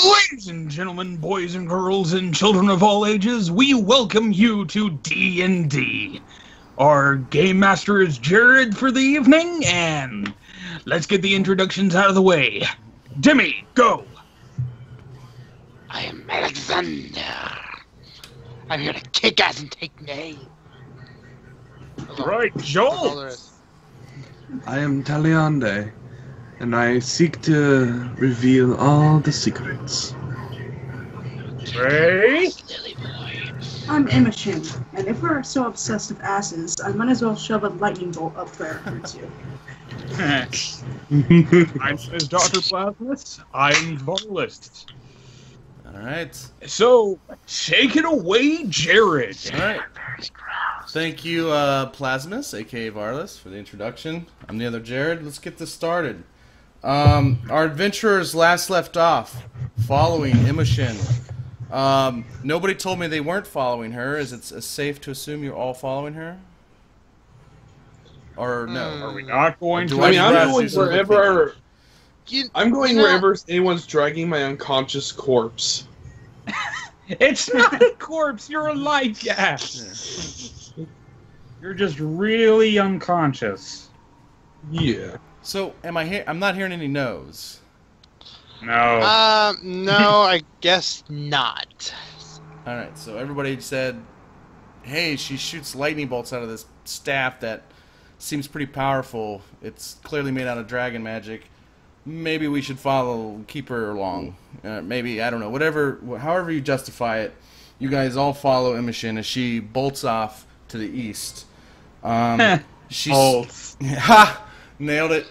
Ladies and gentlemen, boys and girls, and children of all ages, we welcome you to D&D. Our game master is Jared for the evening, and let's get the introductions out of the way. Dimi, go! I am Alexander. I'm here to kick ass and take names. Right, Joltz! I am Taliandai, and I seek to reveal all the secrets. Ray? Lily boy. I'm Immoshen, and if we're so obsessed with asses, I might as well shove a lightning bolt up there towards you. My name is Dr. Plazmas. I'm Varlis. Alright. So, take it away, Jared. Alright. Thank you, Plazmas, aka Varlis, for the introduction. I'm TheOtherJared. Let's get this started. Our adventurers last left off following Immoshen. Nobody told me they weren't following her. Is it safe to assume you're all following her? Or no? Are we not going to? I mean, I'm rather going do some wherever. You Wherever anyone's dragging my unconscious corpse. It's not a corpse, you're alive, gas. You're just really unconscious. Yeah. So, I'm not hearing any no's. No. No, I guess not. Alright, so everybody said, hey, she shoots lightning bolts out of this staff that seems pretty powerful. It's clearly made out of dragon magic. Maybe we should keep her along. Maybe, I don't know, however you justify it. You guys all follow Immoshen as she bolts off to the east. Bolts. Ha! Nailed it.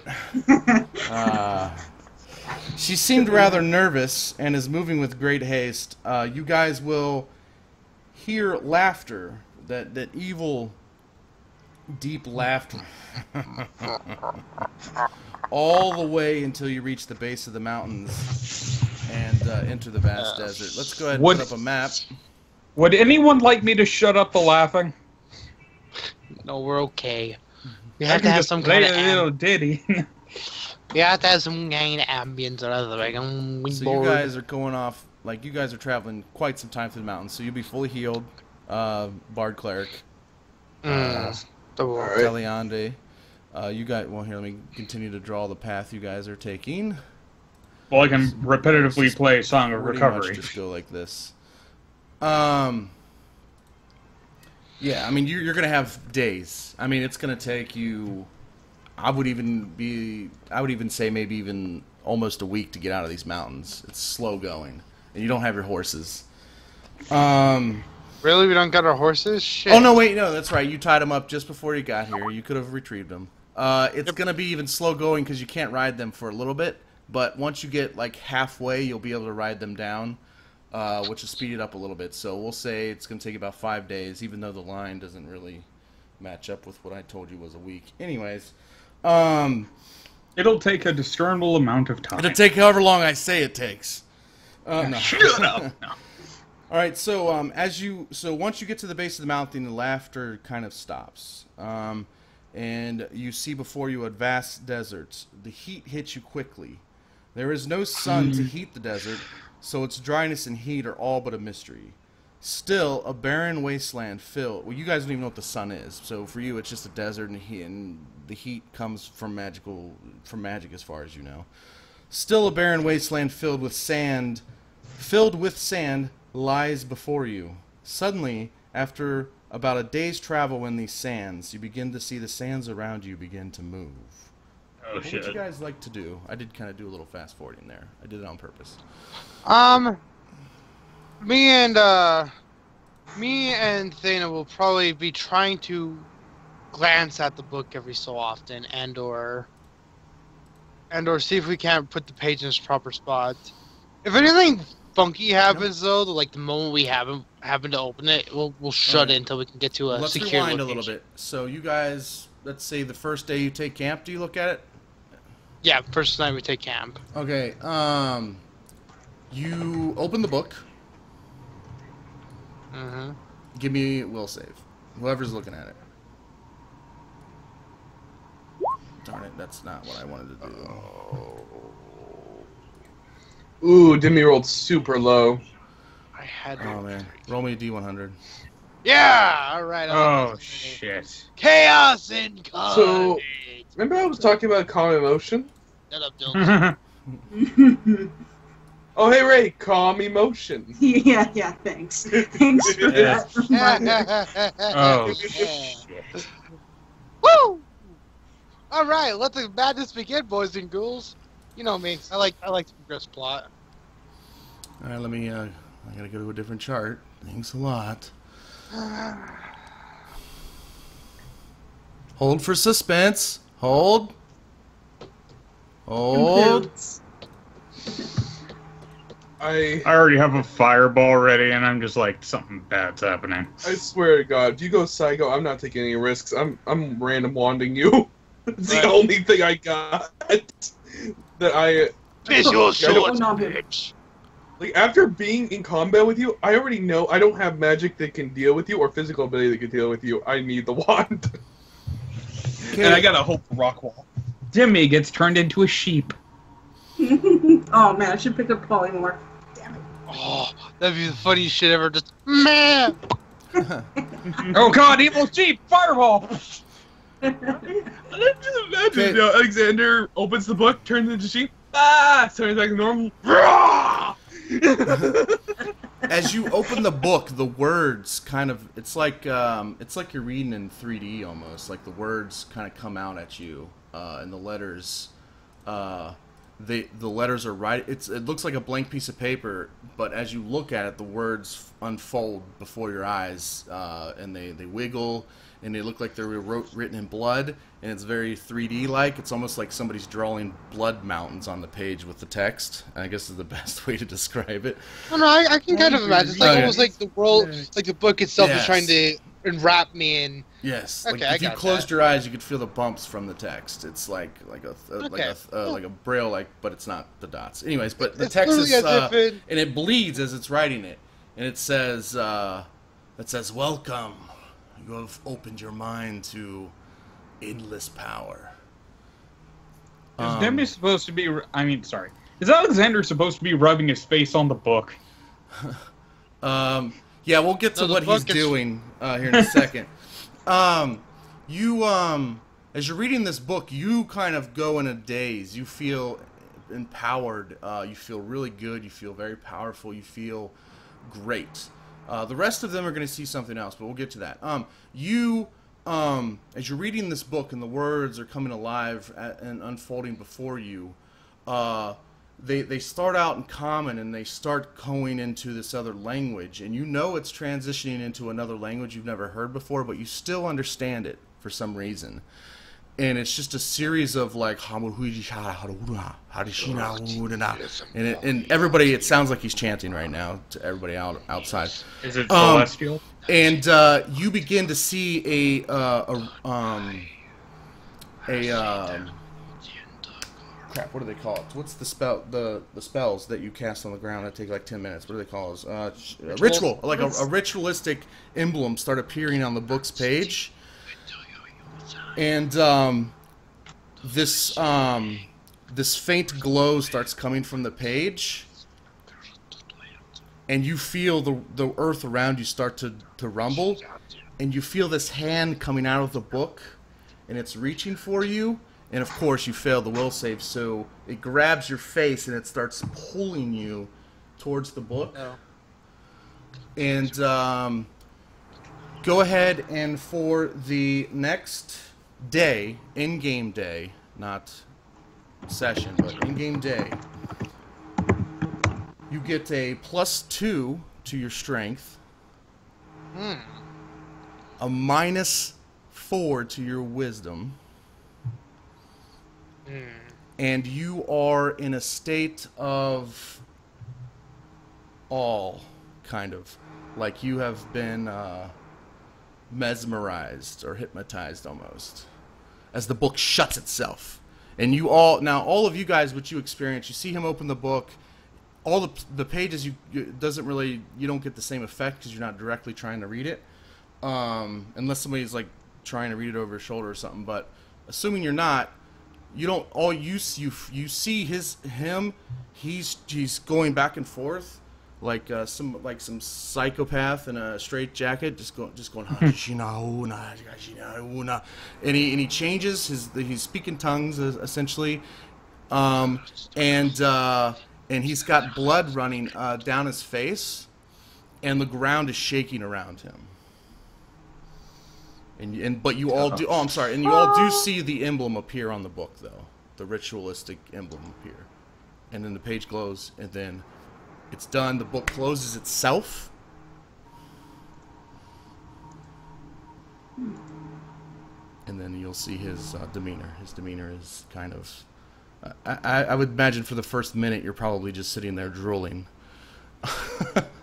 She seemed rather nervous and is moving with great haste. You guys will hear laughter, that evil, deep laughter. All the way until you reach the base of the mountains and enter the vast desert. Let's go ahead and put up a map. Would anyone like me to shut up the laughing? No, we're okay. We I have to can have just some play kind of a little ditty. we have to have some kind of ambience or other. Like, I'm So bored. you guys are going off, like you guys are traveling quite some time through the mountains, so you'll be fully healed, Bard Cleric, Taliandai. You guys, well here, let me continue to draw the path you guys are taking. Well, I can repetitively play Song of Pretty Recovery. much just go like this. Yeah, I mean, you're going to have days. I mean, it's going to take you, I would even say maybe even almost a week to get out of these mountains. It's slow going, and you don't have your horses. Really? We don't got our horses? Shit. Oh, no, wait, no, that's right. You tied them up just before you got here. You could have retrieved them. It's going to be even slow going because you can't ride them for a little bit, but once you get like halfway, you'll be able to ride them down. Which will speed it up a little bit. So we'll say it's going to take about 5 days, even though the line doesn't really match up with what I told you was a week. Anyways, It'll take a discernible amount of time. it'll take however long I say it takes. No. Shut up! No. All right. So once you get to the base of the mountain, the laughter kind of stops, and you see before you a vast desert. The heat hits you quickly. There is no sun to heat the desert. So its dryness and heat are all but a mystery. Still, a barren wasteland filled... Well, you guys don't even know what the sun is. So for you, it's just a desert, and the heat comes from magic as far as you know. Still, a barren wasteland filled with sand lies before you. Suddenly, after about a day's travel in these sands, you begin to see the sands around you begin to move. Oh, What shit. would you guys like to do? I did kind of do a little fast forwarding there. I did it on purpose. Me and Thana will probably be trying to glance at the book every so often, and or see if we can't put the page in its proper spot. If anything funky happens, though, like the moment we happen to open it, we'll shut it until we can get to a Let's secure rewind location. a little bit. So you guys, let's say the first day you take camp, do you look at it? Yeah, first night we take camp. Okay, you open the book. Mm-hmm. Give me a will save. Whoever's looking at it. Darn it, that's not what I wanted to do. Ooh, Dimi rolled super low. I had. Oh man, roll me a D100. Yeah. All right. Oh shit. Chaos incarnate. So, remember I was talking about calm emotion? Shut up, Dylan. Oh, hey Ray, calm emotion. Yeah, thanks. Thanks for that reminder. Oh shit. Woo! All right, let the madness begin, boys and ghouls. You know me. I like to progress plot. All right, let me. I gotta go to a different chart. Thanks a lot. Hold for suspense. Hold. Hold. I already have a fireball ready, and I'm just like, something bad's happening. swear to God, if you go psycho, I'm not taking any risks. I'm random wanding you. It's Right. the only thing I got that I Visual shorts, bitch. like. After being in combat with you, I already know I don't have magic that can deal with you or physical ability that can deal with you. I need the wand. And I got a hope for Rockwall. Dimi gets turned into a sheep. Oh man, I should pick up polymorph. Damn it. Oh, that'd be the funniest shit ever. Just man. Oh god, evil sheep! Fireball! Imagine Alexander opens the book, turns into sheep. Turns back to normal. As you open the book, the words kind of, it's like you're reading in 3D almost. Like the words kind of come out at you, and the letters, the letters are right. It looks like a blank piece of paper, but as you look at it, the words unfold before your eyes, and they wiggle, and they look like they're written in blood, and it's very 3D like. It's almost like somebody's drawing blood mountains on the page with the text. I guess is the best way to describe it. Oh, no, I can kind of imagine. It's like Okay. almost like the world, like the book itself Yes. is trying to enwrap me in. Yes. Okay, Like I if you got closed that. your eyes, you could feel the bumps from the text. It's like Okay. a braille, but it's not the dots. Anyways, but the It's text is literally as if it- and it bleeds as it's writing it, and it says "Welcome. You have opened your mind to endless power." Is Demi supposed to be... Is Alexander supposed to be rubbing his face on the book? Yeah, we'll get to No, the what he's book is- doing here in a second. As you're reading this book, you kind of go in a daze. You feel empowered. You feel really good. You feel very powerful. You feel great. The rest of them are going to see something else, but we'll get to that. As you're reading this book and the words are coming alive and unfolding before you, they start out in common and they start going into this other language, and you know it's transitioning into another language you've never heard before, but you still understand it for some reason. And it's just a series of like, and everybody, it sounds like he's chanting right now to everybody outside. Is it celestial? And you begin to see crap, what do they call it? What's the spell? The spells that you cast on the ground that take like 10 minutes. What do they call those? Ritual. Like a ritualistic emblem start appearing on the book's page. And this faint glow starts coming from the page. And you feel the earth around you start to rumble. And you feel this hand coming out of the book. And it's reaching for you. And of course you fail the will save, so it grabs your face and it starts pulling you towards the book. Oh. And go ahead and for the next day, in-game day, not session, but in-game day, you get a +2 to your strength, a -4 to your wisdom, and you are in a state of awe, kind of. Like you have been mesmerized or hypnotized almost. As the book shuts itself. And you all, now all of you guys, what you experience, you see him open the book, all the pages, you don't get the same effect because you're not directly trying to read it. Unless somebody's like trying to read it over his shoulder or something. But assuming you're not, you don't. All you see him. He's going back and forth like some psychopath in a straight jacket, just going. And he changes he's speaking tongues essentially, and he's got blood running down his face, and the ground is shaking around him. But you all do. Oh, I'm sorry. And you all do see the emblem appear on the book, though. The ritualistic emblem appear, and then the page glows, and then it's done. The book closes itself, and then you'll see his demeanor. His demeanor is kind of. I would imagine for the first minute you're probably just sitting there drooling,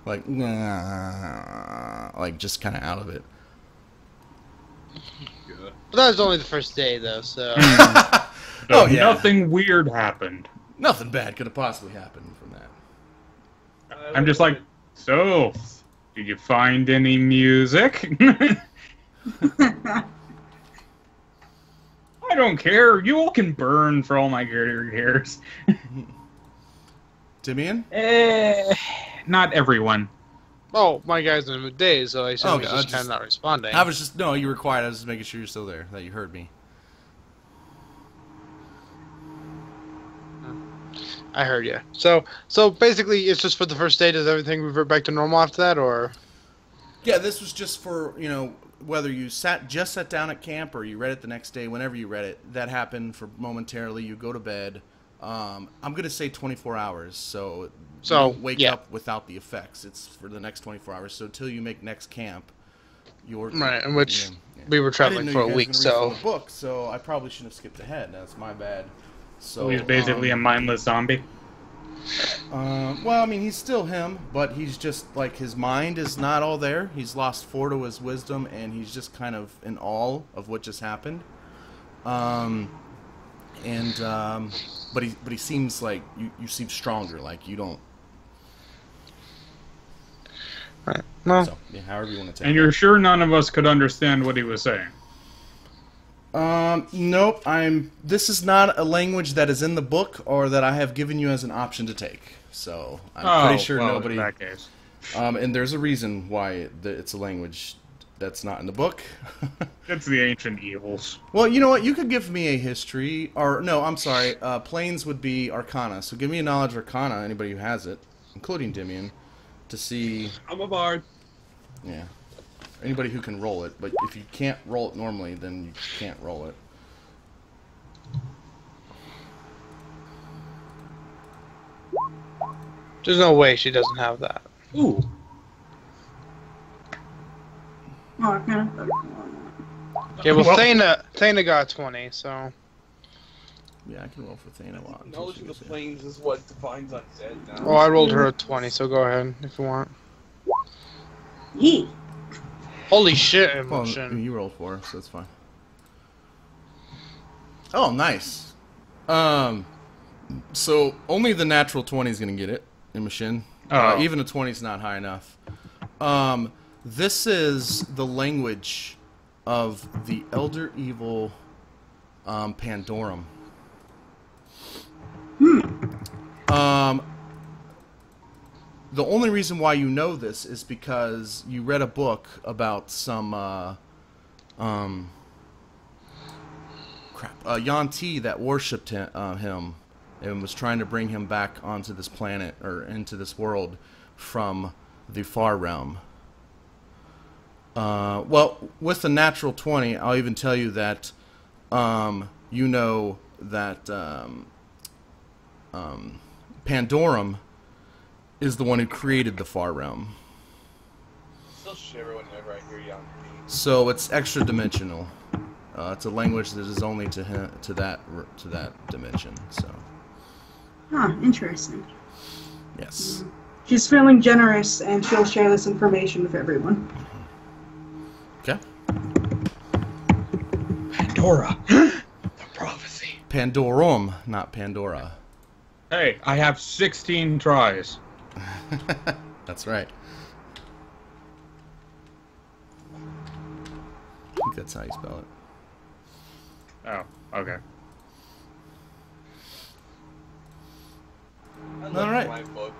like just kind of out of it. But that was only the first day, though, so... So nothing weird happened. Nothing bad could have possibly happened from that. I'm just like, so, did you find any music? I don't care. You all can burn for all my cares. Dimian? Not everyone. Oh, my guy's in a day, so I assume he's just kind of not responding. No, you were quiet. I was just making sure you're still there, that you heard me. I heard you. So basically, it's just for the first day. Does everything revert back to normal after that, or? Yeah, this was just for, whether you sat down at camp or you read it the next day, whenever you read it, that happened for momentarily. You go to bed. I'm going to say 24 hours, so you don't wake up without the effects. It's for the next 24 hours. So until you make next camp, you're... Right, in which we were traveling for a week, so... The book, so I probably shouldn't have skipped ahead. That's my bad. So he's basically a mindless zombie? Well, I mean, he's still him, but he's just, like, his mind is not all there. He's lost 4 to his wisdom, and he's just kind of in awe of what just happened. But he seems like you seem stronger. Like you don't. Right. Well. So, yeah, however you want to take. And you're sure none of us could understand what he was saying? Nope. This is not a language that is in the book or that I have given you as an option to take. So I'm pretty sure nobody. In that case. And there's a reason why it's a language that's not in the book. It's the ancient evils. Well, you know what? You could give me a history, or no, I'm sorry. Planes would be Arcana. So give me a knowledge Arcana, anybody who has it, including Dimian, to see. I'm a bard. Yeah. Anybody who can roll it, but if you can't roll it normally, then you can't roll it. There's no way she doesn't have that. Ooh. Oh, okay. Okay, well, Thana got 20, so... Yeah, I can roll for Thana. Knowledge of the planes is what defines undead now. Well, I rolled her a 20, so go ahead if you want. Yee. Holy shit, Well, Immoshen. you rolled 4, so that's fine. Oh, nice. So only the natural 20 is going to get it, Immoshen. Even a 20 is not high enough. This is the language of the Elder Evil Pandorum. The only reason why you know this is because you read a book about some Kyentye that worshipped him and was trying to bring him back onto this planet or into this world from the far realm. Well, with the natural 20, I'll even tell you that you know that Pandorum is the one who created the far realm. Still shiver whenever I hear young. So it's extra dimensional. It's a language that is only to that dimension. So. Huh, interesting. Yes. She's feeling generous, and she'll share this information with everyone. Okay. Pandora. The prophecy. Pandorum, not Pandora. Hey, I have 16 tries. That's right. I think that's how you spell it. Oh, okay. I All right. my book.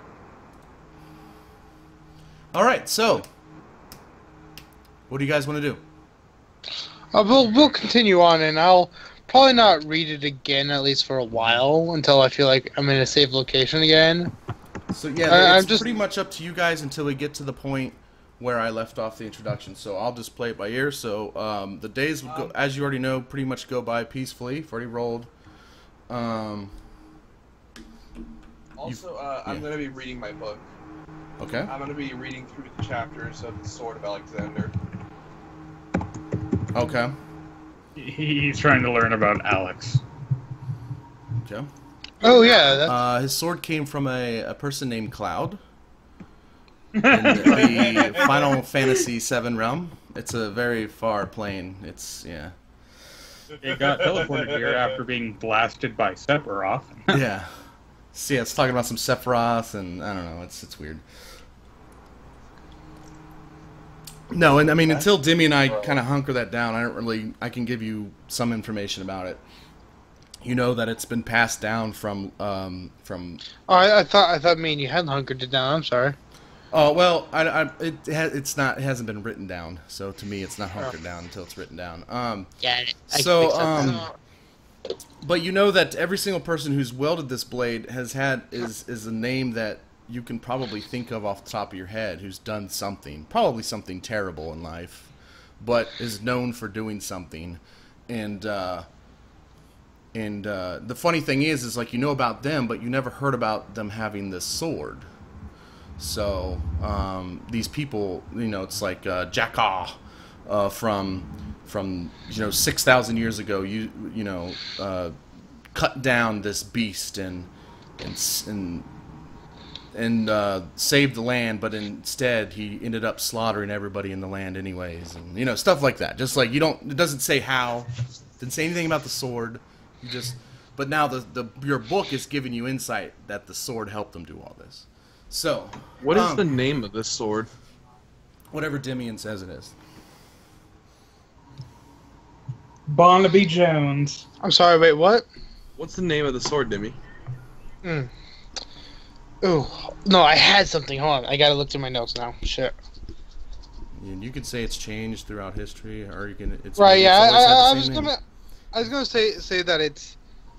All right. So, what do you guys want to do? We'll continue on, and I'll probably not read it again, at least for a while, until I feel like I'm in a safe location again. So yeah, I'm it's just- pretty much up to you guys until we get to the point where I left off the introduction. So I'll just play it by ear. So the days will go, as you already know, pretty much go by peacefully. I've already rolled. Also, I'm going to be reading my book. Okay. I'm going to be reading through the chapters of the Sword of Alexander. Okay. He's trying to learn about Alex. Okay. Oh yeah, that's... His sword came from a person named Cloud in the Final Fantasy VII realm. It's a very far plane. It's, yeah. It got teleported here after being blasted by Sephiroth. Yeah. See, it's talking about some Sephiroth, and I don't know. It's weird. No, and I mean, until Dimi and I kind of hunker that down, I can give you some information about it. You know that it's been passed down from. Oh, I thought me and you had hunkered it down. I'm sorry. Oh well, it hasn't been written down. So to me, it's not hunkered down until it's written down. Yeah. But you know that every single person who's wielded this blade is a name that you can probably think of off the top of your head, who's done something, probably something terrible in life, but is known for doing something. And the funny thing is like you know about them, but you never heard about them having this sword. So these people, you know, it's like Jackaw from 6,000 years ago. Cut down this beast and saved the land, but instead he ended up slaughtering everybody in the land anyways, and stuff like that. Just like it doesn't say how, didn't say anything about the sword. But now your book is giving you insight that the sword helped them do all this. So, What is the name of this sword? whatever Dimian says it is. Barnaby Jones. I'm sorry. Wait, what? What's the name of the sword, Dimi? Oh no, I had something. Hold on, I gotta look through my notes now. Shit. And you could say it's changed throughout history, or you can. It's Right. Yeah. always had the I same name. was gonna say that it's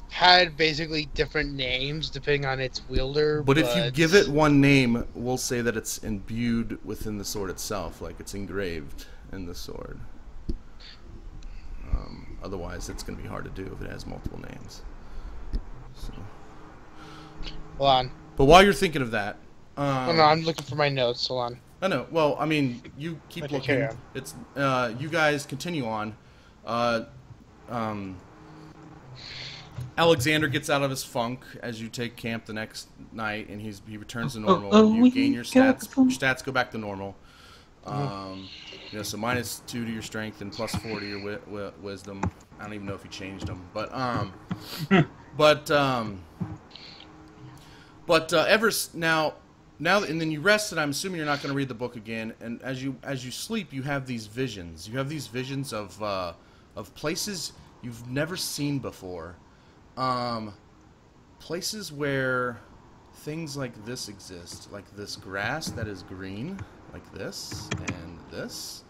had basically different names depending on its wielder. But if you give it one name, we'll say that it's imbued within the sword itself, like it's engraved in the sword. Otherwise, it's going to be hard to do if it has multiple names. So. Hold on. But while you're thinking of that, Oh, no, I'm looking for my notes. Hold on. I know. Well, I mean, you keep Okay, looking. carry on. It's you guys continue on. Alexander gets out of his funk as you take camp the next night, and he returns to normal. You gain your stats. Your stats go back to normal. So -2 to your strength and +4 to your wisdom. I don't even know if you changed them, but ever now and then you rest, and I'm assuming you're not going to read the book again. And as you sleep, you have these visions. You have these visions of places you've never seen before. Places where things like this exist, like this grass that is green, like this and this,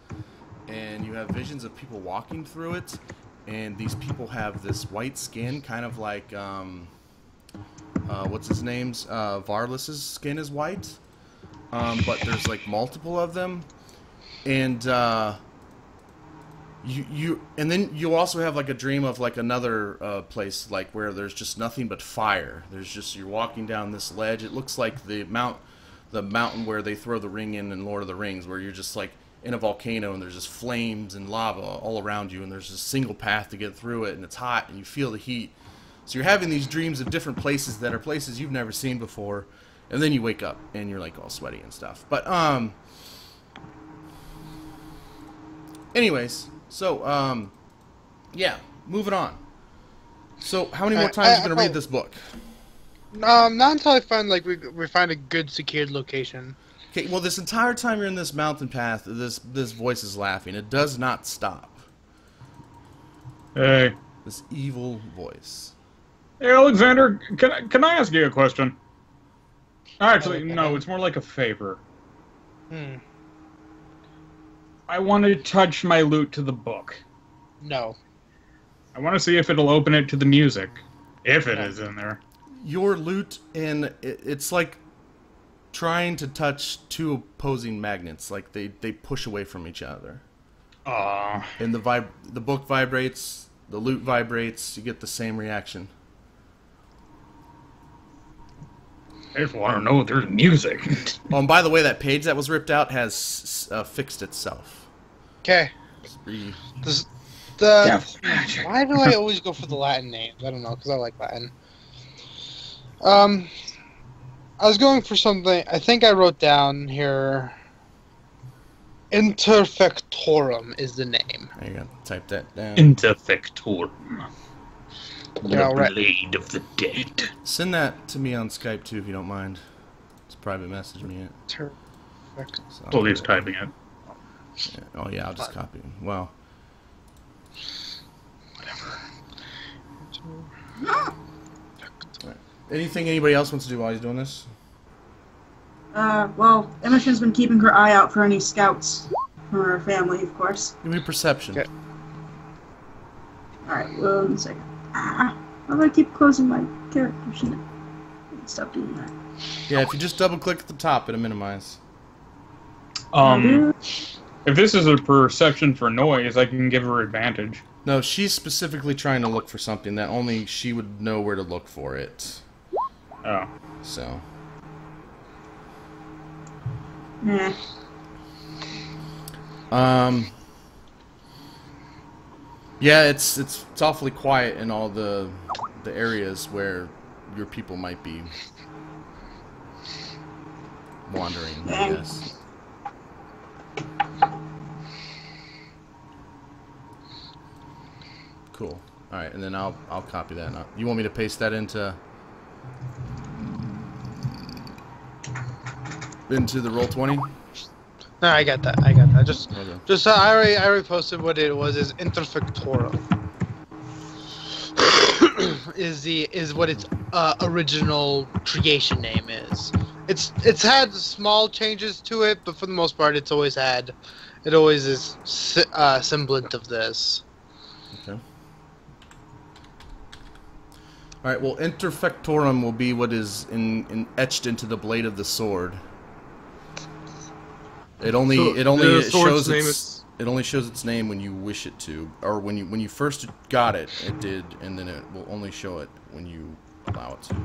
and you have visions of people walking through it, and these people have this white skin, kind of like what's his name's Varlis's skin is white, but there's like multiple of them, and and then you also have like a dream of like another place like where there's just nothing but fire. You're walking down this ledge. It looks like the mountain where they throw the ring in Lord of the Rings, where you're just like in a volcano and there's just flames and lava all around you, and there's a single path to get through it, and it's hot and you feel the heat. So you're having these dreams of different places that are places you've never seen before, and then you wake up and you're like all sweaty and stuff. But anyways, so yeah, moving on. So how many more times are you gonna read this book? Not until I find we find a good secured location. Okay, well, this entire time you're in this mountain path, this voice is laughing. It does not stop. Hey. This evil voice. Hey, Alexander, can I ask you a question? Actually, no, it's more like a favor. Hmm. I want to touch my loot to the book. No. I want to see if it'll open it to the music. If it is in there. Your loot, and it's like trying to touch two opposing magnets. Like, they push away from each other. And the book vibrates, the loot vibrates, you get the same reaction. I just want to know if there's music. Oh, and by the way, that page that was ripped out has fixed itself. Okay. Why do I always go for the Latin names? I don't know, because I like Latin. I was going for something. I think I wrote down here. Interfectorum is the name. There you go. Type that down. Interfectorum. The Yeah, right. blade of the dead. Send that to me on Skype too, if you don't mind. Just private message me it. So Well, he's typing it. yeah. Oh yeah, I'll just copy it. Well. Right. Anything anybody else wants to do while he's doing this? Well, Immoshen's been keeping her eye out for any scouts from her family, of course. Give me perception. Okay. Alright, 1 second. Why do I keep closing my character sheet? Stop doing that. Yeah, if you just double click at the top, it'll minimize. If this is a perception for noise, I can give her advantage. No, she's specifically trying to look for something that only she would know where to look for it. Oh. So. Nah. Yeah, it's awfully quiet in all the areas where your people might be wandering, I guess. Cool. All right, and then I'll copy that. Now, you want me to paste that into the Roll20? No, I got that. Just I already posted what it was. Is Interfectorum is what its original creation name is. It's had small changes to it, but for the most part, it always is semblant of this. Okay. All right. Well, Interfectorum will be what is etched into the blade of the sword. It only shows its name when you wish it to, or when you first got it, it did, and then it will only show it when you allow it to.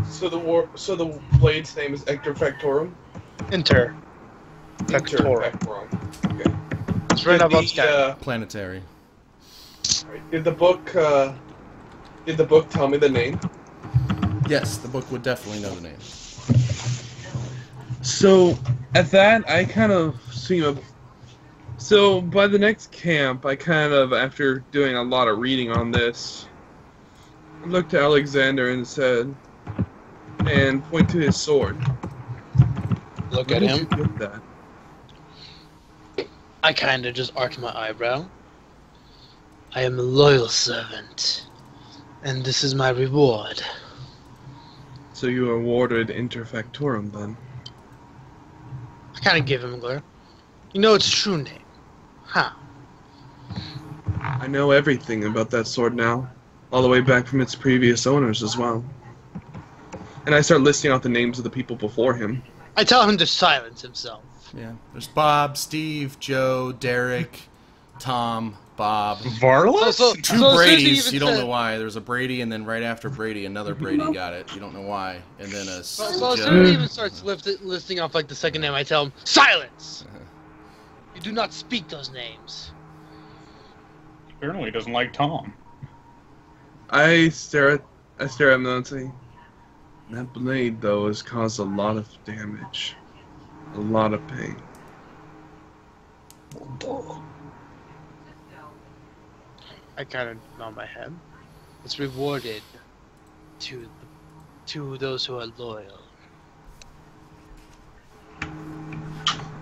So the blade's name is Interfectorum. Interfectorum. Okay. It's right up on Skype. Planetary. Did the book tell me the name? Yes, the book would definitely know the name. So, at that, I kind of So, by the next camp, I kind of, after doing a lot of reading on this, looked to Alexander and said, and point to his sword. Look Where at did him. you get that? I kinda just arch my eyebrow. I am a loyal servant, and this is my reward. So you were awarded Interfectorum, then? I kinda give him a glare. You know its true name. How? I know everything about that sword now, all the way back from its previous owners as well. And I start listing out the names of the people before him. I tell him to silence himself. Yeah. There's Bob, Steve, Joe, Derek, Tom, Bob. Varlis? Two Bradys. You don't know why. There's a Brady, and then right after Brady, another Brady got it. You don't know why. And then a So Joe. as soon as he even starts listing off like the second name, I tell him, silence! You do not speak those names. Apparently he doesn't like Tom. I stare at him and say, that blade, though, has caused a lot of damage. A lot of pain. I kind of nod my head. It's rewarded to those who are loyal.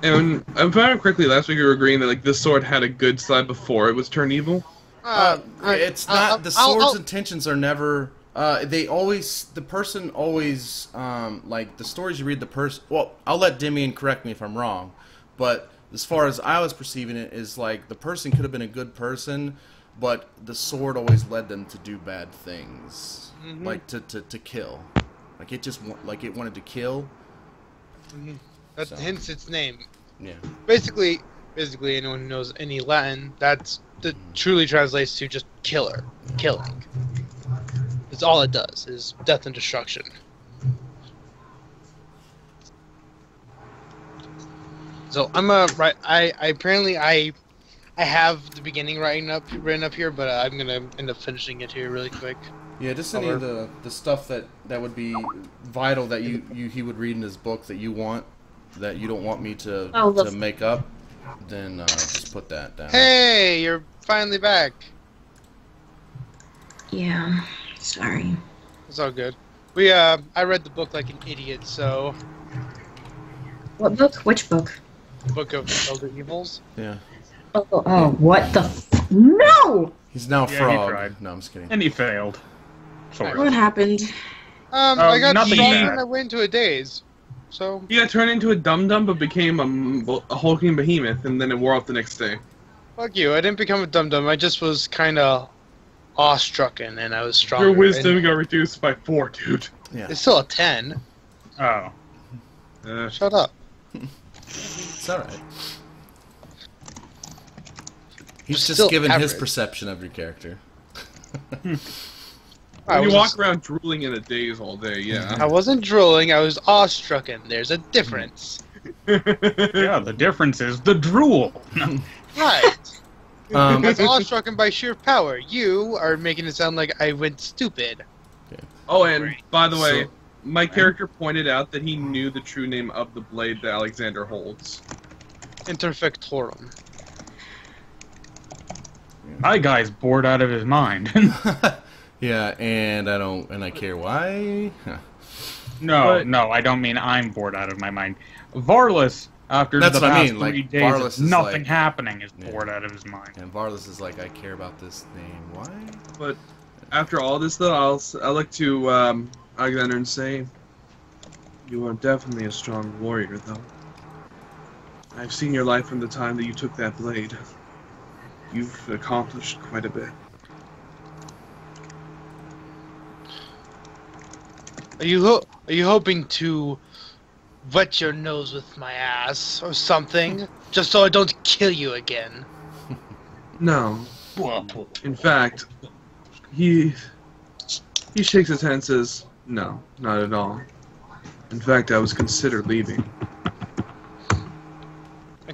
And if I remember correctly, last week we were agreeing that like this sword had a good side before it was turned evil. It's not. The sword's intentions are never The person always, like, the stories you read, the person, well, I'll let Dimi correct me if I'm wrong, but as far as I was perceiving it, is like, the person could have been a good person, but the sword always led them to do bad things. Mm-hmm. Like, to kill. Like, it wanted to kill. Mm-hmm. That So. hence its name. Yeah. Basically, anyone who knows any Latin, that truly translates to just killer, killing. It's all it does, is death and destruction. So I'm right. I have the beginning written up here, but I'm gonna end up finishing it here really quick. Yeah, just any of the stuff that would be vital that he would read in his book that you don't want me to make up, then just put that down. Hey, you're finally back. Yeah, sorry. It's all good. I read the book like an idiot, so. What book? Which book? Book of Elder Evils. Yeah. Oh, what the No! He's now a Yeah, he frog. tried. No, I'm just kidding. And he failed. Sort What of. happened? I got nothing strong bad. and I went into a daze. So. He got turned into a dum-dum, but became a hulking behemoth, and then it wore off the next day. Fuck you, I didn't become a dum-dum, I just was kinda awestrucken and I was stronger. Your wisdom and got reduced by 4, dude. Yeah. it's still a 10. Oh. Shut up. It's alright. He's Just just still given his average. perception of your character. I You walk was- around drooling in a daze all day, I yeah. wasn't drooling, I was awestrucken. There's a difference. Yeah, the difference is the drool. Right. I Um, was awestrucken by sheer power. You are making it sound like I went stupid. Oh, and by the way, So- my character pointed out that he knew the true name of the blade that Alexander holds. Interfectorum. My guy's bored out of his mind. yeah, and I care why. Huh. No, But- no, I don't mean I'm bored out of my mind. Varlis, after That's the what I past mean, like, 3 days Varlis of is nothing like- happening, is Yeah. bored out of his mind. And Varlis is like, I care about this name. Why? But after all this, though, I'd like to Alexander and say, you are definitely a strong warrior, though. I've seen your life from the time that you took that blade. You've accomplished quite a bit. Are you hoping to wet your nose with my ass or something, just so I don't kill you again? No. In fact, he shakes his head and says, no, not at all. In fact, I was considered leaving.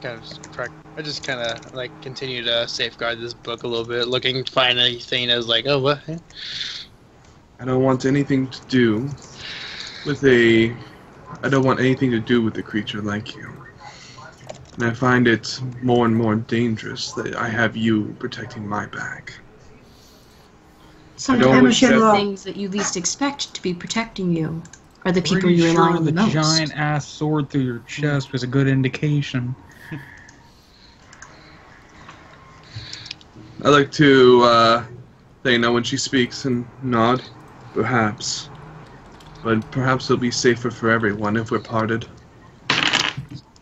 I just kind of like continue to safeguard this book a little bit, looking to find anything as like, oh what? I don't want anything to do with a creature like you. And I find it more and more dangerous that I have you protecting my back. Sometimes wish the that- things that you least expect to be protecting you are the people Pretty you rely sure on the the most. giant ass sword through your chest was a good indication. I like to say no when she speaks and nod. Perhaps. But perhaps it'll be safer for everyone if we're parted.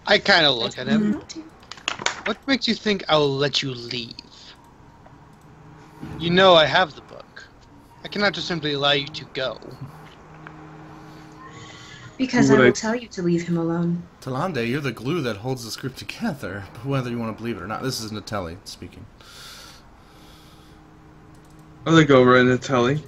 I kind of look at him. Mm-hmm. What makes you think I'll let you leave? You know I have the book. I cannot just simply allow you to go. Because Who I would will I- tell you to leave him alone. Taliandai, you're the glue that holds this group together, whether you want to believe it or not. This is Natelli speaking. I look over at Natelli.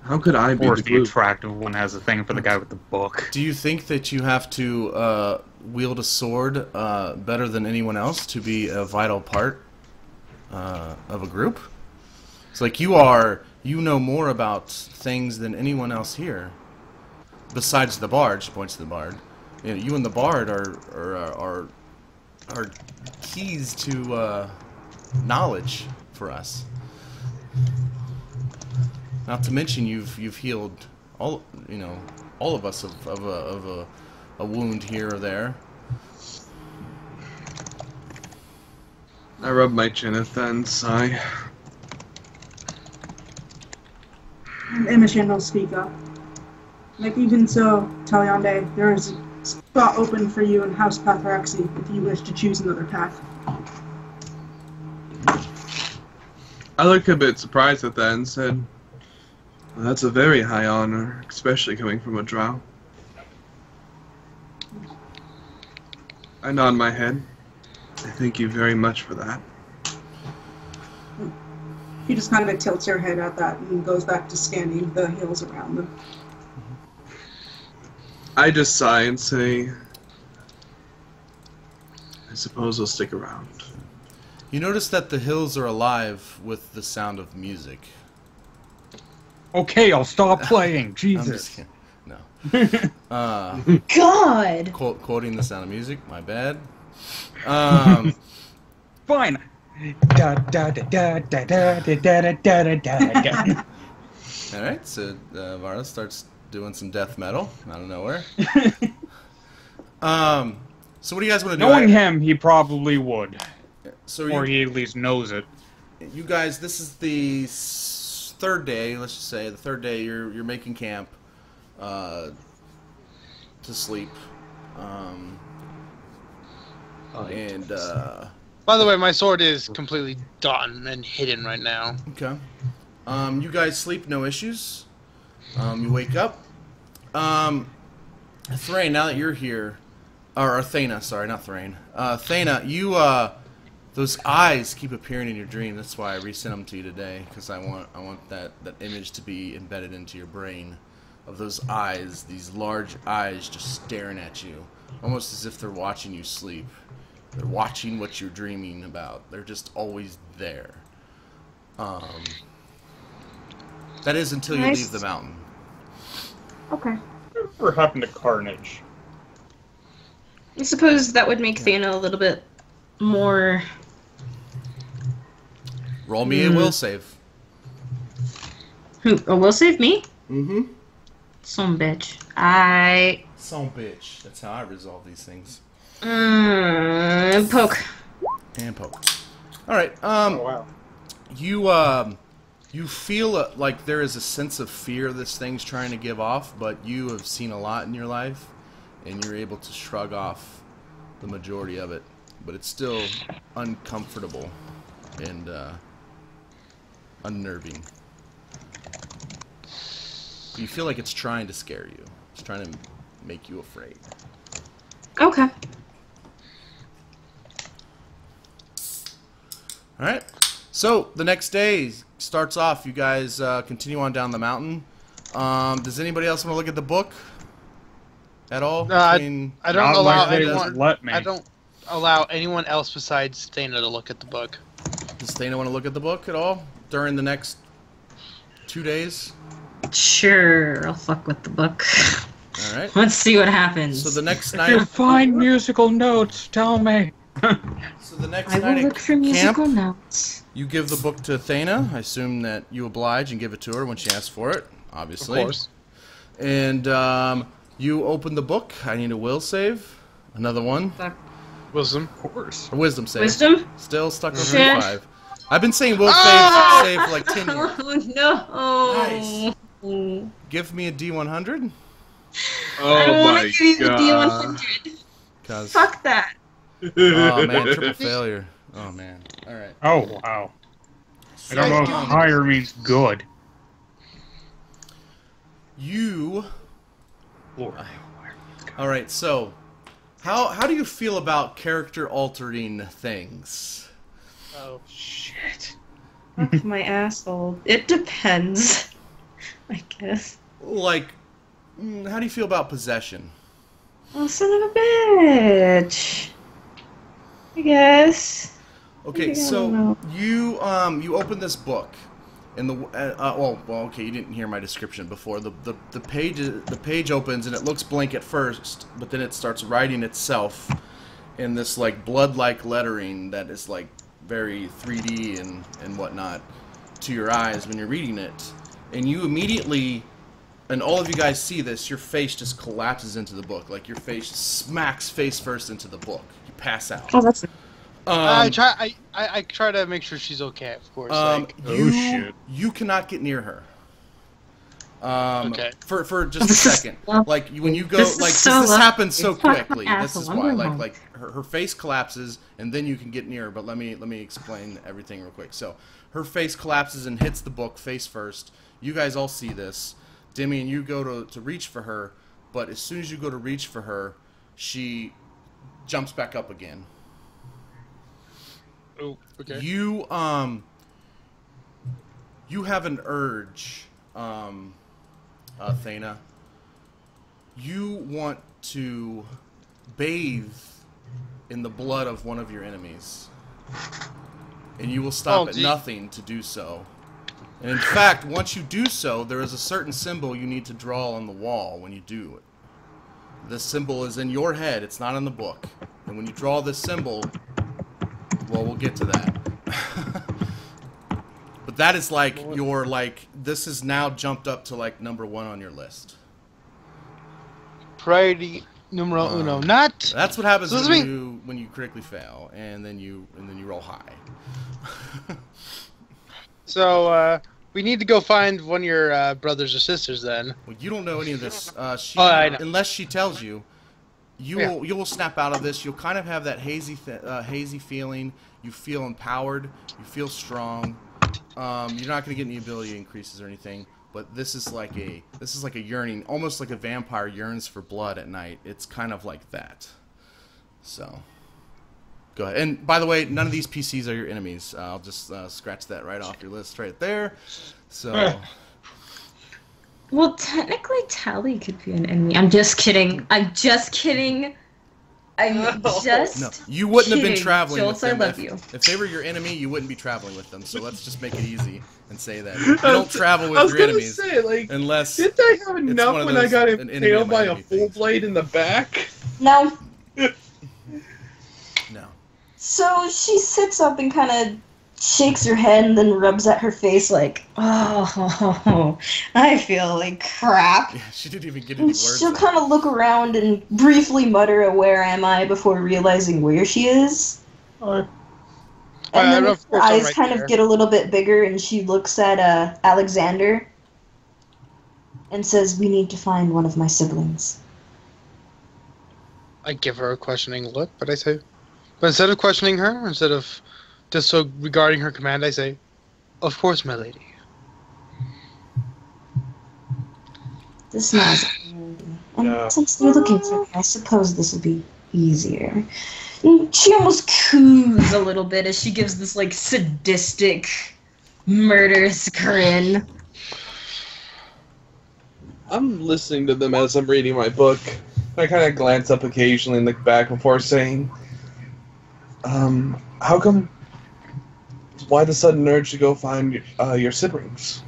How could I Of be course, the the glue? attractive one has a thing for the guy with the book. Do you think that you have to wield a sword better than anyone else to be a vital part of a group? It's like you know more about things than anyone else here. Besides the bard, she points to the bard. You know, you and the bard are keys to knowledge for us. Not to mention you've healed all of us of a wound here or there. I rub my chin at that and sigh. Immoshen will speak up. Like, even so, Taliandai, there is a spot open for you in House Pythraxi if you wish to choose another path. I looked a bit surprised at that and said, well, that's a very high honor, especially coming from a drow. I nod my head. I thank you very much for that. He just kind of tilts her head at that and goes back to scanning the hills around them. I just sigh and say, I suppose I'll stick around. You notice that the hills are alive with the sound of music. Okay, I'll stop playing. I'm Jesus. just kidding. No. God! Quoting the sound of music, my bad. Fine. Da da da da da da da da da da da. Alright, so Varlis starts doing some death metal out of nowhere. So what do you guys want to do? Knowing him, he probably would. So Or he at least knows it. you guys, this is the third day, let's just say, the third day you're making camp to sleep. By the way, my sword is completely done and hidden right now. Okay. You guys sleep, no issues. You wake up. Thrain, now that you're here, or Thana, sorry, not Thrain. Thana, you, those eyes keep appearing in your dream. That's why I resent them to you today, because I want that image to be embedded into your brain of those eyes, these large eyes just staring at you, almost as if they're watching you sleep. They're watching what you're dreaming about. They're just always there. That is until you leave the mountain. Okay. Whatever happened to Carnage? I suppose that would make Thana a little bit more... Roll me a will save. Who? A will save me? Mm-hmm. Some bitch. Son bitch. That's how I resolve these things. Poke. And poke. Alright, Oh, wow. you feel like there is a sense of fear this thing's trying to give off, but you have seen a lot in your life, and you're able to shrug off the majority of it. But it's still uncomfortable and unnerving. You feel like it's trying to scare you. It's trying to make you afraid. Okay. Alright, so the next day starts off. You guys continue on down the mountain. Does anybody else want to look at the book at all? I Not don't allow like they anyone. let me. I don't allow anyone else besides Thana to look at the book. Does Thana want to look at the book at all during the next 2 days? Sure, I'll fuck with the book. Alright. Let's see what happens. So the next If you night... find musical notes, tell me. So the next I night will at look for camp, musical notes. you give the book to Thana. I assume that you oblige and give it to her when she asks for it, obviously. Of course. And you open the book. I need a will save. Another one. Fuck. Wisdom. Of course. A wisdom save. Wisdom? Still stuck on Shit. 35. I've been saying will save for like 10 years. Oh no! Nice. Give me a D100. I don't Oh want my to give you the god. D100. Cause, Fuck that. oh man, triple failure. Oh man. Alright. Oh, wow. I don't know if higher means good. You... Lord. Alright, so... How do you feel about character-altering things? Oh. Shit. Fuck my asshole. It depends. I guess. Like, how do you feel about possession? Oh, son of a bitch. I guess. Okay, I so don't know. you open this book, and the well, okay, you didn't hear my description before. The page opens and it looks blank at first, but then it starts writing itself in this like blood-like lettering that is like very 3D and whatnot to your eyes when you're reading it, and you immediately. And all of you guys see this, your face just collapses into the book. Like, your face smacks face first into the book. You pass out. Oh, that's... I try to make sure she's okay, of course. Like, Oh, shit. You cannot get near her. Okay. For just a second. Like when you go, This is like so this low. happens so It's fucking quickly. This asshole. is I'm why. going Like home. like her face collapses, and then you can get near her. But let me explain everything real quick. So her face collapses and hits the book face first. You guys all see this. Dimi, and you go to reach for her, but as soon as you go to reach for her, she jumps back up again. Oh, okay. You have an urge, Thana. You want to bathe in the blood of one of your enemies, and you will stop at nothing to do so. And in fact, once you do so, there is a certain symbol you need to draw on the wall when you do it. This symbol is in your head, it's not in the book. And when you draw this symbol, well, we'll get to that. But that is like your, like, this is now jumped up to like #1 on your list. Priority numero uno. Not. That's what happens So when you critically fail, and then you roll high. So we need to go find one of your brothers or sisters then. Well, you don't know any of this. I know. Unless she tells you, you will snap out of this. You'll kind of have that hazy feeling. You feel empowered. You feel strong. You're not going to get any ability increases or anything. But this is like a yearning, almost like a vampire yearns for blood at night. It's kind of like that. So, go ahead. And by the way, none of these PCs are your enemies. I'll just scratch that right off your list right there. So. Well, technically, Tally could be an enemy. I'm just kidding. I'm just kidding. No, you wouldn't have been traveling Joltz, with them. I love you. If they were your enemy, you wouldn't be traveling with them. So let's just make it easy and say that you don't travel with your enemies say, like, unless. Didn't I have enough when I got impaled by a full blade in the back? No. No. So she sits up and kind of shakes her head and then rubs at her face like, oh, I feel like crap. Yeah, she didn't even get any And words. she'll out. kind of look around and briefly mutter a "where am I" before realizing where she is. And then her eyes kind of get a little bit bigger and she looks at Alexander and says, "We need to find one of my siblings." I give her a questioning look, but instead of questioning her, instead of disregarding her command, I say, "Of course, my lady." This is and since you're looking for me, I suppose this will be easier. And she almost coos a little bit as she gives this like sadistic, murderous grin. I'm listening to them as I'm reading my book. I kind of glance up occasionally and look back before saying, how come? Why the sudden urge to go find your siblings?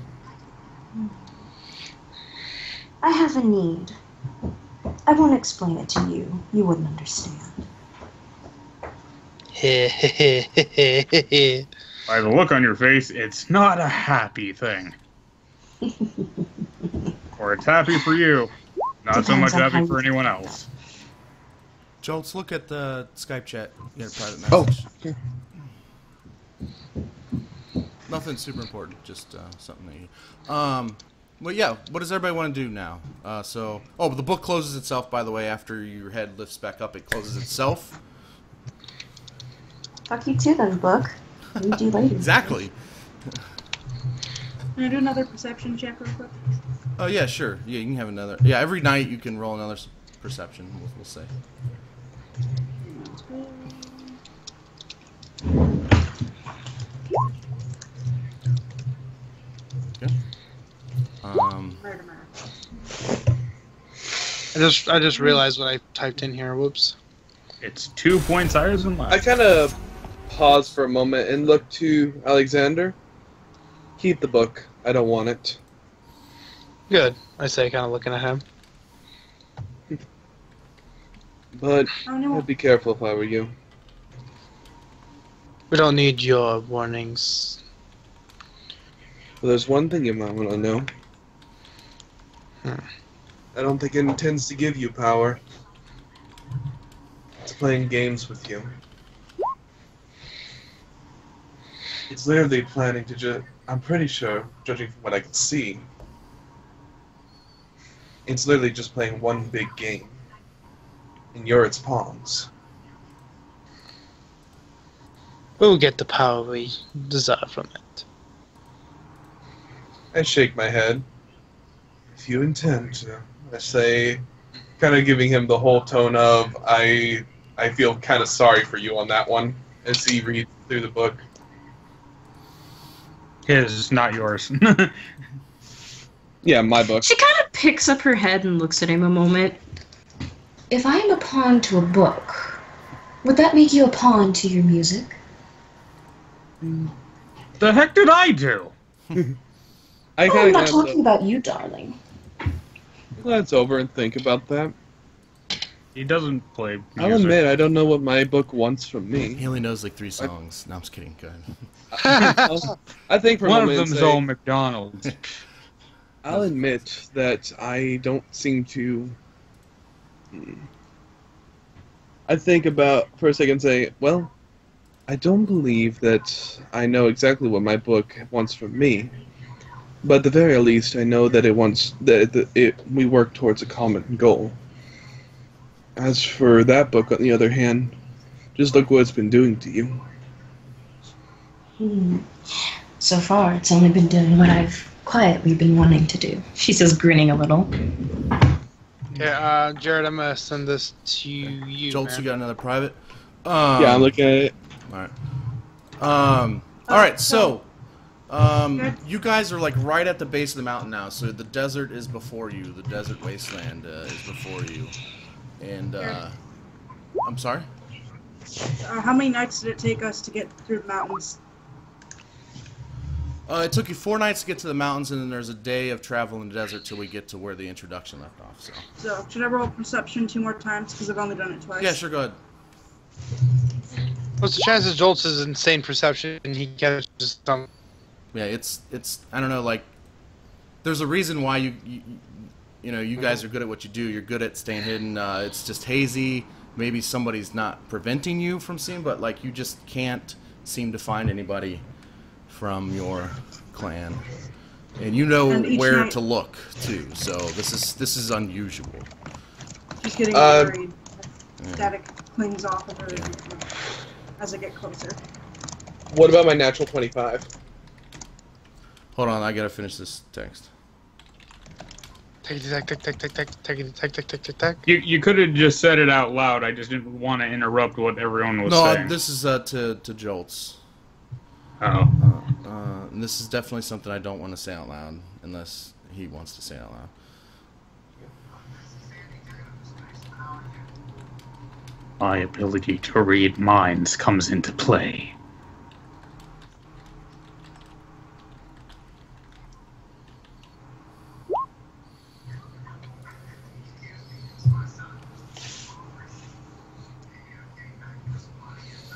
I have a need. I won't explain it to you. You wouldn't understand. By the look on your face, it's not a happy thing. Or it's happy for you. Not so much happy for anyone else. Joltz, look at the Skype chat. You had a private message. Oh. Nothing super important, just something that you... Well, yeah, what does everybody want to do now? But the book closes itself, by the way, after your head lifts back up, it closes itself. Fuck you too, then, book. What do you do later? Exactly. Can I do another perception check real quick? Oh, yeah, sure. Yeah, you can have another... Yeah, every night you can roll another perception, we'll say. Okay. Murder. I just realized what I typed in here. Whoops. It's 2 points higher than I last. kind of pause for a moment and look to Alexander. Keep the book. I don't want it. Good. I say, kind of looking at him. But Oh no. I'd be careful if I were you. We don't need your warnings. Well, there's one thing you might want to know. I don't think it intends to give you power. It's playing games with you. It's literally planning to I'm pretty sure, judging from what I can see, It's literally just playing one big game. And you're its pawns. We'll get the power we deserve from it. I shake my head. If you intend to, I say, kind of giving him the whole tone of, I feel kind of sorry for you on that one, as he reads through the book. His, not yours. Yeah, my book. She kind of picks up her head and looks at him a moment. If I am a pawn to a book, would that make you a pawn to your music? The heck did I do? I'm not talking about you, darling. Glance over and think about that. He doesn't play music. I'll admit, I don't know what my book wants from me. He only knows like 3 songs. No, I'm just kidding. Go I think for one a of them's say, all McDonald's. I'll admit that I don't seem to... I think about, for a second, say, well, I don't believe that I know exactly what my book wants from me. But at the very least, I know that we work towards a common goal. As for that book, on the other hand, just look what it's been doing to you. So far, it's only been doing what I've quietly been wanting to do. She says, grinning a little. Okay, Jared, I'm gonna send this to you. Joltz, you got another private? Yeah, I'm looking at it. Alright, so... you guys are like right at the base of the mountain now, so the desert is before you. The desert wasteland is before you. And, I'm sorry? How many nights did it take us to get through the mountains? It took you 4 nights to get to the mountains, and then there's a day of travel in the desert till we get to where the introduction left off. So should I roll perception 2 more times? Because I've only done it twice. Yeah, sure, go ahead. What's the chances Joltz is insane perception and he catches some... Yeah, it's I don't know, like, there's a reason why you guys are good at what you do. You're good at staying hidden. It's just hazy. Maybe somebody's not preventing you from seeing, but like you just can't seem to find anybody from your clan, and you know where to look too. So this is unusual. Just getting worried. Static clings off of her as I get closer. What about my natural 25? Hold on, I gotta finish this text. You could have just said it out loud. I just didn't want to interrupt what everyone was saying. No, this is to Joltz. Oh. And this is definitely something I don't want to say out loud, unless he wants to say it out loud. My ability to read minds comes into play.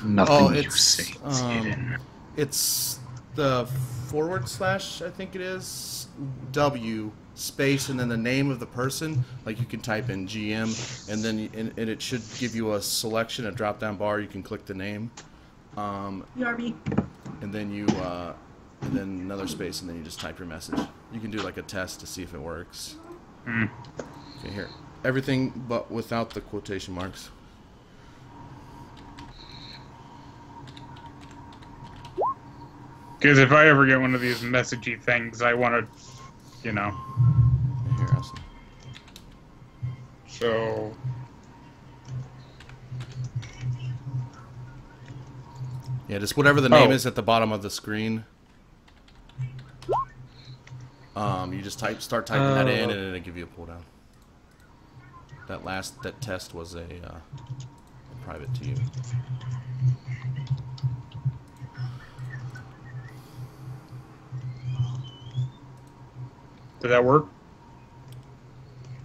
Nothing you say is hidden. It's the / I think it is, W space and then the name of the person. Like you can type in GM and then and it should give you a selection, a drop down bar. You can click the name. BRB. And then you and then another space and then you just type your message. You can do like a test to see if it works. Okay, here. Everything but without the quotation marks. Because if I ever get one of these messagey things, I want to, you know. Here, I'll see. So. Yeah, just whatever the name is at the bottom of the screen. You just start typing that in, and it'll give you a pull down. That test was a private to you. Did that work?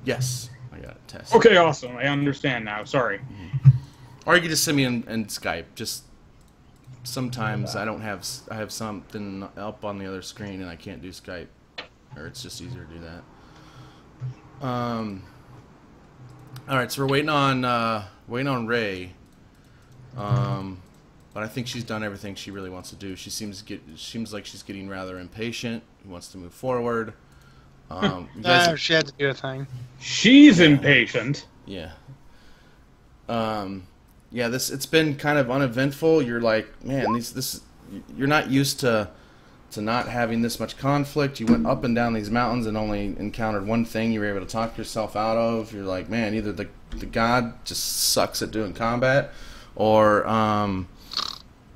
Yes, I got a test. Okay, awesome. I understand now. Sorry. Or you can just send me in Skype. Just sometimes I have something up on the other screen and I can't do Skype, or it's just easier to do that. All right, so we're waiting on Ray. But I think she's done everything she really wants to do. She seems like she's getting rather impatient. Wants to move forward. She had to do a thing. She's impatient. Yeah. Yeah, it's been kind of uneventful. You're like, man, you're not used to not having this much conflict. You went up and down these mountains and only encountered one thing you were able to talk yourself out of. You're like, man, either the god just sucks at doing combat, or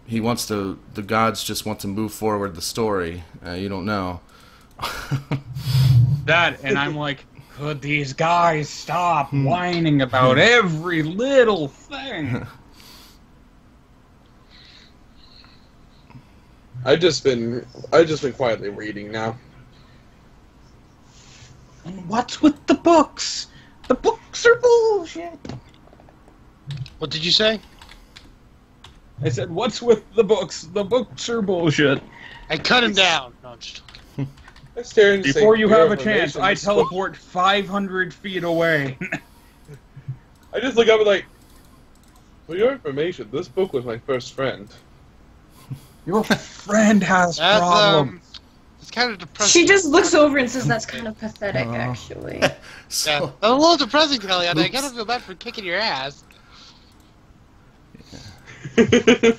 the gods just want to move forward the story. You don't know. That, and I'm like, could these guys stop whining about every little thing? I've just been quietly reading now. And what's with the books? The books are bullshit. What did you say? I said, what's with the books? The books are bullshit. I cut him down. No, I'm just joking. Before you have a chance, I teleport 500 feet away. I just look up and like, for your information, this book was my first friend. Your friend has problems. It's kind of depressing. She just looks over and says, "That's kind of pathetic, actually." So, Yeah, that's a little depressing, Taliandai. I kind of feel bad for kicking your ass. and,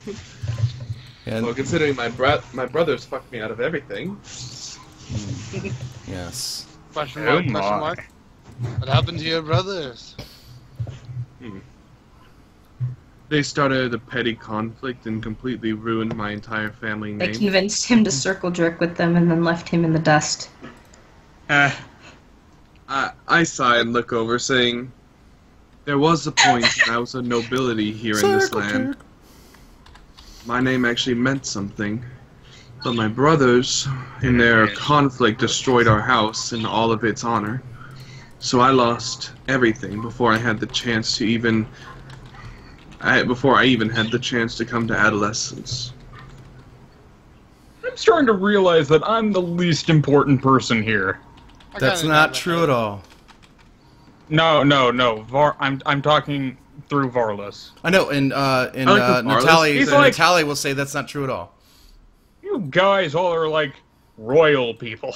Well, considering my brothers fucked me out of everything. yes. Question mark, question mark. What happened to your brothers? They started a petty conflict and completely ruined my entire family They name. convinced him to circle jerk with them and then left him in the dust. I sigh and look over, saying, there was a point when I was a nobility here in this land. My name actually meant something. But my brothers, in their conflict, destroyed our house and all of its honor. So I lost everything before I had the chance to even... before I even had the chance to come to adolescence. I'm starting to realize that I'm the least important person here. That's not true at all. No. I'm talking through Varlis. I know, and Natelli will say that's not true at all. You guys all are like royal people.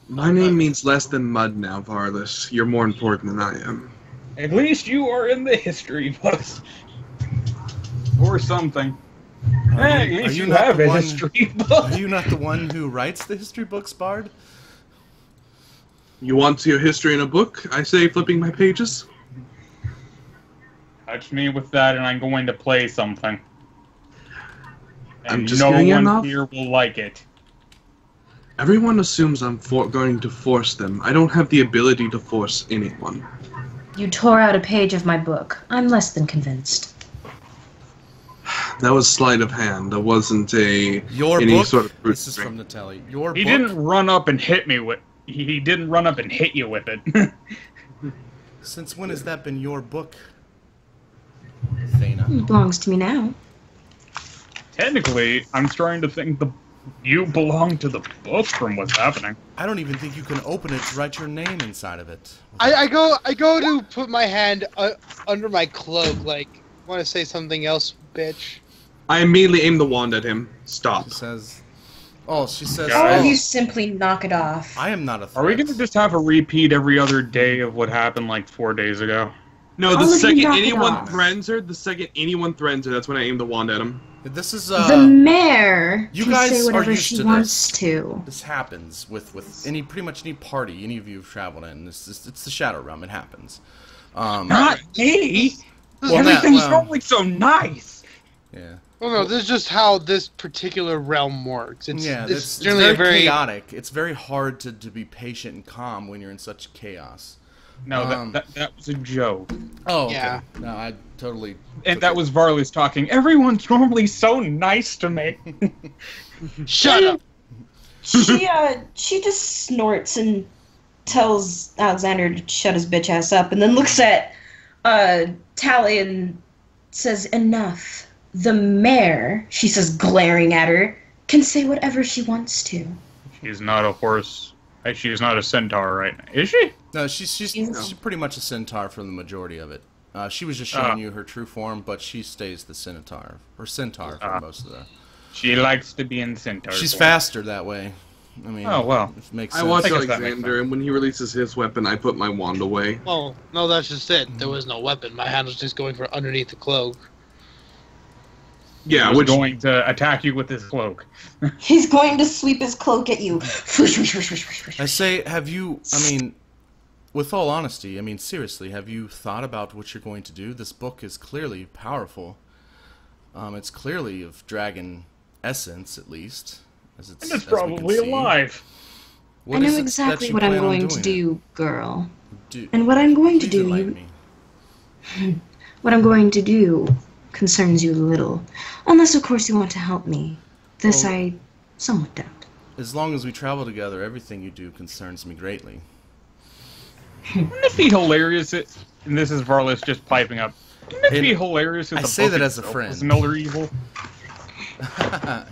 My name means less than mud now, Varlis. You're more important than I am. At least you are in the history books. Or something. Hey, at least you have a history book. Are you not the one who writes the history books, Bard? You want your history in a book? I say, flipping my pages. Touch me with that and I'm going to play something. And I'm just no getting one enough. here will like it. Everyone assumes I'm going to force them. I don't have the ability to force anyone. You tore out a page of my book. I'm less than convinced. That was sleight of hand. That wasn't any sort of This is from Natelli. Your He book? didn't run up and hit me with... He didn't run up and hit you with it. Since when has that been your book, Thana? It belongs to me now. Technically, I'm starting to think you belong to the book from what's happening. I don't even think you can open it to write your name inside of it. I go to put my hand under my cloak, like, want to say something else, bitch? I immediately aim the wand at him. Stop. She says... Oh, she says... Or you simply knock it off. I am not a threat. Are we going to just have a repeat every other day of what happened like 4 days ago? No, the second anyone threatens her, that's when I aim the wand at him. This is, the mayor you can guys say whatever are used she to wants to. This happens with pretty much any party any of you have traveled in. It's the Shadow Realm. It happens. Not me! Well, Everything's normally so nice! Yeah. Well, no, this is just how this particular realm works. It's generally very a very chaotic. It's very hard to be patient and calm when you're in such chaos. No, that was a joke. Oh, okay. Yeah. No, I totally... And that was Varlis talking. Everyone's normally so nice to me. Shut up! She just snorts and tells Alexander to shut his bitch ass up, and then looks at Tally and says, "Enough. The mayor," she says, glaring at her, "can say whatever she wants to." She's not a horse. She is not a centaur right now. Is she? No, she's pretty much a centaur for the majority of it. She was just showing you her true form, but she stays the centaur for most of the... She likes to be in centaur She's form. faster that way. I mean, oh well, it makes I sense. watch I guess that makes Alexander, sense. and when he releases his weapon, I put my wand away. Oh, no, that's just it. There was no weapon. My hand was just going for underneath the cloak. Yeah, He was which going to attack you with his cloak. He's going to sweep his cloak at you. I say, have you? I mean, with all honesty, I mean, seriously, have you thought about what you're going to do? This book is clearly powerful. It's clearly of dragon essence, at least, as it's. And it's as we can probably see. alive. What I know is it that exactly you what I'm plan on going to doing? do, girl. Do, And what I'm going to please do, enlighten me. what I'm going to do concerns you little. Unless, of course, you want to help me. This Well- I somewhat doubt. As long as we travel together, everything you do concerns me greatly. Wouldn't it be hilarious? And this is Varlis just piping up. Wouldn't it be hilarious if I the say book that as a itself friend. was another evil? Yeah.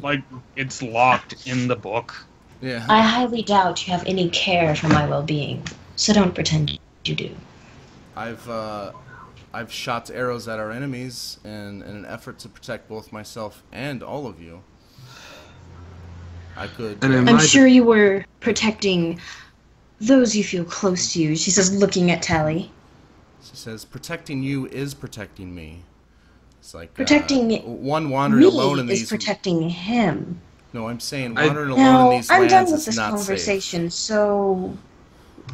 Like, it's locked in the book. Yeah. I highly doubt you have any care for my well-being, so don't pretend you do. I've shot arrows at our enemies in an effort to protect both myself and all of you. I could. And in I'm my sure you were protecting those you feel close to you, she says, looking at Tally. She says, "Protecting you is protecting me." It's like Protecting one wandering Me alone in is these. protecting him. No, I'm saying I- wandering alone Now, in these I'm lands done with is this not conversation, so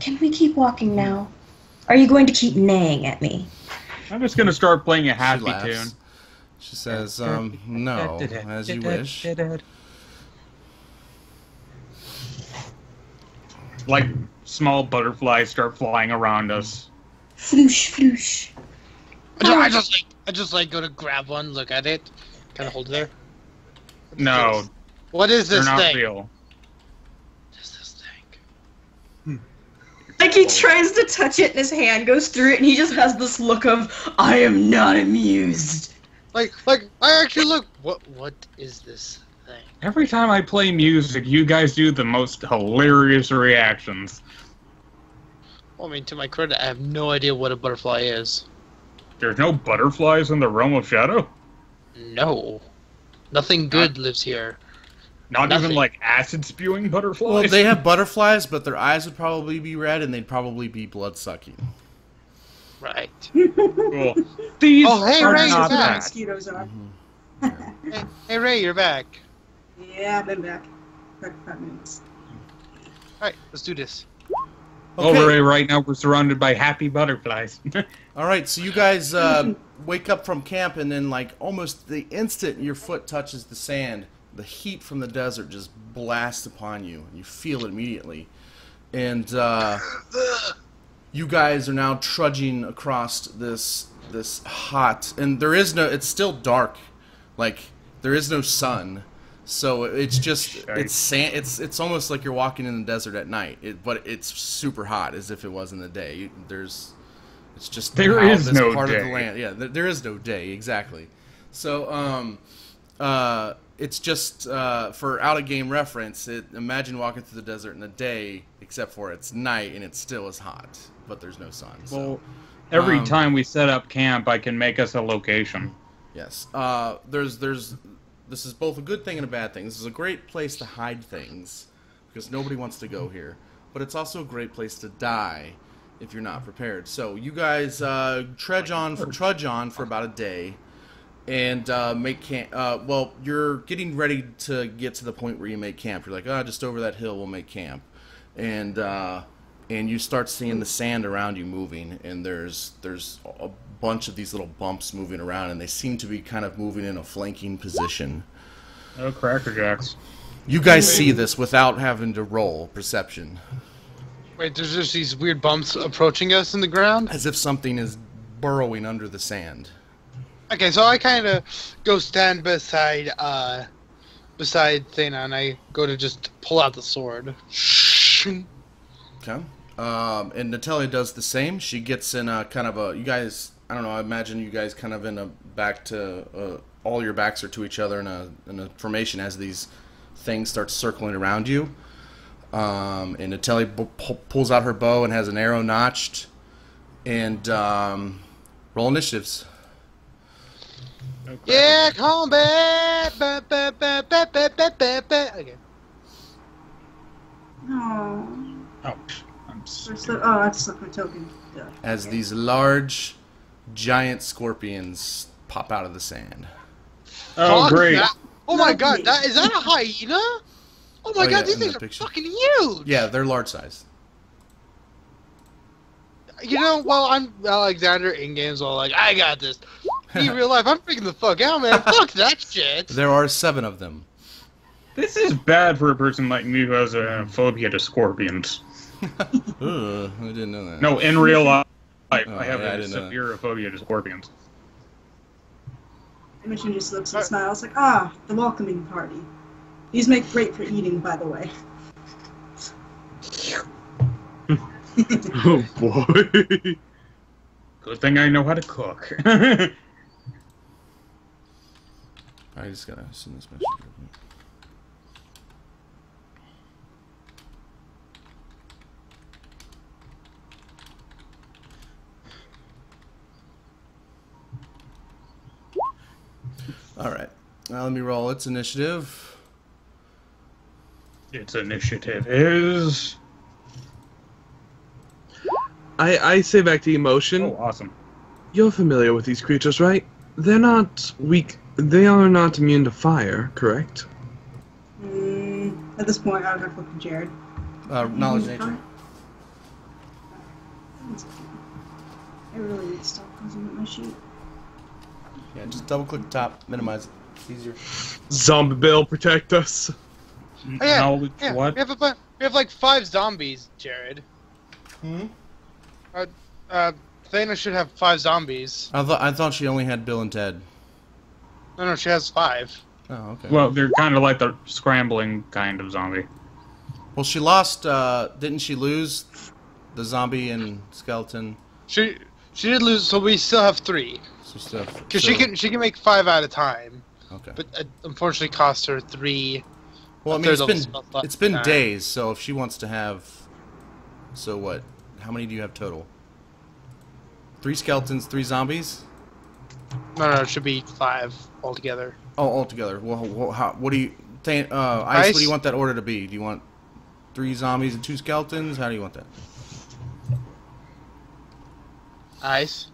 can we keep walking now? Are you going to keep neighing at me? I'm just gonna start playing a safe. She happy laughs. tune. She says, "No, as you wish." Like small butterflies start flying around us. Floosh, floosh. I just like go to grab one, look at it, kind of hold it there. No, What is they're this not thing? real. What is this thing? Like he tries to touch it and his hand goes through it and he just has this look of, I am not amused. Like I actually look. What is this thing? Every time I play music, you guys do the most hilarious reactions. Well, I mean, to my credit, I have no idea what a butterfly is. There's no butterflies in the realm of shadow? No, nothing good lives here. Not Nothing. even like acid-spewing butterflies? Well, they have butterflies, but their eyes would probably be red, and they'd probably be blood-sucking. Right. Cool. These Oh, hey, are Ray, not you're back. bad. Mosquitoes are. Hey, Ray, you're back. Yeah, I've been back. Back 5 minutes. All right, let's do this. Over right now, we're surrounded by happy butterflies. All right, so you guys wake up from camp, and then, like, almost the instant your foot touches the sand, the heat from the desert just blasts upon you. You feel it immediately. And you guys are now trudging across this hot, and there is no, it's still dark. Like, there is no sun. So it's just, it's sand, it's almost like you're walking in the desert at night. But it's super hot, as if it was in the day. It's just There how is this no part of day. the land. Yeah, there is no day, exactly. So it's just for out of game reference. Imagine walking through the desert in the day, except for it's night and it still is hot, but there's no sun. So Well, every time we set up camp, I can make us a location. yes, this is both a good thing and a bad thing. This is a great place to hide things because nobody wants to go here, but it's also a great place to die if you're not prepared. So you guys trudge on for about a day. And make camp. Well, you're getting ready to get to the point where you make camp. You're like, just over that hill, we'll make camp, and you start seeing the sand around you moving, and there's a bunch of these little bumps moving around, and they seem to be kind of moving in a flanking position. Oh, Cracker Jacks. You guys see this without having to roll perception, Wait, there's just these weird bumps approaching us in the ground? as if something is burrowing under the sand. Okay, so I kind of go stand beside Thana, and I go to just pull out the sword. Okay. And Natelli does the same. She gets in a kind of a, you guys, I don't know, I imagine you guys kind of in a back to, all your backs are to each other in a formation as these things start circling around you. And Natelli pulls out her bow and has an arrow notched. And roll initiatives. No Yeah, combat! Okay. Oh. Oh, I'm I stuck my token. Duh. As these large, giant scorpions pop out of the sand. Oh, Fuck great. that. Oh my Not god, me. is that a hyena? Oh my god, these in the things are picture. fucking huge! Yeah, they're large size. You know, while I'm Alexander in games, all like, I got this. In real life, I'm freaking the fuck out, man. Fuck that shit. There are 7 of them. This is bad for a person like me who has a phobia to scorpions. Ugh, I didn't know that. No, in real life, I have yeah, I a didn't know severe phobia to scorpions. Immoshen just looks and smiles like, ah, the welcoming party. These make great for eating, by the way. Oh boy. Good thing I know how to cook. I just gotta send this message. Alright. Now let me roll its initiative. Its initiative is... I say back to Immoshen. Oh, awesome. You're familiar with these creatures, right? They're not weak. They are not immune to fire, correct? At this point, I would have to look at Jared. Knowledge nature. I really need to stop closing up my sheet. Yeah, just double click the top, minimize it. It's easier. Zombie Bill, protect us. Oh, yeah, Knowledge yeah. what? We have like 5 zombies, Jared. Thana should have 5 zombies. I thought she only had Bill and Ted. No, she has 5. Oh, okay. Well, they're kind of like the scrambling kind of zombie. Well, she lost. Didn't she lose the zombie and skeleton? She did lose, so we still have 3. So stuff. Because she can make 5 at a time. Okay. But unfortunately, cost her 3. Well, I mean, it's been days, so if she wants to have, so what? How many do you have total? 3 skeletons, 3 zombies. No, it should be 5 altogether. Oh, altogether. Well, what do you think? Ice, what do you want that order to be? Do you want 3 zombies and 2 skeletons? How do you want that? Ice.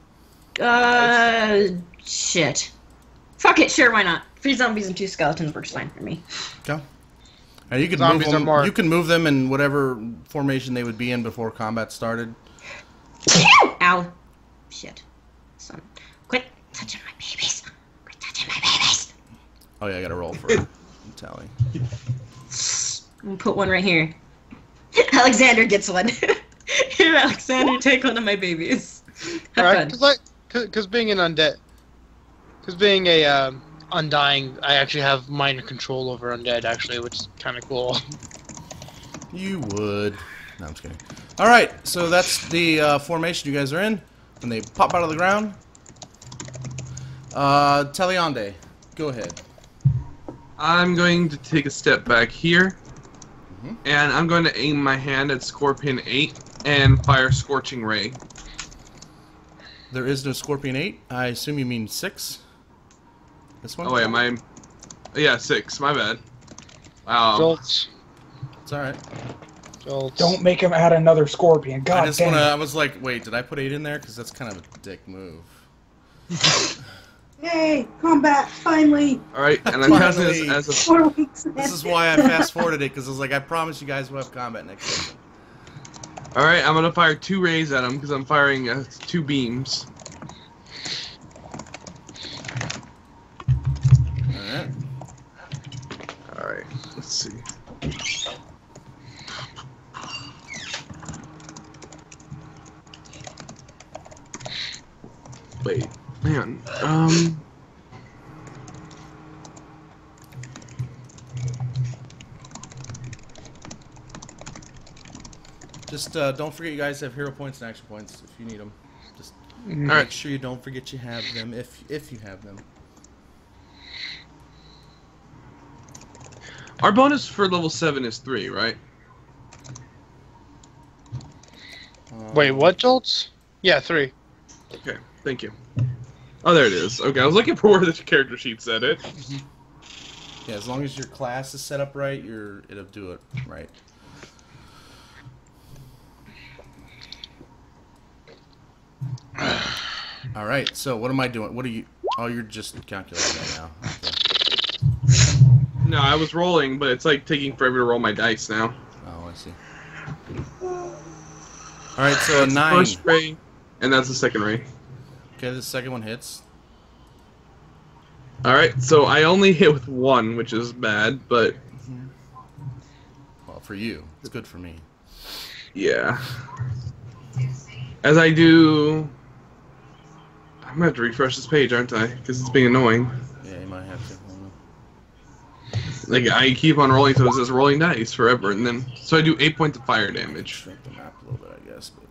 Shit. Fuck it, sure, why not? 3 zombies and 2 skeletons works fine for me. Okay. Now you can Zombies move them. are more- You can move them in whatever formation they would be in before combat started. Ow. Shit. Son. Quit touching my babies. Quit touching my babies. Oh yeah, I gotta roll for a tally. I'm gonna put one right here. Alexander gets one. Here, Alexander, take one of my babies. Have fun. Because being an undead, because being a undying, I actually have minor control over undead, actually, which is kind of cool. You would. No, I'm just kidding. All right, so that's the formation you guys are in. When they pop out of the ground. Taliandai, go ahead. I'm going to take a step back here, and I'm going to aim my hand at Scorpion 8 and fire Scorching Ray. There is no Scorpion 8. I assume you mean 6? This one? Oh wait, yeah, 6. My bad. Joltz. It's alright. Joltz. Don't make him add another scorpion. God damn. I was like, wait, did I put 8 in there? Because that's kind of a dick move. Yay! Combat, finally! Alright, and I'm casting this as a... 4 weeks This is why I fast-forwarded it, because I was like, I promise you guys will have combat next session. Alright, I'm going to fire 2 rays at him, because I'm firing 2 beams. Alright. Alright, let's see. Wait, man, Just don't forget you guys have hero points and action points if you need them. Just make Alright. sure you don't forget you have them if you have them. Our bonus for level 7 is 3, right? Wait, what, Joltz? Yeah, 3. Okay, thank you. Oh, there it is. Okay, I was looking for where the character sheet said it. Yeah, as long as your class is set up right, it'll do it right. All right. So what am I doing? What are you? Oh, you're just calculating right now. Okay. No, I was rolling, but it's like taking forever to roll my dice now. Oh, I see. All right. So a 9. First ray, and that's the second ray. Okay, the second one hits. All right. So I only hit with 1, which is bad, but well, for you, it's good for me. Yeah. As I do... I'm gonna have to refresh this page, aren't I? Because it's being annoying. Yeah, you might have to. Like, I keep on rolling, so it's just rolling dice forever, and then... So I do 8 points of fire damage. Shrink the map a little bit, I guess, but...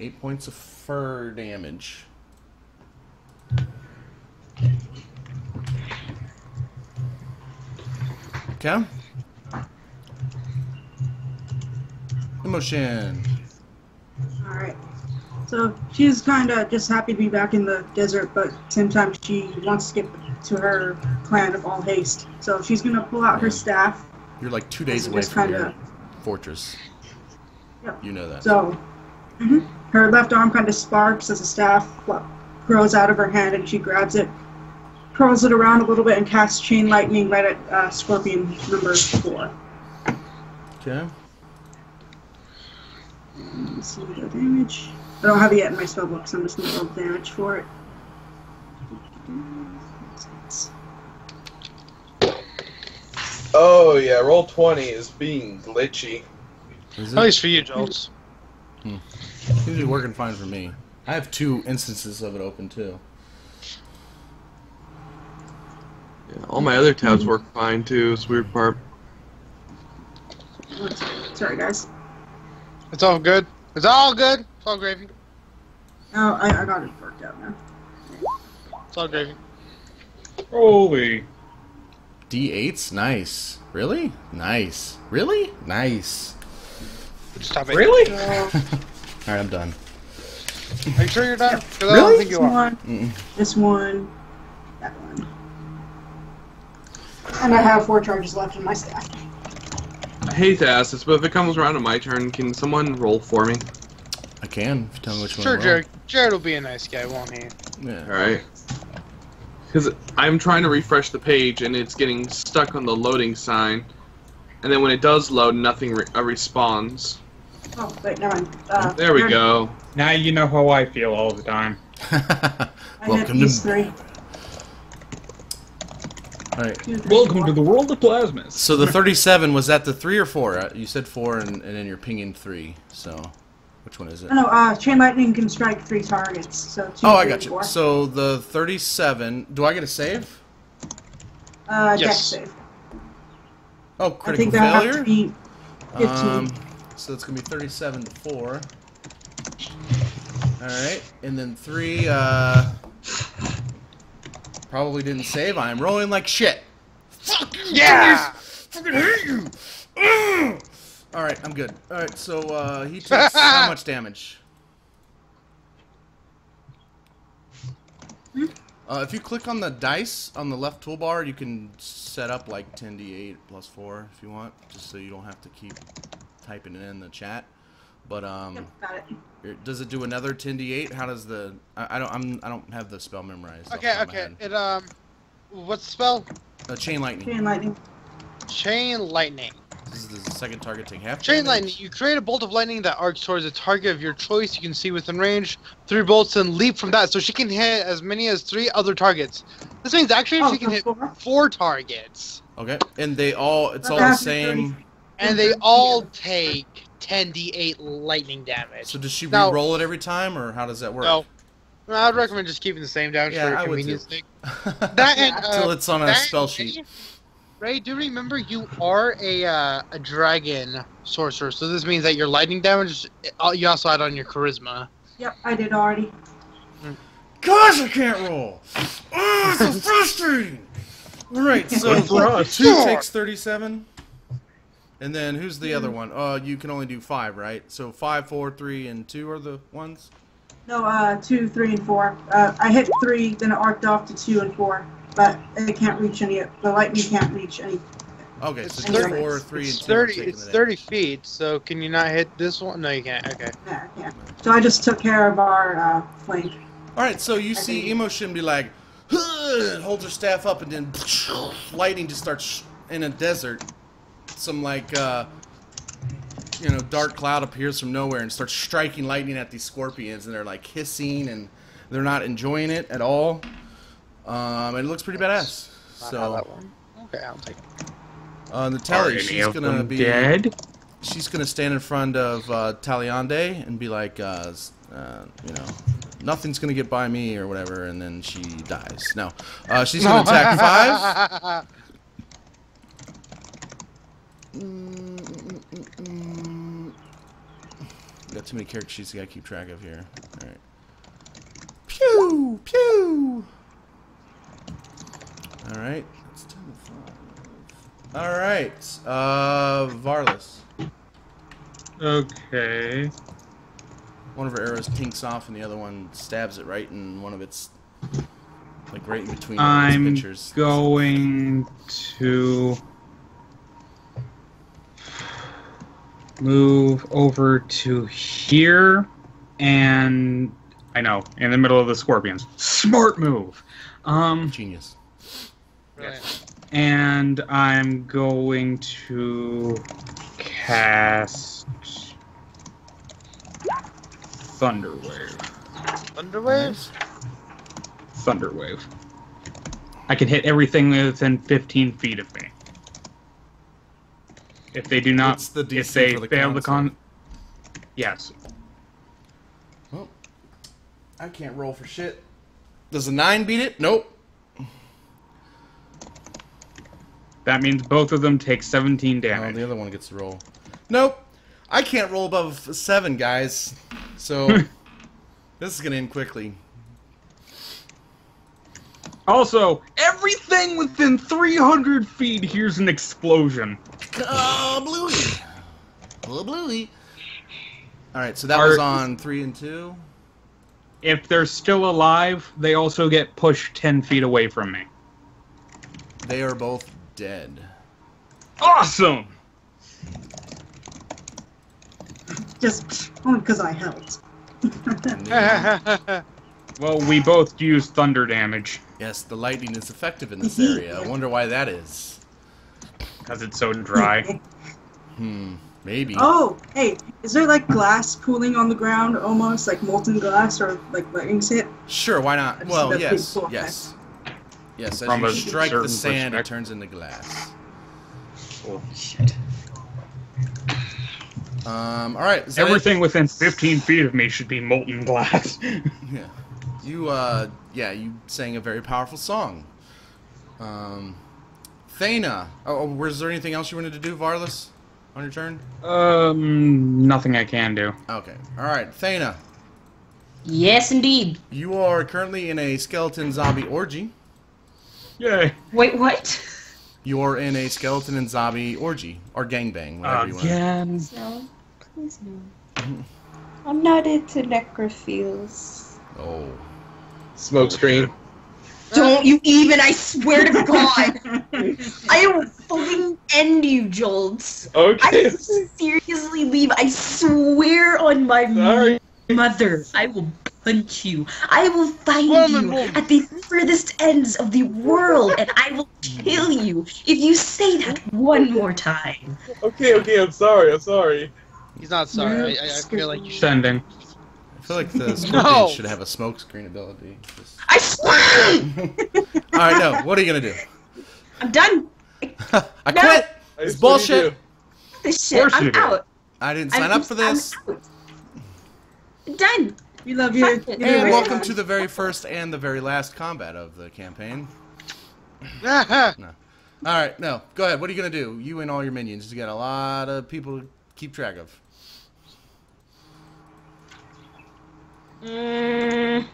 8 points of fur damage. Okay. Immoshen. Alright. So she's kind of just happy to be back in the desert, but at the same time she wants to get to her clan of all haste. So she's going to pull out her staff. You're like 2 days away from your fortress. Yep. You know that. So her left arm kind of sparks as a staff grows out of her hand, and she grabs it, curls it around a little bit, and casts Chain Lightning right at Scorpion number 4. Okay. Let's see the damage. I don't have it yet in my spellbook, so I'm just going to roll damage for it. Oh, yeah, roll 20 is being glitchy. At least for you, Joltz. Seems to be working fine for me. I have 2 instances of it open, too. Yeah, all my other tabs work fine, too. It's a weird part. Sorry, guys. It's all good. It's all good. It's all gravy. Oh, I got it worked out now. It's all gravy. Holy. D8s? Nice. Really? Nice. Really? Nice. Stop it. Really? Alright, I'm done. Are you sure you're done? 'Cause Really? I don't think you are. This one, that one. And I have 4 charges left in my staff. I hate to ask this, but if it comes around to my turn, can someone roll for me? I can, if you tell me which one. Sure, to roll. Jared. Jared will be a nice guy, won't he? Yeah. Alright. Because I'm trying to refresh the page, and it's getting stuck on the loading sign. And then when it does load, nothing respawns. Oh, wait, never mind. There we go. Now you know how I feel all the time. Welcome these to... 3. Alright. Welcome to the world of Plazmas. So the 37, was that the 3 or 4? You said 4, and then you're pinging 3. So, which one is it? No, Chain Lightning can strike 3 targets. So 2, Oh, I 3, got you. 4. So the 37, do I get a save? Dex Yes. save. Oh, I critical think that failure? has to be 15. So it's going to be 37 to 4. Alright, and then 3, probably didn't save. I'm rolling like shit. Fuck you! Yeah! Fucking hate you! Alright, I'm good. Alright, so he takes how much damage? If you click on the dice on the left toolbar, you can set up like 10d8 plus 4 if you want, just so you don't have to keep typing it in the chat. But Yep, got it. does it do another 10d8? How does the I don't have the spell memorized. Okay, okay. It what's the spell? Chain lightning. Chain Lightning. Chain lightning. This is the second target take half. Chain damage. lightning. You create a bolt of lightning that arcs towards a target of your choice you can see within range. 3 bolts and leap from that, so she can hit as many as 3 other targets. This means actually she can hit 4 targets. Okay, and they all it's all But the after same. 30 And they all take 10d8 lightning damage. So does she Now- re-roll it every time, or how does that work? No. I'd recommend just keeping the same damage Yeah, for I would convenience too. sake. That and Till it's on a that spell and sheet. Ray, do remember you are a dragon sorcerer, so this means that your lightning damage you also add on your charisma. Yep, I did already. Gosh, I can't roll. Oh, so frustrating. All right, so 2 takes 37, and then who's the other one? You can only do 5, right? So 5, 4, 3, and 2 are the ones. No, 2, 3, and 4. I hit 3, then it arced off to 2 and 4, but it can't reach any. The lightning can't reach any. Okay, so It's 4, 3, and 2. 30. It's 30 feet. So can you not hit this one? No, you can't. Okay. Yeah, I can't. So I just took care of our flank. All right, so you see Immoshen be like, holds her staff up, and then lightning just starts in a desert. Some like dark cloud appears from nowhere and starts striking lightning at these scorpions, and they're like hissing, and they're not enjoying it at all. And it looks pretty badass. So that one. Okay, I'll take it. Natelli, she's gonna be dead. She's gonna stand in front of Taliandai and be like, nothing's gonna get by me or whatever, and then she dies. No, she's gonna attack 5. Got too many character sheets I gotta keep track of here. All right. Pew pew. All right. Let's do the 5. All right. Varlis. Okay. One of her arrows pinks off, and the other one stabs it right in one of its, like right in between its pictures. I'm going to move over to here, and I know, in the middle of the scorpions. Smart move. Genius. Right. And I'm going to cast Thunderwave. Thunderwaves? Thunderwave. I can hit everything within 15 feet of me. If they do not, What's the DC if they for the fail the con yes. Well, I can't roll for shit. Does a 9 beat it? Nope. That means both of them take 17 Oh, damage. the other one gets to roll. Nope. I can't roll above 7, guys. So, this is going to end quickly. Also, everything within 300 feet hears an explosion. Bluey. Bluey. Alright, so that was on 3 and 2. If they're still alive, they also get pushed 10 feet away from me. They are both dead. Awesome! Just only because I helped. Well, we both use thunder damage. Yes, the lightning is effective in this area. I wonder why that is. Because it's so dry. Maybe. Oh, hey, is there like glass pooling on the ground, almost like molten glass, or like lightning's hit? Sure, why not? That's- Well, that's yes, pretty cool, yes. Yes, as From you a strike the certain sand, it perspective. turns into glass. Oh, Shit. Alright, is that it? everything within 15 feet of me should be molten glass. Yeah. You, you sang a very powerful song. Thana. Oh, was there anything else you wanted to do, Varlis, on your turn? Nothing I can do. Okay. Alright, Thana. Yes, indeed. You are currently in a skeleton zombie orgy. Yay. Wait, what? You're in a skeleton and zombie orgy. Or gangbang, whatever you want. Again. No, please no. I'm not into necrophiles. Oh. Smoke screen. Don't you even, I swear to God. I will fucking end you, Joltz. I Okay. will seriously leave. I swear on my Sorry. mother. I will punch you. I will find Woman, you woman. at the furthest ends of the world, and I will kill you if you say that one more time. Okay, I'm sorry. He's not sorry. I feel like you should. Sending. I feel like the scorpion No. should have a smoke screen ability. Just... I swear! Alright, no. What are you gonna do? I'm done. I No. quit! It's bullshit! This shit. course you I'm do. out. I didn't sign up for this. I'm done. We love you. Fuck it. Either And way. welcome to the very first and the very last combat of the campaign. Alright, no. Go ahead. What are you going to do? You and all your minions. You got a lot of people to keep track of. Mm,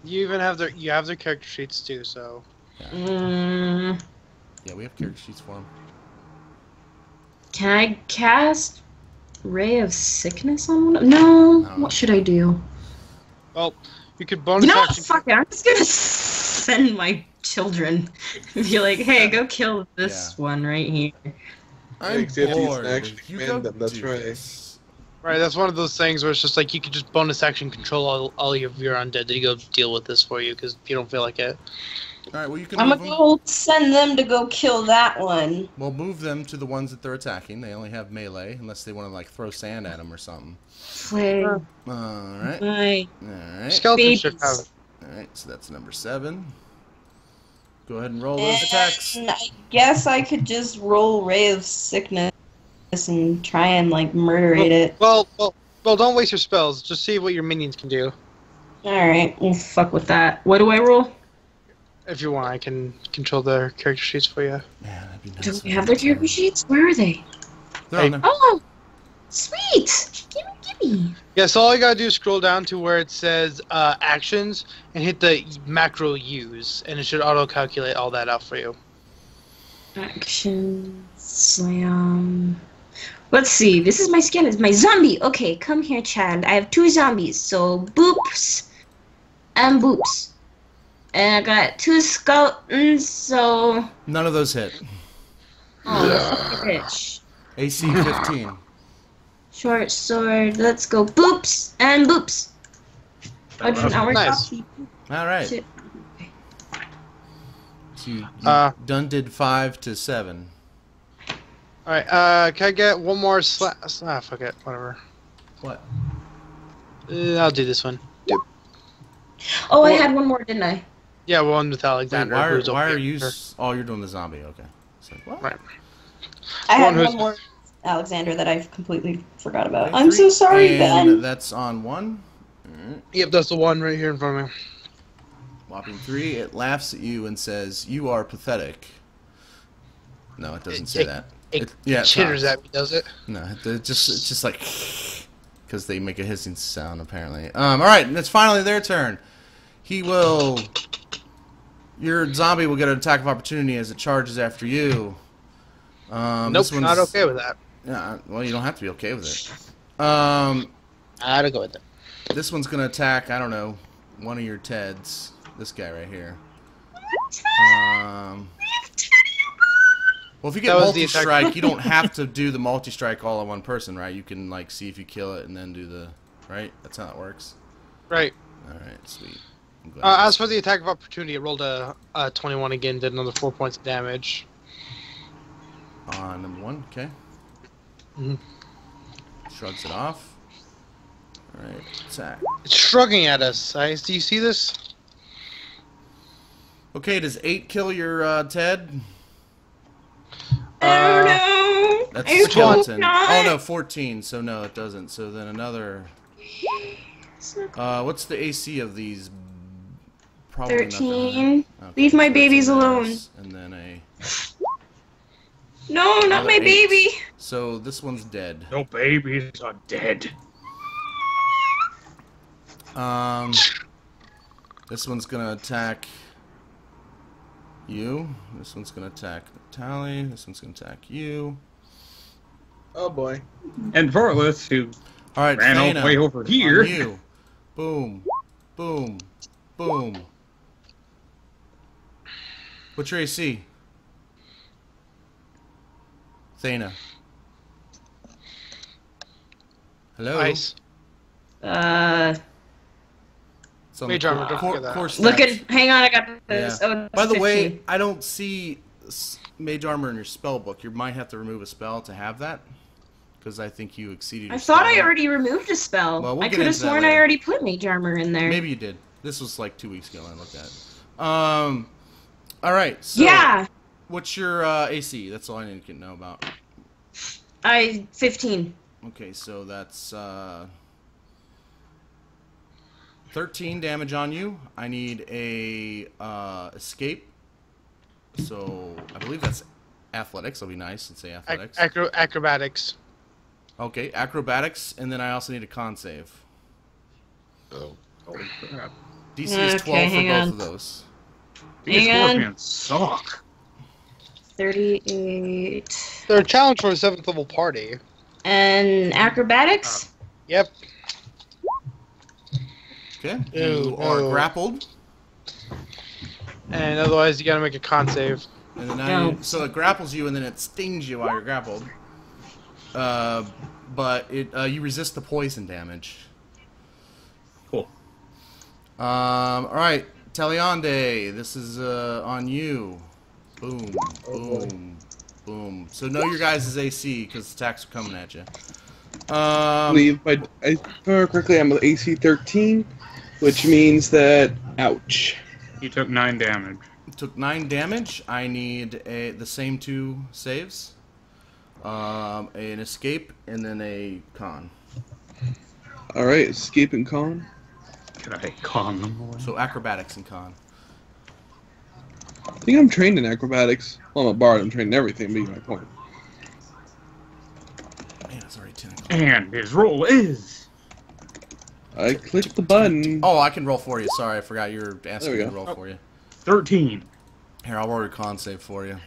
You even have their character sheets too. So mm, Yeah, we have character sheets for them. can I cast Ray of Sickness on one? No. What should I do? Well, you could bonus You know what? action. Fuck it. I'm just gonna send my children. Be like, hey, go kill this one right here. I'm bored. Actually You command go them, that's do right. this. Right, that's one of those things where it's just like you could just bonus action control all of your undead to go deal with this for you because you don't feel like it. Alright, well you can I'm move gonna them. go send them to go kill that one. Well, move them to the ones that they're attacking. They only have melee, unless they want to like throw sand at them or something. Play. Alright. My Alright. Skeletons should have it. Alright, so that's number 7. Go ahead and roll those attacks. And I guess I could just roll Ray of Sickness and try and like murderate it. Well, don't waste your spells. Just see what your minions can do. Alright. we'll fuck with that. What do I roll? If you want, I can control their character sheets for you. Yeah, that'd be Do nice. we have their character sheets? Where are they? They're on there. Oh, sweet! Gimme. Yeah, so all you gotta do is scroll down to where it says actions and hit the macro use, and it should auto-calculate all that out for you. Action, slam. Let's see. This is my skin. It's my zombie. Okay, come here, Chad. I have 2 zombies. So boops and boops. And I got 2 skeletons. So None of those hit. oh, bitch. AC 15. Short sword. Let's go. Boops and boops. Oh, now we're Nice. talking. Alright. Shit. So you done did 5 to 7. Alright, can I get one more fuck it, whatever. What? I'll do this one. Oh, I had one more, didn't I? Yeah, one with Wait, Alexander. why who's are okay. you... Oh, you're doing the zombie, okay. It's like, what? Right. I had One who's- one more Alexander that I've completely forgot about. Okay, I'm so 3. sorry, And Ben. that's on 1. Yep, that's the one right here in front of me. Whopping 3. It laughs at you and says, "You are pathetic." No, it doesn't It- say it- that. It it chitters talks. at me, does it? No, it's just like because they make a hissing sound apparently. All right, and it's finally their turn. He will. Your zombie will get an attack of opportunity as it charges after you. Nope, this one's not okay with that. Yeah, well, you don't have to be okay with it. I gotta go with it. This one's gonna attack. I don't know, one of your Teds. This guy right here. Well, if you get That was the multi-strike, you don't have to do the multi-strike all on one person, right? You can, like, see if you kill it and then do the... Right? That's how it works. Right. Alright, sweet. I'm glad. As for the attack of opportunity, it rolled a 21 again, did another 4 points of damage. Number 1, okay. Mhm. Shrugs it off. Alright, attack. It's shrugging at us. Do you see this? Okay, does 8 kill your, Ted? I don't know. That's I a skeleton. hope Oh, not. no, 14, so no, it doesn't. So then another... what's the AC of these? Probably 13. nothing. Okay, Leave my so babies that's a alone. miss, and then a... No, not another my 8. baby. So this one's dead. No babies are dead. This one's gonna attack you. This one's gonna attack Natelli. This one's gonna attack you. Oh boy. And Varlis, who All right, ran all Thana, the way over here. on you. Boom, boom, boom. What's your AC? Thana. Hello. Nice. It's on Mage the armor, don't forget that. core stats. Look at. Hang on, I got this. Yeah. Oh, By the 15. way, I don't see mage armor in your spell book. You might have to remove a spell to have that, because I think you exceeded your I thought spell. I already removed a spell. Well, we'll I get could have into that sworn I later. already put mage armor in there. Maybe you did. This was like 2 weeks ago when I looked at it. All right. So Yeah, what's your AC? That's all I need to know about. 15. Okay, so that's 13 damage on you. I need a escape. So I believe that's athletics. That'll be nice. Let's say athletics. Acrobatics. Okay, acrobatics, and then I also need a con save. Holy crap. DC is 12 Okay, for hang both on. of those. These Hang on. scorpions suck. 38. They're a challenge for a 7th level party. And acrobatics? Yep. Okay. You are grappled. And otherwise, you gotta make a con save. And then now so it grapples you, and then it stings you while you're grappled. But you resist the poison damage. Cool. All right, Taliandai, this is on you. Boom, boom, boom. So know your guys' AC because attacks are coming at you. I believe, if I remember correctly, I'm with AC 13, which means that, ouch. You took 9 damage. Took 9 damage. I need the same 2 saves. An escape and then a con. Alright, escape and con. Can I con them away? So acrobatics and con. I think I'm trained in acrobatics. Well, I'm a bard, I'm trained in everything, but you get my point. Man, it's already 10 o'clock. And his roll is... I clicked the button. Oh, I can roll for you. Sorry, I forgot you were asking me to roll for you. 13. Here, I'll roll your con save for you.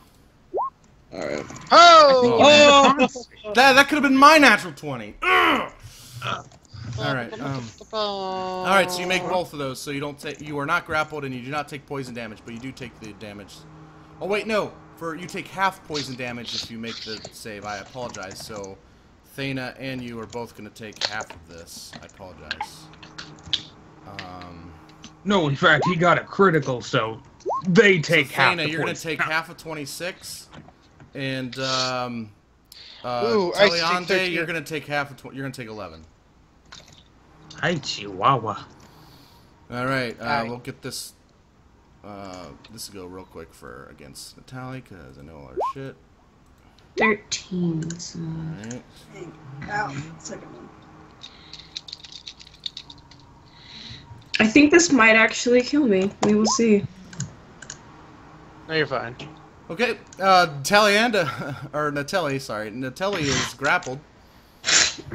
Alright. Oh! That could have been my natural 20. Alright, alright, so you make both of those, so you don't take, you are not grappled and you do not take poison damage, but you do take the damage. Oh wait, no, you take half poison damage if you make the save. I apologize. So Thana and you are both going to take half of this. I apologize. No, in fact, he got a critical, so they take half. Thana, you're going to take half of 26, and Ooh, Taliandai, you're going to take half of you're going to take 11. Hi, Chihuahua. All right, we'll get this. This will go real quick for against Natelli because I know all our shit. 13. So. All right. Ow, second one. I think this might actually kill me. We will see. No, you're fine. Okay, Talianda, or Natelli, sorry. Natelli is grappled. She's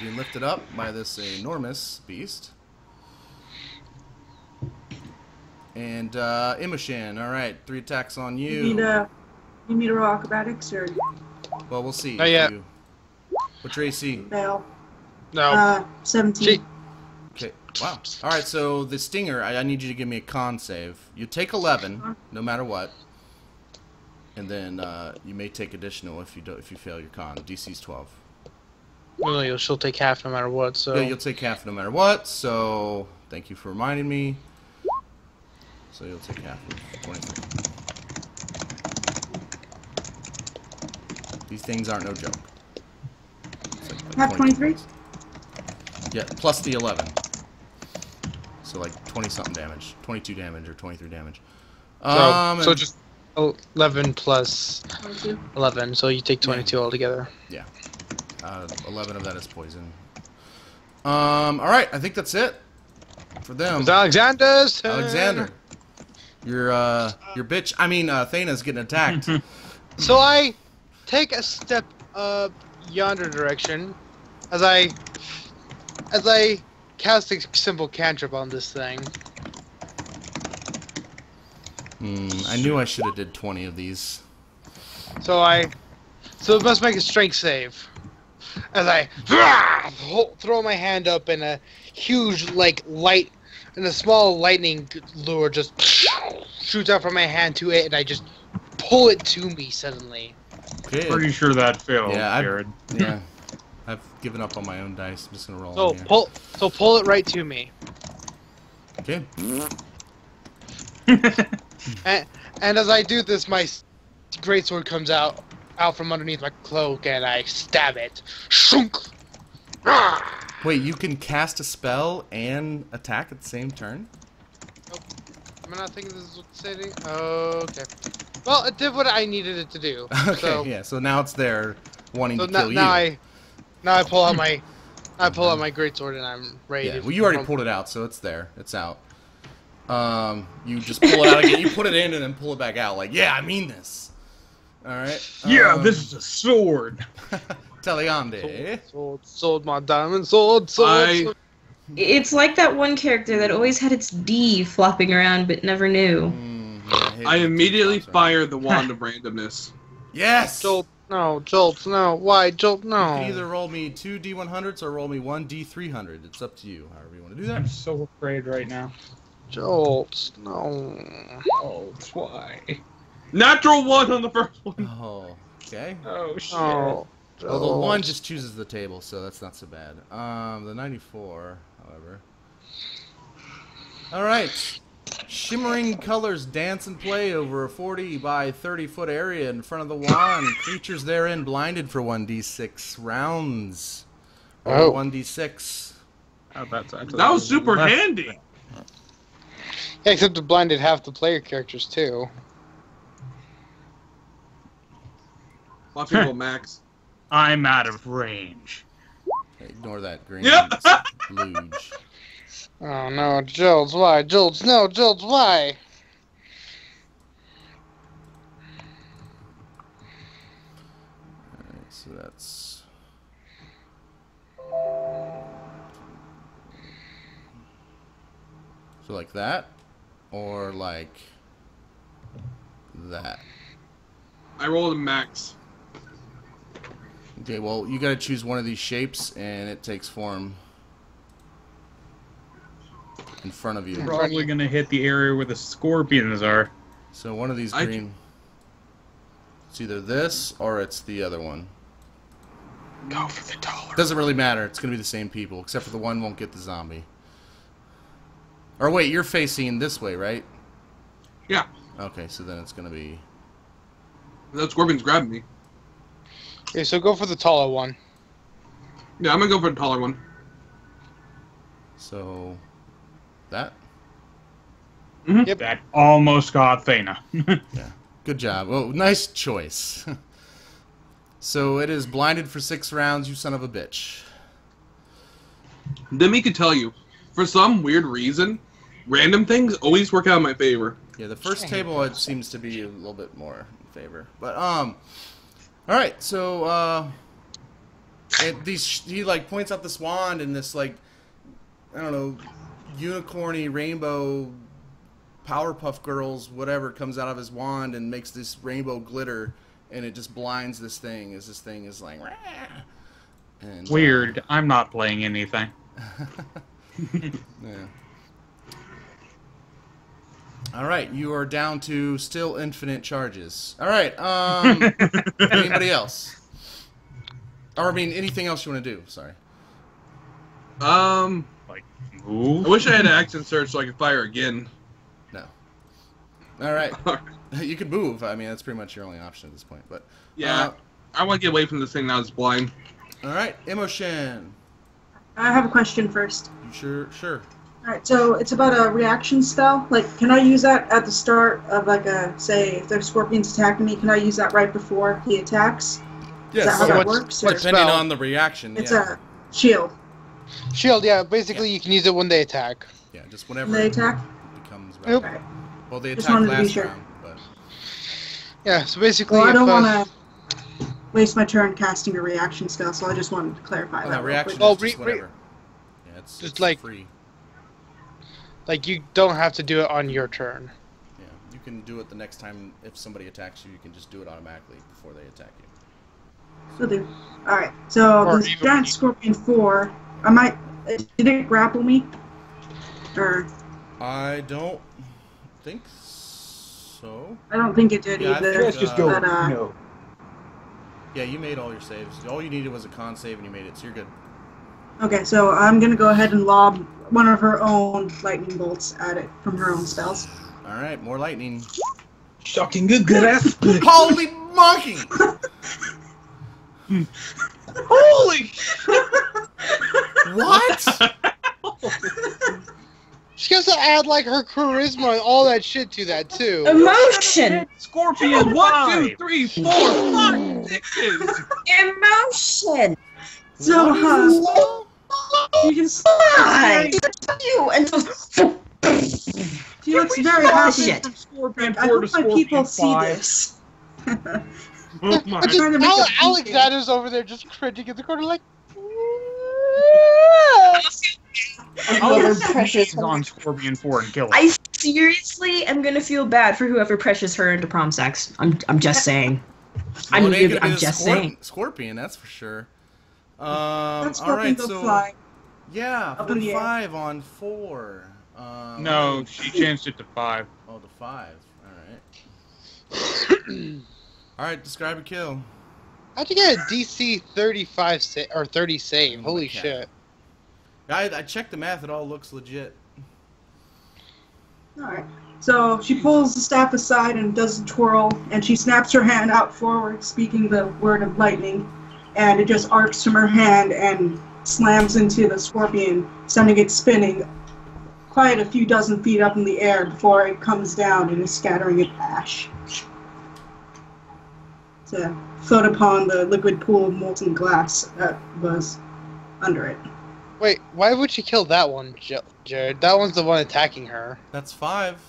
being lifted up by this enormous beast. And, Immoshen, alright, 3 attacks on you. You need to roll acrobatics, or... Well, we'll see. Not yet. What's your AC? Fail. No. 17. Okay, wow. Alright, so the stinger, I need you to give me a con save. You take 11, no matter what. And then, you may take additional if you fail your con. DC's 12. Well, you'll still take half no matter what, so... Yeah, you'll take half no matter what, so... Thank you for reminding me. So you'll take half of 23. These things aren't no joke. Like Half 23? Yeah, plus the 11. So like 20-something damage. 22 damage or 23 damage. So just 11 plus 22. 11, so you take 22 altogether. Yeah. 11 of that is poison. Alright, I think that's it. For them. It's Alexander's turn. Alexander. Your bitch, Thana's getting attacked. So I take a step yonder direction as I cast a simple cantrip on this thing. I knew I should have did 20 of these. So it must make a strength save. As I throw my hand up and a huge and a small lightning lure just shoots out from my hand to it, and I just pull it to me suddenly. Okay. Pretty sure that failed, Yeah, Jared. Yeah. I've given up on my own dice. I'm just gonna roll. So pull it right to me. Okay. And as I do this, my greatsword comes out from underneath my cloak, and I stab it. Shunk! Wait, you can cast a spell and attack at the same turn? Nope. Am I not thinking this is what the saying? Okay. Well, it did what I needed it to do. Okay, so, yeah. So now it's there, wanting to kill you. Now I pull out my greatsword, and I'm ready. Yeah. Well, you already pulled it out, so it's there. It's out. You just pull it out again. You put it in and then pull it back out. Like, yeah, I mean this. All right. Yeah, this is a sword. Taliandai. Sword, my diamond sword. It's like that one character that always had its D flopping around but never knew. I immediately fire the wand of randomness. Yes. No, No, Joltz, no. Why, Joltz, no. You can either roll me 2 D100s or roll me 1 D300. It's up to you, however you want to do that. I'm so afraid right now. Joltz, no. Oh, why? Natural 1 on the first one. Oh, okay. Oh, shit. Oh, Well, the 1 just chooses the table, so that's not so bad. The 94, however. Alright. Shimmering colors dance and play over a 40 by 30 foot area in front of the wand. Creatures therein blinded for 1d6 rounds. Or 1d6. Oh, that's actually That was super handy. Yeah, except it blinded half the player characters, too. Watch me go max. I'm out of range. Okay, ignore that green. Yep. Luge. Oh, no, Joltz, why? Joltz, no, Joltz, why? Alright, so that's... So like that? Or like... that? I rolled a max. Okay, well, you gotta choose one of these shapes, and it takes form in front of you. Probably gonna hit the area where the scorpions are. So one of these green... It's either this, or it's the other one. Go for the taller. Doesn't really matter. It's gonna be the same people, except for the one won't get the zombie. Or wait, you're facing this way, right? Yeah. Okay, so then it's gonna be... That scorpion's grabbing me. Okay, so go for the taller one. Yeah, I'm gonna go for the taller one. So... that? Mm-hmm. Yep. That almost got Thana. Yeah. Good job. Oh, nice choice. So it is blinded for 6 rounds, you son of a bitch. Dimi could tell you, for some weird reason, random things always work out in my favor. Yeah, the first table it seems to be a little bit more in favor. But alright, so he like points out this wand and this like, I don't know, unicorny rainbow Powerpuff Girls whatever comes out of his wand and makes this rainbow glitter, and it just blinds this thing as this thing is like... And, Weird. I'm not playing anything. Yeah. Alright, you are down to still infinite charges. Alright, anybody else? Or, I mean, anything else you want to do, sorry. Like, move? I wish I had an action search so I could fire again. No. Alright. You can move, I mean, that's pretty much your only option at this point, but... Yeah, I want to get away from this thing now it's blind. Alright, Immoshen. I have a question first. You sure. Alright, so it's about a reaction spell. Like, can I use that at the start of, like, say, if the scorpion's attacking me, can I use that right before he attacks? Yes. Is that how that works? Or- Depending on the reaction, It's yeah. a shield. Shield, yeah, basically you can use it when they attack. Yeah, just whenever When they attack? it becomes Yep. relevant. Alright. Well, they Just attacked wanted to be last sure. round, but... Yeah, so basically Well, I if, don't want to waste my turn casting a reaction spell, so I just wanted to clarify Oh, that. no, real reaction quick. is just whatever. Yeah, it's Just like- free. like, you don't have to do it on your turn. Yeah, you can do it the next time if somebody attacks you. You can just do it automatically before they attack you. Will do. Alright, so Or this even- giant scorpion 4, did it grapple me? Or, I don't think so. I don't think it did Yeah, I either. think, Let's just go, But, No. Yeah, you made all your saves. All you needed was a con save, and you made it, so you're good. okay, so I'm gonna go ahead and lob one of her own lightning bolts at it from her own spells. All right, more lightning. Shocking good ass. Holy monkey! Holy What? She has to add, like, her charisma and all that shit to that, too. Emotion! Scorpion 1, 2, 3, 4, 5, 6. Emotion! So, you just Why? You and she looks very happy. Shit. Scorpion I 4 hope to my Scorpion people see 5. this. Oh my. But just trying to make a Alexander's over there just cringing in the corner like... whoever pressures on Scorpion 4 and kill it. I seriously am gonna feel bad for whoever pressures her into prom sex. I'm just saying. I Well, mean, it I'm could be just the saying. Scorpion, that's for sure. That All scorpion right, go so fly. yeah, Up in the air. 45 on 4. No, she changed it to 5. Oh, to 5. All right. All right, describe a kill. How'd you get a DC 35 or 30 save? Oh, Holy my cat. shit! I checked the math; it all looks legit. Alright. So she pulls the staff aside and does a twirl, and she snaps her hand out forward, speaking the word of lightning, and it just arcs from her hand and slams into the scorpion, sending it spinning quite a few dozen feet up in the air before it comes down and is scattering it ash to float upon the liquid pool of molten glass that was under it. Wait, why would she kill that one, Jared? That one's the one attacking her. That's 5.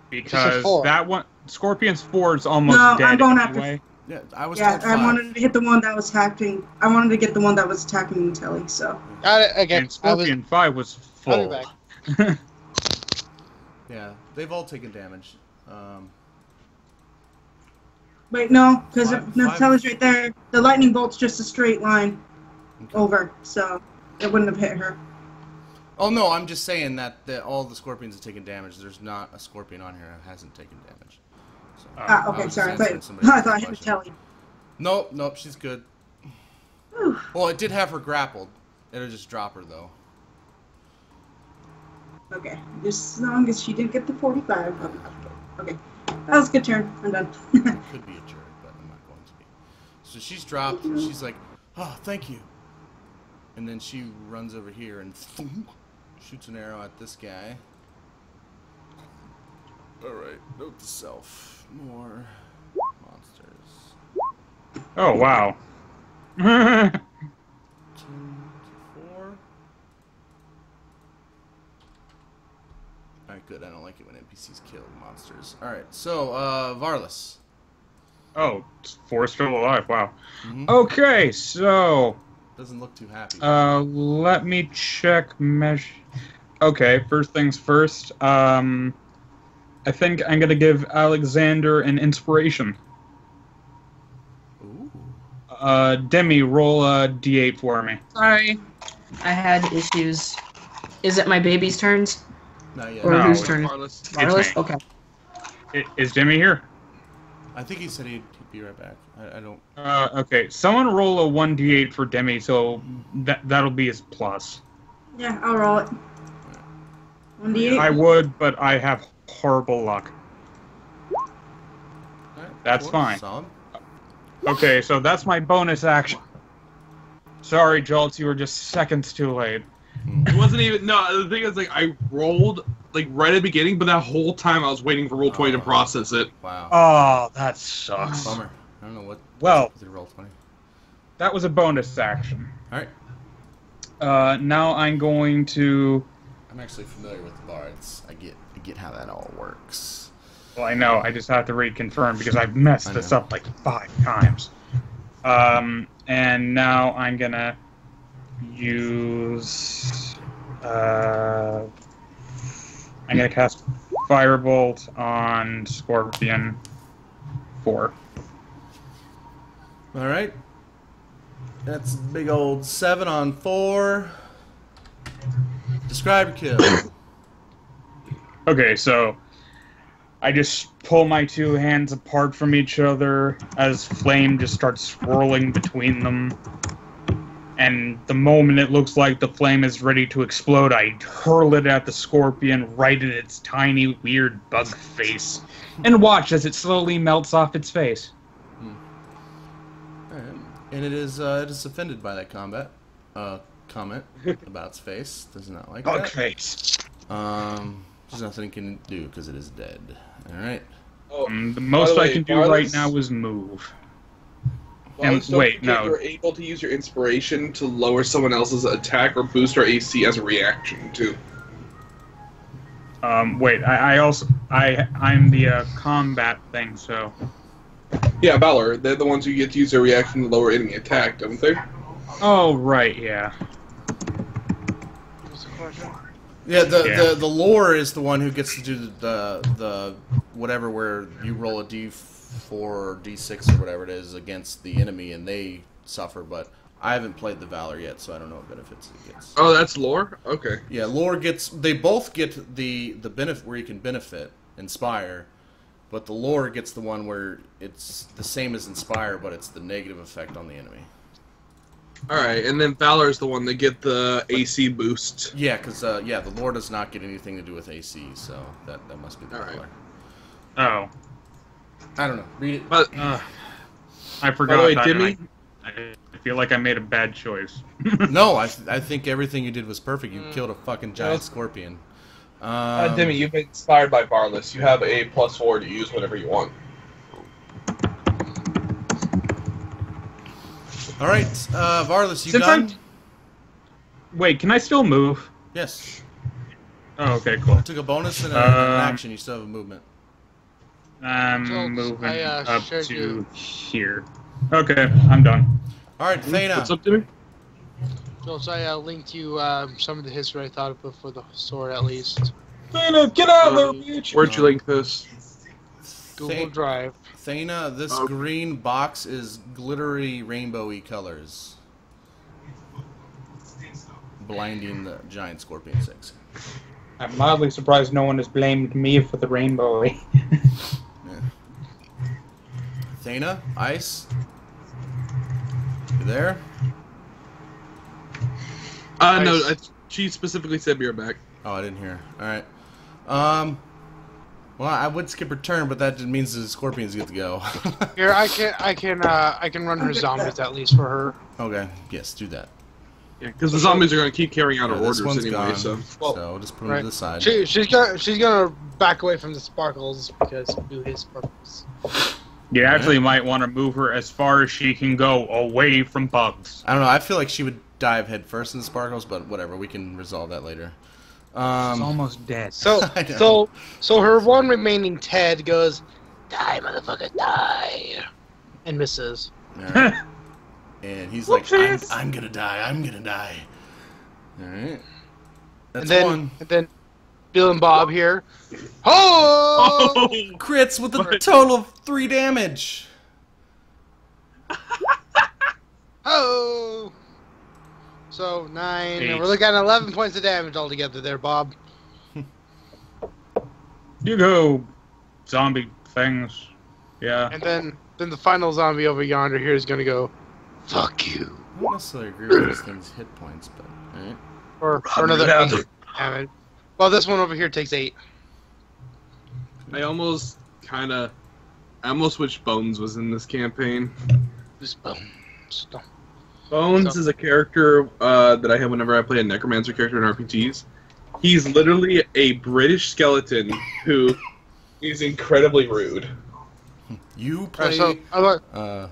Because 4. that one, Scorpion's 4 is almost No, dead I'm going anyway. Yeah, I was Yeah, told 5. I wanted to hit the one that was attacking. I wanted to get the one that was attacking Natelli. So. Got it again. And Scorpion 5 was I'll be full. back. Yeah, they've all taken damage. Wait, no, because Five- Natelli's right there. The lightning bolt's just a straight line Okay. over, so it wouldn't have hit her. Oh no, I'm just saying that all the scorpions have taken damage. There's not a scorpion on here that hasn't taken damage. So, Ah, I okay, was sorry. I answering thought, somebody I thought I hit else's Natelli. Nope, she's good. Whew. Well, it did have her grappled. It'll just drop her though. Okay, just as long as she didn't get the 45. Okay, that was a good turn. I'm done. Could be a jerk, but I'm not going to be. So she's dropped. And she's like, "Oh, thank you." And then she runs over here and shoots an arrow at this guy. All right, note to self: more monsters. Oh, wow. 10 to 4. Alright, good. I don't like it when NPCs kill monsters. Alright, so, Varlis. Oh, 4 still alive. Wow. Mhm. Okay, so Doesn't look too happy. let me check mesh. Okay, first things first. I think I'm gonna give Alexander an inspiration. Ooh. Demi, roll a d8 for me. Sorry, I had issues. Is it my baby's turns? Not yet. Or No, whose it's turn? Varlis. Varlis? me. Okay. Is Demi here? I think he said he'd be right back. I don't... Okay, someone roll a 1d8 for Demi, so that'll be his plus. Yeah, I'll roll it. 1d8. I would, but I have horrible luck. Alright, That's 4, fine. Solid. Okay, so that's my bonus action. Sorry, Joltz, you were just seconds too late. It wasn't even. No, the thing is, like, I rolled, like, right at the beginning, but that whole time I was waiting for Roll20 to process it. Wow. Oh, that sucks. Bummer. I don't know what... Well, Did roll 20? that was a bonus action. Alright. Now I'm going to... I'm actually familiar with the bards. I get how that all works. Well, I know, I just have to reconfirm because I've messed this up like 5 times. And now I'm gonna use... I'm gonna cast Firebolt on Scorpion 4. Alright. That's a big old 7 on 4. Describe your kill. Okay, so I just pull my 2 hands apart from each other as flame just starts swirling between them. And the moment it looks like the flame is ready to explode, I hurl it at the scorpion right in its tiny, weird bug face. And watch as it slowly melts off its face. Alright. And it is offended by that comment about its face. Does not like Bug that. face. There's nothing it can do because it is dead. Alright. Oh, The most by the I way, can do Varlis- right now is move. Varlis, don't wait, forget no. You're able to use your inspiration to lower someone else's attack or boost our AC as a reaction, too. Wait, I'm the combat thing, so... Yeah, Valor. They're the ones who get to use their reaction to lower enemy attack, don't they? Oh, right, yeah. What's the question? Yeah, the lore is the one who gets to do the whatever where you roll a d4 or d6 or whatever it is against the enemy and they suffer, but I haven't played the Valor yet, so I don't know what benefits it gets. Oh, that's lore? Okay. Yeah, lore gets... They both get the benefit where you can benefit, Inspire, but the lore gets the one where it's the same as Inspire, but it's the negative effect on the enemy. Alright, and then Valor is the one that get the AC boost. Yeah, because the lore does not get anything to do with AC, so that must be the Valor. Oh. I don't know. Read it. But, I forgot. by the way, Dimi... I feel like I made a bad choice. No, I think everything you did was perfect. You killed a fucking giant scorpion. Dimi, you've been inspired by Varlis. You have a +4 to use whenever you want. All right, Varlis, you done? Wait, can I still move? Yes. Oh, okay, cool. I took a bonus and an action. You still have a movement. I'm Joltz, moving up shared to you. here. Okay, I'm done. All right, Thana. What's up, Dimi? Joltz, I linked you some of the history I thought of for the sword, at least. Thana, get out of there, bitch! Where'd you link this? Google Drive. Thana, this green box is glittery, rainbowy colors. Blinding the giant scorpion 6. I'm mildly surprised no one has blamed me for the rainbow. Yeah. Thana, Ice? You there? No, she specifically said be right back. Oh, I didn't hear. Alright. Well, I would skip her turn, but that means the scorpions get to go. Here, I can run her zombies at least for her. Okay, yes, do that. Yeah, because the zombies are going to keep carrying out her This orders one's anyway, gone, so... so just put them to the side. She's gonna back away from the sparkles because do his purpose. You actually might want to move her as far as she can go away from bugs. I don't know, I feel like she would dive head first in the sparkles, but whatever, we can resolve that later. She's almost dead. So her one remaining Ted goes, "Die, motherfucker, die," and misses. Right. And he's like, I'm gonna die, I'm gonna die. Alright. That's one. And then Bill and Bob here. Oh! Crits with a total of 3 damage. Oh! So 9. 8. And we're looking at 11 points of damage altogether there, Bob. You go, zombie things. Yeah. And then the final zombie over yonder here is gonna go, "Fuck you." I don't necessarily agree with this thing's hit points, but alright. Or another 8 damage. Well, this one over here takes 8. I almost wish Bones was in this campaign. This Bones. Bones is a character that I have whenever I play a necromancer character in RPGs. He's literally a British skeleton who is incredibly rude. You play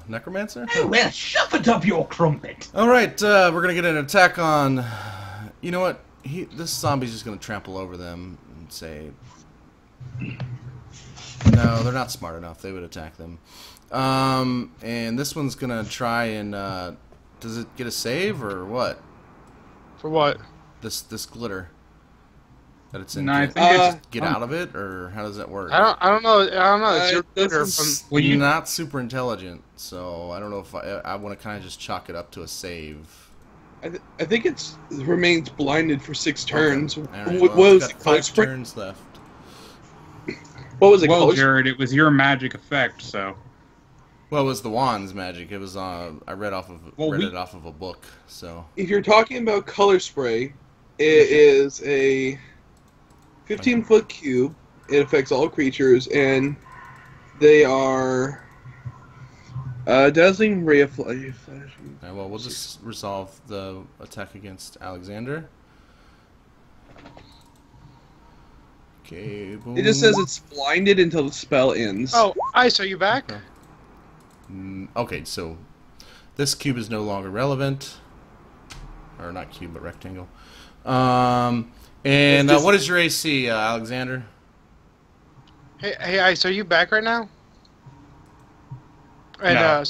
necromancer? Oh, well, shove it up your crumpet. Alright, we're gonna get an attack on... You know what? This zombie's just gonna trample over them and say... No, they're not smart enough. They would attack them. And this one's gonna try and... does it get a save, or what? For what? This glitter. That it's in. No, I think it's... Get out of it, or how does that work? I don't know. It's your glitter Well, you're not super intelligent, so I don't know if I want to kind of just chalk it up to a save. I think it remains blinded for 6 turns. Okay. Right, What well, was got it? 5 turns left. What was it? Well, Jared, it was your magic effect, so... Well, it was the wand's magic. It was I read it off of a book. So if you're talking about color spray, it is a 15-foot cube. It affects all creatures, and they are dazzling ray of flash. Right, well, we'll just resolve the attack against Alexander. Okay, boom. It just says it's blinded until the spell ends. Oh, Ice, are you back? Okay, so this cube is no longer relevant. Or not cube, but rectangle. And what is your AC, Alexander? Hey, Ice, are you back right now? And No.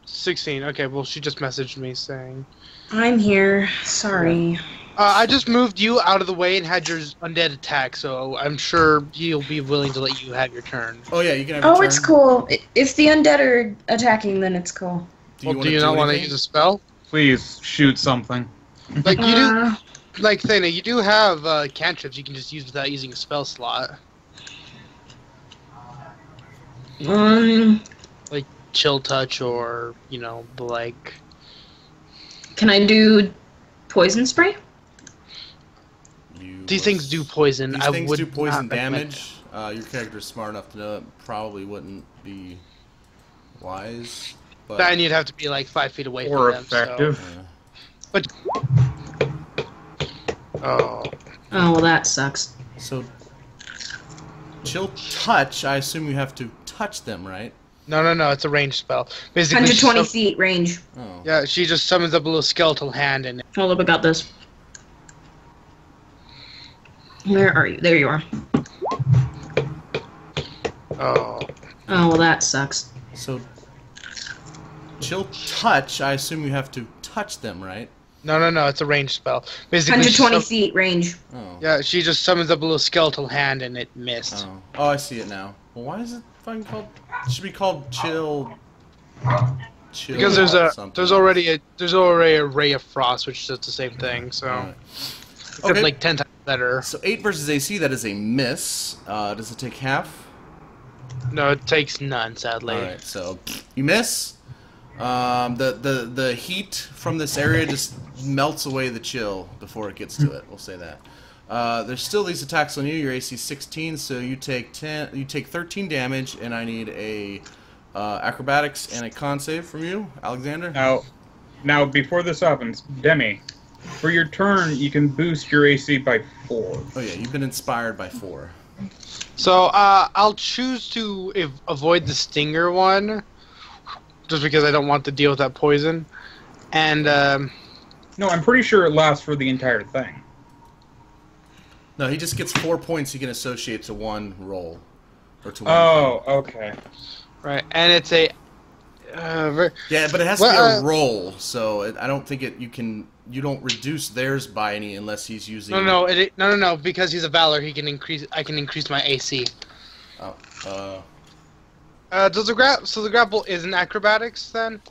16. Okay, well, she just messaged me saying. I'm here. Sorry. I just moved you out of the way and had your undead attack, so I'm sure he'll be willing to let you have your turn. Oh yeah, you can have your turn. Oh, it's cool. If the undead are attacking, then it's cool. Do you not want to use a spell? Please shoot something. Like you do, like Thana, you do have cantrips you can just use without using a spell slot. Like chill touch, or like. Can I do poison spray? These things do poison. These things do poison damage. Your character's smart enough to know it probably wouldn't be wise. But then you'd have to be like 5 feet away or from them. effective. So. But oh well, that sucks. So chill touch. I assume you have to touch them, right? No. It's a ranged spell. Basically, 120 feet range. Oh. Yeah, she just summons up a little skeletal hand and. Hold up, I got this. Where are you? There you are. Oh. Oh well, that sucks. So chill touch. I assume you have to touch them, right? No. It's a ranged spell. Basically, 120 feet range. Oh. Yeah, she just summons up a little skeletal hand and it missed. Oh, I see it now. Well, why is it fucking called? It should be called chill. Chill. Because there's already a ray of frost, which does the same thing. So, Right. except Okay. like 10 times better. So 8 versus AC. That is a miss. Does it take half? No, it takes none, sadly. All right. So you miss. The heat from this area just melts away the chill before it gets to it. We'll say that. There's still these attacks on you. Your AC 16, so you take 13 damage, and I need a acrobatics and a con save from you, Alexander. Now before this happens, Demi, for your turn you can boost your AC by 4. Oh yeah, you've been inspired by 4. So I'll choose to avoid the stinger one, just because I don't want to deal with that poison. And No, I'm pretty sure it lasts for the entire thing. No, he just gets 4 points he can associate to one roll, or to one. Oh, okay. right, and it's a. Yeah, but it has to be a roll, so I don't think you don't reduce theirs by any unless he's using. No, because he's a Valor, I can increase my AC. Oh. So the grapple isn't acrobatics then?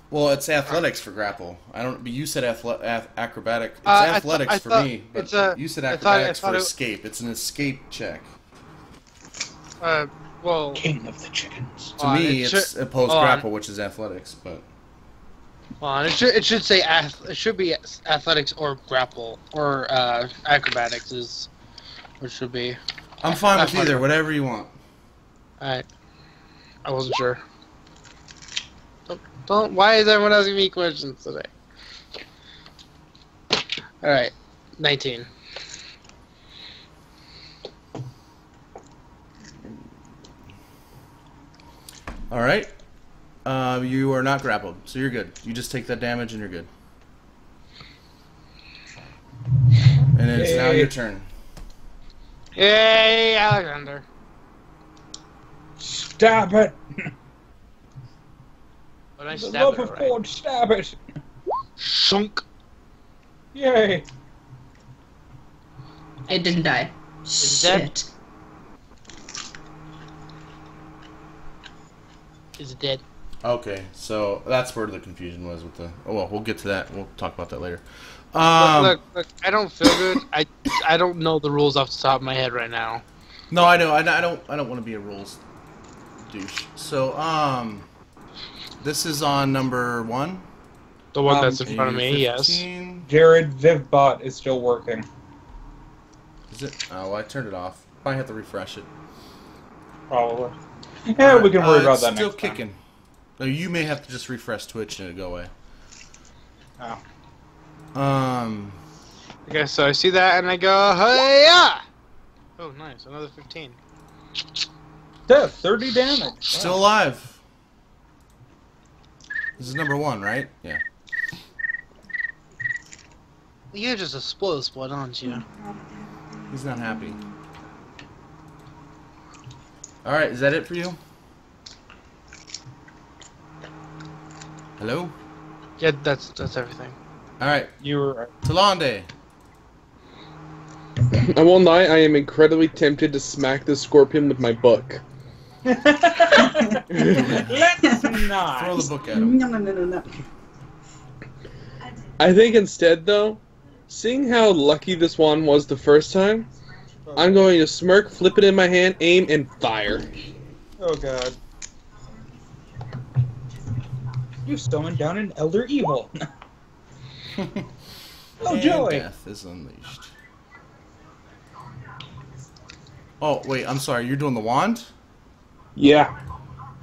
Well, it's athletics for grapple. But you said acrobatic. It's athletics for me, but you said acrobatics for escape. It's an escape check. Well, King of the chickens. To me, it's opposed grapple, which is athletics, but. It should say it should be athletics or grapple or acrobatics is what it should be. I'm fine with either, whatever you want. Alright. I wasn't sure. Don't. Why is everyone asking me questions today? Alright. 19. Alright. You are not grappled, so you're good. You just take that damage and you're good. And it's now your turn. Yay, Alexander. Stab it! But I The stab love it, of right? God, stab it! Shunk. Yay! It didn't die. Is it dead? Shit. Is it dead? Okay, so that's where the confusion was with the. Oh well, we'll get to that. We'll talk about that later. Look, I don't feel good. I don't know the rules off the top of my head right now. No, I know. I don't want to be a rules douche. So this is on number 1. The one that's in front of me, yes. Jared, VivBot is still working. Is it? Oh, well, I turned it off. Might have to refresh it. Probably. Yeah, we can worry about that next Still time. kicking. No, you may have to just refresh Twitch and it'll go away. Oh. Okay, so I see that and I go, hey-ya! Oh, nice, another 15. Death, 30 damage. Still alive. This is number 1, right? Yeah. You're just a spoil sport, aren't you? He's not happy. Alright, is that it for you? Hello? Yeah, that's everything. All right, You were. Taliandai. I won't lie, I am incredibly tempted to smack this scorpion with my book. Let's not. Throw the book at him. No. I think instead, though, seeing how lucky this one was the first time, I'm going to smirk, flip it in my hand, aim, and fire. Oh god. You summoned down an elder evil. Oh And joy! death is unleashed. Oh, wait, I'm sorry, you're doing the wand? Yeah.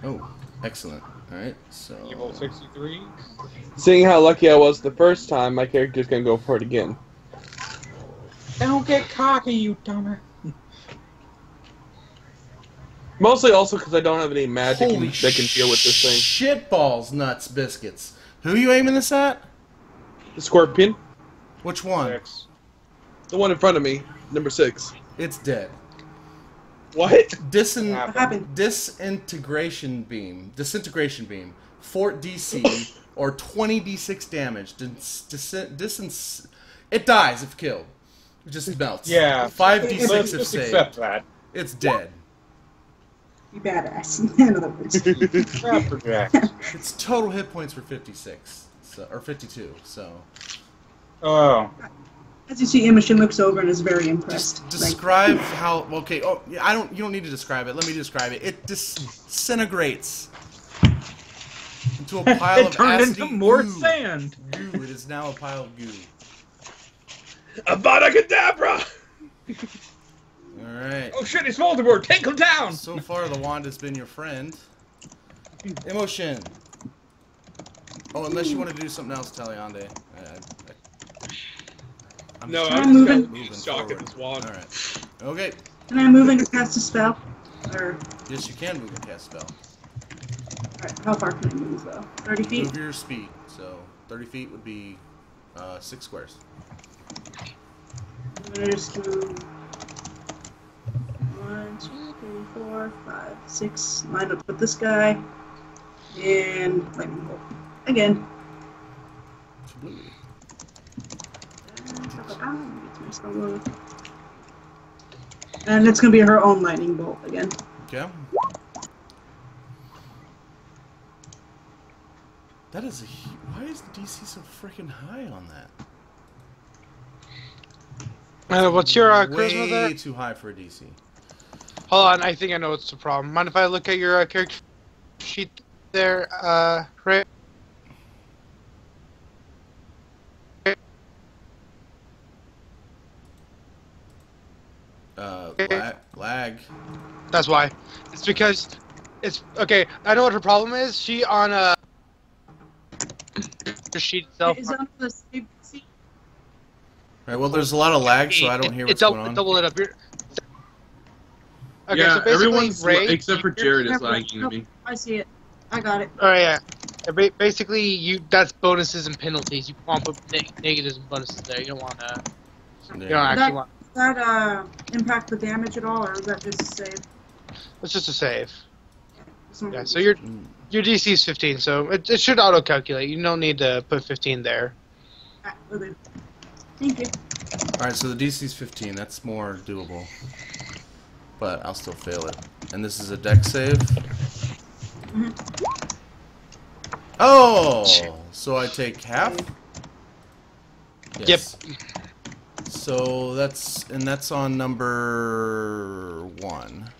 Oh, excellent. Alright, so... Evil 63. Seeing how lucky I was the first time, my character's going to go for it again. Don't get cocky, you dumber. Mostly also because I don't have any magic Holy that can deal with this thing. shitballs, nuts, biscuits. Who are you aiming this at? The scorpion. Which one? 6. The one in front of me. Number 6. It's dead. What? What happened? Disintegration beam. 4 DC or 20 D6 damage. It dies if killed. It just melts. Yeah. 5 Let's D6 if just saved. accept that. It's dead. You badass. In other words. Project. Its total hit points were 56, or 52. So Oh. As you see, Immoshen looks over and is very impressed. just describe how. Okay. Oh, I don't. You don't need to describe it. Let me describe it. It disintegrates into a pile It of turned acidy into more goo. sand. Goo. It is now a pile of goo. Avada Kedavra! Alright. Oh shit, it's Voldemort! Take him down! So far, the wand has been your friend. Emotion. Oh, unless you want to do something else, Taliandai. I'm No, just I'm I'm just moving. gonna shock at this wand. Alright. Okay. Can I move and cast a spell? Or, Yes, you can move and cast spell. alright, how far can I move though? 30 feet? Move your speed. So 30 feet would be 6 squares. I'm gonna just move 1, 2, 3, 4, 5, 6. Line up with this guy. And lightning bolt. Again. Absolutely. And it's gonna be her own lightning bolt again. Okay. That is a. Why is the DC so freaking high on that? What's your charisma there? Way too high for a DC. Hold on, I think I know what's the problem. Mind if I look at your character sheet there, Ray? Lag. That's why. It's because it's okay. I know what her problem is. She on her sheet itself. Is on the save seat? Right. Well, there's a lot of lag, so I don't hear what's going on. Double it up. Okay, Yeah, so basically, everyone's Ray, except for Jared is lagging me. I see it. I got it. Oh yeah. Basically, that's bonuses and penalties. You want to put negatives and bonuses there. You don't want to. You don't actually want. Does that impact the damage at all, or is that just a save? It's just a save. So Yeah. So your DC is 15, so it should auto calculate. You don't need to put 15 there. Okay. Thank you. All right. So the DC is 15. That's more doable. But I'll still fail it. And this is a dex save. Oh, so I take half. Yes. Yep. So that's on number 1.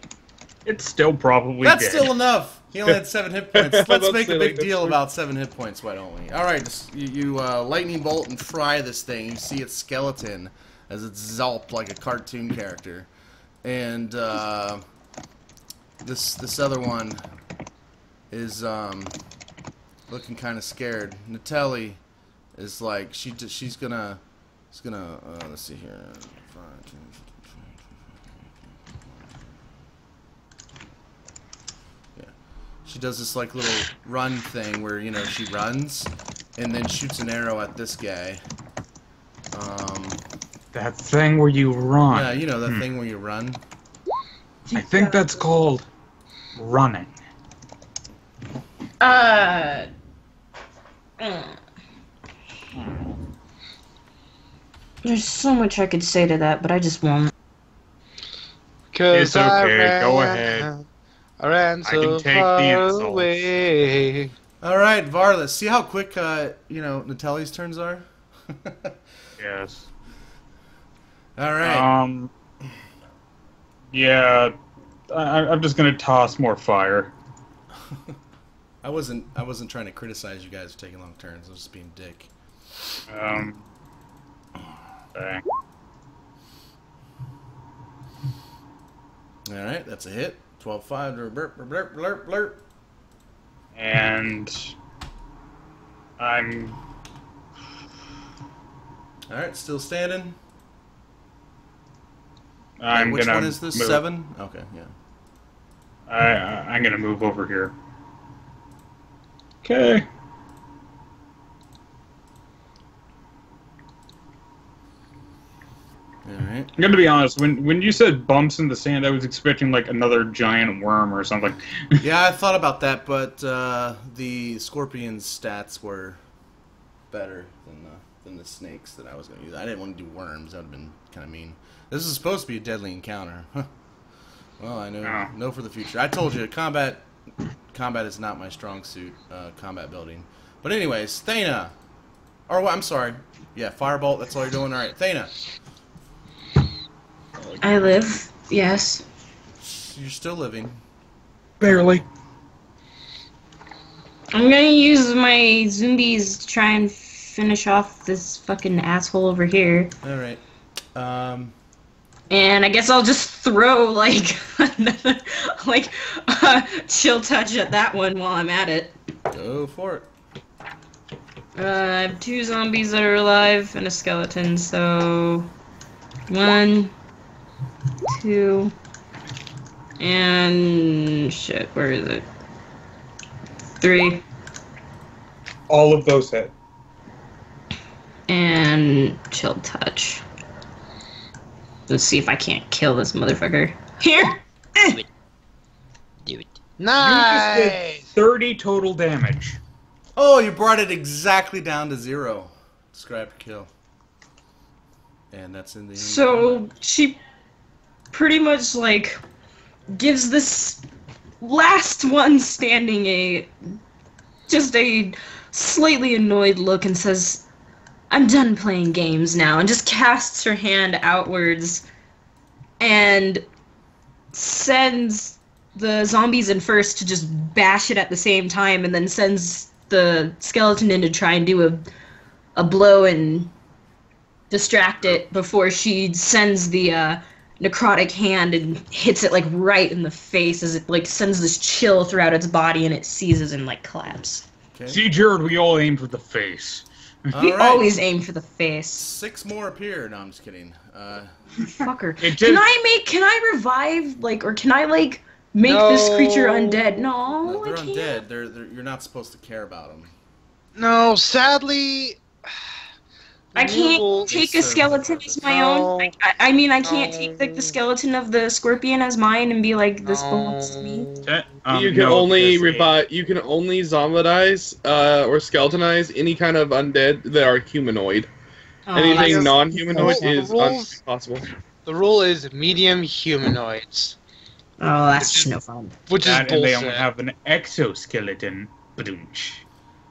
It's still probably That's dead. still enough. He only had 7 hit points. Let's Let's make say a big like this deal one. about 7 hit points, why don't we? All right, you lightning bolt and fry this thing. You see its skeleton as it's zalped like a cartoon character, and this other one is looking kind of scared. Natelli is like she's gonna let's see here. 5, 10, 15, yeah. She does this like little run thing where she runs and then shoots an arrow at this guy. That thing where you run. Yeah, you know that thing where you run. I think that's called running. There's so much I could say to that, but I just won't. It's okay. Go ahead. I ran so can take the far insults. away. All right, Varlis. See how quick, Natelli's turns are? Yes. All right. Yeah. I'm just gonna toss more fire. I wasn't trying to criticize you guys for taking long turns. I was just being a dick. Bang. All right, that's a hit. 12-5. Blurp, blurp, blurp, blurp. And I'm. All right, still standing. Which one is this? Move. 7? Okay, yeah. I'm gonna move over here. Okay. All right. I'm gonna be honest. When you said bumps in the sand, I was expecting like another giant worm or something. Yeah, I thought about that, but the scorpion's stats were better than the snakes that I was going to use. I didn't want to do worms. That would have been kind of mean. This is supposed to be a deadly encounter. Well, I know for the future. I told you, combat is not my strong suit, combat building. But anyways, Thana. Or, well, I'm sorry. Yeah, Firebolt, that's all you're doing? All right, Thana. I live, yes. You're still living. Barely. I'm gonna use my zombies to try and finish off this fucking asshole over here. All right. And I guess I'll just throw, like, chill touch at that one while I'm at it. Go for it. I have 2 zombies that are alive and a skeleton, so 1, 2, and shit, where is it? 3. All of those hit. And chill touch. Let's see if I can't kill this motherfucker. Here! Do it. You Nice! just did 30 total damage. Oh, you brought it exactly down to 0. Describe to kill. And that's in the end. So, she pretty much, like, gives this last one standing just a slightly annoyed look and says, I'm done playing games now, and just casts her hand outwards and sends the zombies in first to just bash it at the same time, and then sends the skeleton in to try and do a blow and distract it before she sends the necrotic hand and hits it like right in the face as it like sends this chill throughout its body and it seizes and like collapses. Okay. See, Jared, we all aim for the face. We always aim for the face. 6 more appear. No, I'm just kidding. Fucker. It Can did- can I revive, like, or can I, like, make this creature undead? No, No, they're I can't. undead. They're you're not supposed to care about them. No, sadly... I can't take a skeleton as my own. No. I mean, I can't take the skeleton of the scorpion as mine and be like, this belongs to me. You can only revive. You can only zombidize or skeletonize any kind of undead that are humanoid. Oh, Anything that's- non-humanoid is rules- impossible. The rule is medium humanoids, Oh, that's just no fun. which is And they bullshit. only have an exoskeleton. Badoonch.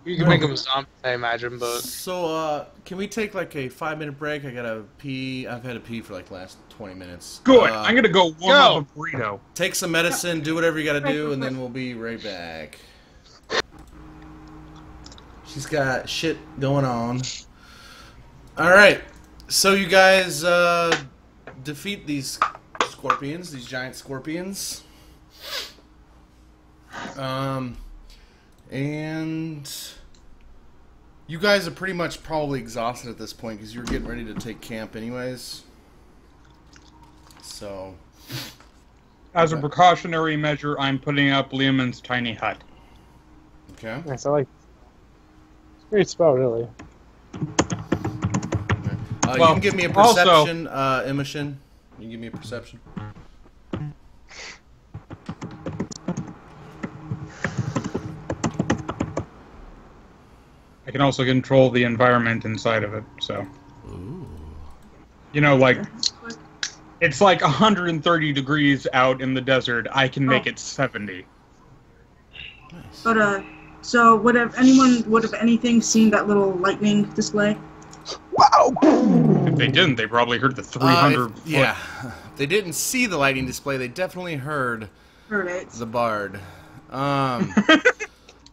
You can make them zombies, I imagine, but... So, can we take like a 5-minute break? I gotta pee. I've had to pee for like the last 20 minutes. Good. I'm gonna go warm Go. up a burrito. Take some medicine, do whatever you gotta do, and then we'll be right back. She's got shit going on. Alright, so you guys defeat these scorpions, these giant scorpions. And you guys are pretty much probably exhausted at this point because you're getting ready to take camp anyways. So, As a precautionary measure, I'm putting up Lehman's tiny hut. okay. Nice, I like it's a great spell, really. You Well, can give me a also- perception, Immoshen. You can give me a perception. I can also control the environment inside of it, so. Ooh. You know, like, it's like 130 degrees out in the desert. I can make it 70. Nice. But, so would have anything seen that little lightning display? Wow! If they didn't, they probably heard the 300 yeah. If they didn't see the lightning display, they definitely heard it. The bard.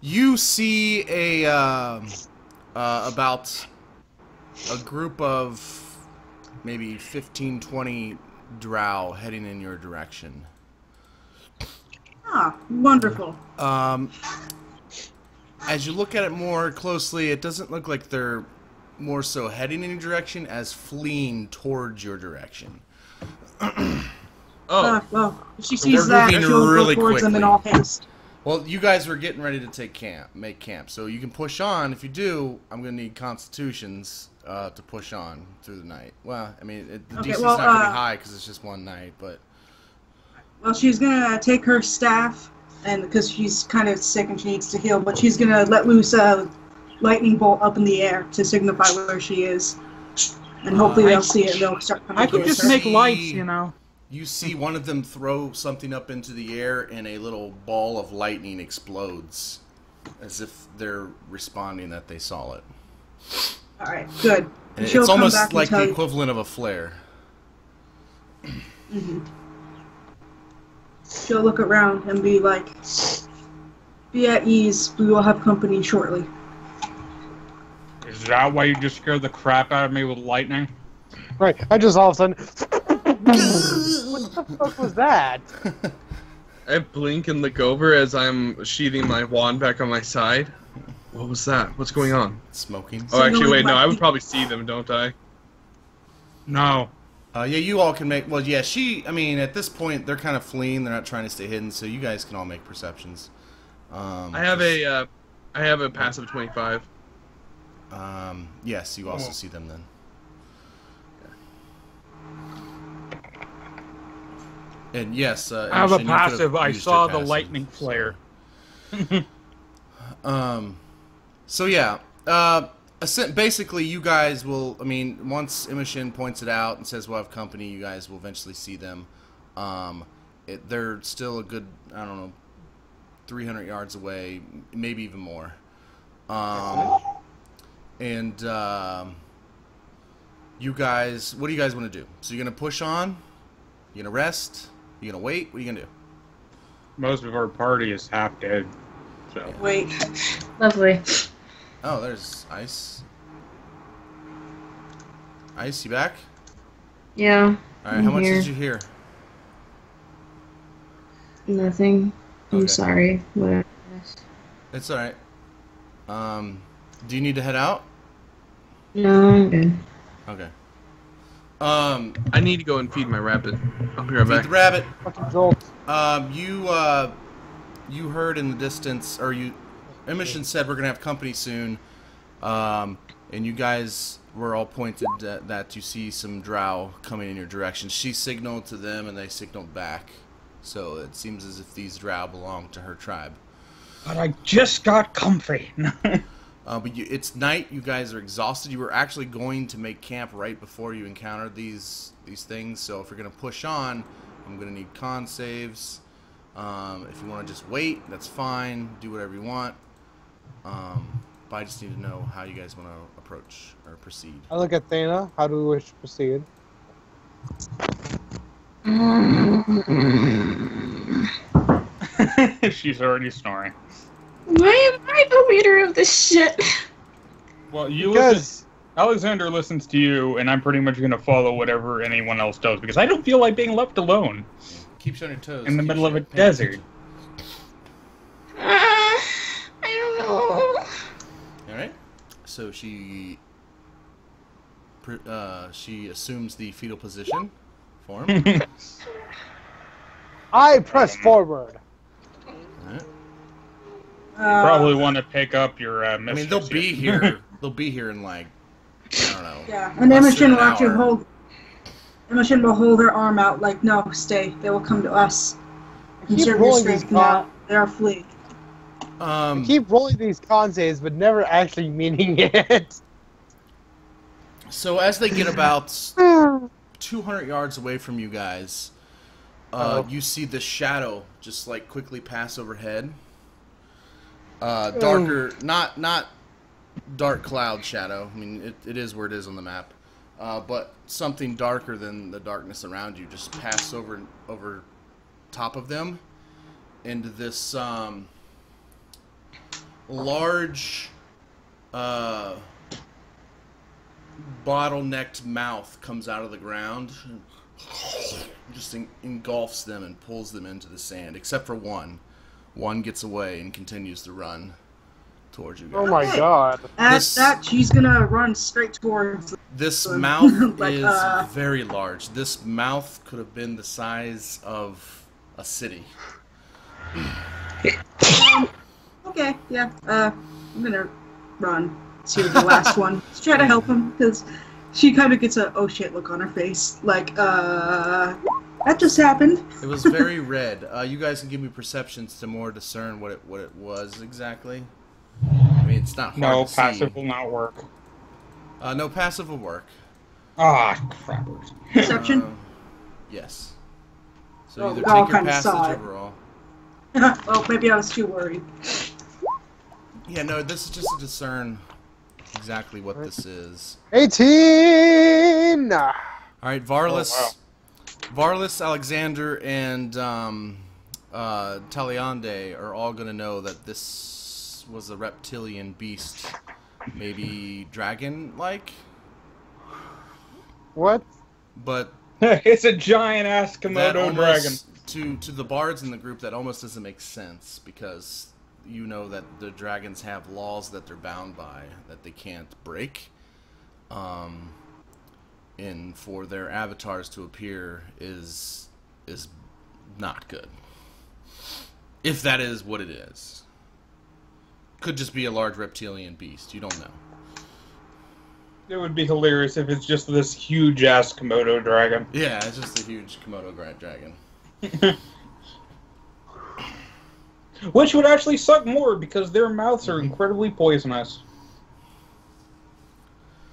You see about a group of maybe 15, 20 drow heading in your direction. Ah, wonderful. As you look at it more closely, it doesn't look like they're more so heading in your direction as fleeing towards your direction. Well, if she sees that, she'll really go towards them in all haste. Well, you guys were getting ready to make camp, so you can push on. If you do, I'm going to need constitutions to push on through the night. Well, I mean, the DC's not going to be high because it's just one night, but... Well, she's going to take her staff, and because she's kind of sick and she needs to heal, but she's going to let loose a lightning bolt up in the air to signify where she is. And hopefully they'll see it and they'll start coming. I could just make lights, you know. You see one of them throw something up into the air, and a little ball of lightning explodes, as if they're responding that they saw it. All right, good. And it's almost like the equivalent of a flare. Mm-hmm. She'll look around and be like, "Be at ease. We will have company shortly." Is that why you just scared the crap out of me with lightning? Right. I just all of a sudden. What the fuck was that? I blink and look over as I'm sheathing my wand back on my side. What was that? What's going on? Smoking. Oh, actually, wait, no, I would probably see them, don't I? No. Yeah, you all can make... Well, yeah, I mean, at this point, they're kind of fleeing. They're not trying to stay hidden, so you guys can all make perceptions. I have a passive 25. Yes, you also see them then. And yes, I have a passive. I saw the lightning flare. So yeah, basically you guys will. I mean, once Immoshen points it out and says we'll have company, you guys will eventually see them. They're still a good, I don't know, 300 yards away, maybe even more. And you guys, what do you guys want to do? So you're gonna push on? You gonna rest? You gonna wait? What are you gonna do? Most of our party is half dead. So. Wait. Lovely. Oh, there's Ice. Ice, you back? Yeah. Alright, how much did you hear? Nothing. I'm Okay. sorry. Whatever. It's alright. Do you need to head out? No, I'm good. Okay. I need to go and feed my rabbit. I'll be right back. Feed the rabbit. Fucking Joltz. You heard in the distance, or Immoshen said we're gonna have company soon, and you guys were all pointed that you see some drow coming in your direction. She signaled to them, and they signaled back. So it seems as if these drow belong to her tribe. But I just got comfy. But it's night. You guys are exhausted. You were actually going to make camp right before you encountered these things. So if you're gonna push on, I'm gonna need con saves. If you want to just wait, that's fine. Do whatever you want. But I just need to know how you guys want to approach or proceed. I look at Thana. How do we wish to proceed? She's already snoring. Why am I the leader of this shit? Well, Alexander listens to you, and I'm pretty much going to follow whatever anyone else does, because I don't feel like being left alone. Keep you on your toes. In the middle of a desert. I don't know. Alright. So she assumes the fetal position form. I press forward. Alright. You probably want to pick up your mistress. I mean, they'll be here. They'll be here in like, I don't know. Yeah, and Immoshen will actually hold. Immoshen will hold her arm out, like, no, stay. They will come to us. And serve your strength now. They are fleeing. I keep rolling these con saves, but never actually meaning it. So as they get about 200 yards away from you guys, you see this shadow just like quickly pass overhead. Darker, not dark cloud shadow. I mean, it is where it is on the map. But something darker than the darkness around you just pass over top of them into this large bottlenecked mouth comes out of the ground and just engulfs them and pulls them into the sand, except for one. One gets away and continues to run towards you guys. Oh my god. At that, she's gonna run straight towards... This mouth is very large. This mouth could have been the size of a city. Okay, yeah. I'm gonna run to the last one. Let's try to help him, because she kind of gets a oh shit look on her face. Like, that just happened. It was very red. You guys can give me perceptions to more discern what it was exactly. I mean, it's not hard No, to passive see. will not work. No, passive will work. Ah, crap. Perception? Yes. So either I take your kinda saw passage it. overall. Oh, maybe I was too worried. Yeah, no, this is just to discern exactly what this is. 18! All right, Varlis, Oh, Varlis, Alexander, and Taliandai are all going to know that this was a reptilian beast, maybe dragon-like. What? But It's a giant-ass that Komodo dragon. almost, to the bards in the group, that almost doesn't make sense, because you know that the dragons have laws that they're bound by, that they can't break. And for their avatars to appear is not good. If that is what it is. Could just be a large reptilian beast, you don't know. It would be hilarious if it's just this huge-ass Komodo dragon. Yeah, it's just a huge Komodo dragon. Which would actually suck more, because their mouths are incredibly poisonous.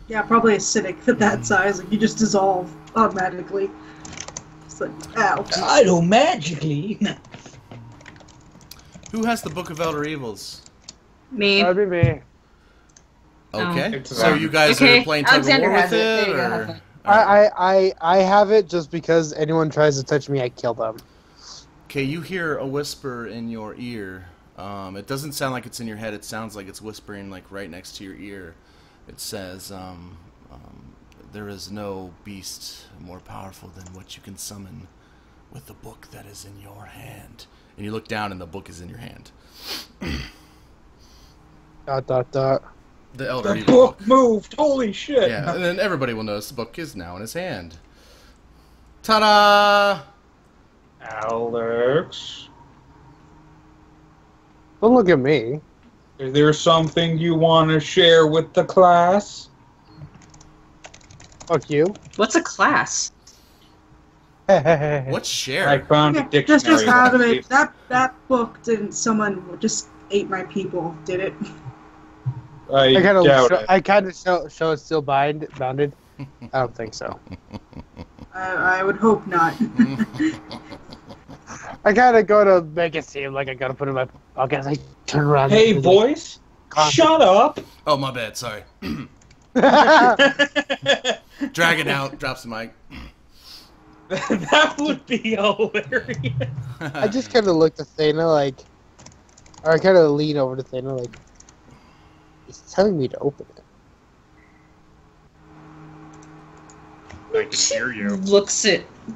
Yeah, probably acidic at that size. Like, you just dissolve automatically. It's like, ow. I don't magically. Who has the Book of Elder Evils? Me. That'd be me. Okay, It's so you guys are playing tug of Alexander war has with it. it, There you go, have or? fun. I have it just because anyone tries to touch me, I kill them. Okay, you hear a whisper in your ear. It doesn't sound like it's in your head. It sounds like it's whispering like right next to your ear. It says, there is no beast more powerful than what you can summon with the book that is in your hand. And you look down and the book is in your hand. ... The Elder The Evil book book. moved! Holy shit! Yeah, and then everybody will notice the book is now in his hand. Ta-da! Alex, Don't look at me. is there something you want to share with the class? Fuck you. What's a class? What's share? I found a Okay, dictionary. just out of it. That book didn't someone just ate my people, did it? I doubt it. I kind of show it's still bounded. I don't think so. I would hope not. I kind of go to make it seem like I gotta put it in my pocket. I turn around. Hey, and boys! Shut up! Oh, my bad, sorry. Drag it out, drops the mic. That would be hilarious. I just kind of look at Thana like, or I kind of lean over to Thana like, he's telling me to open it. I can hear you.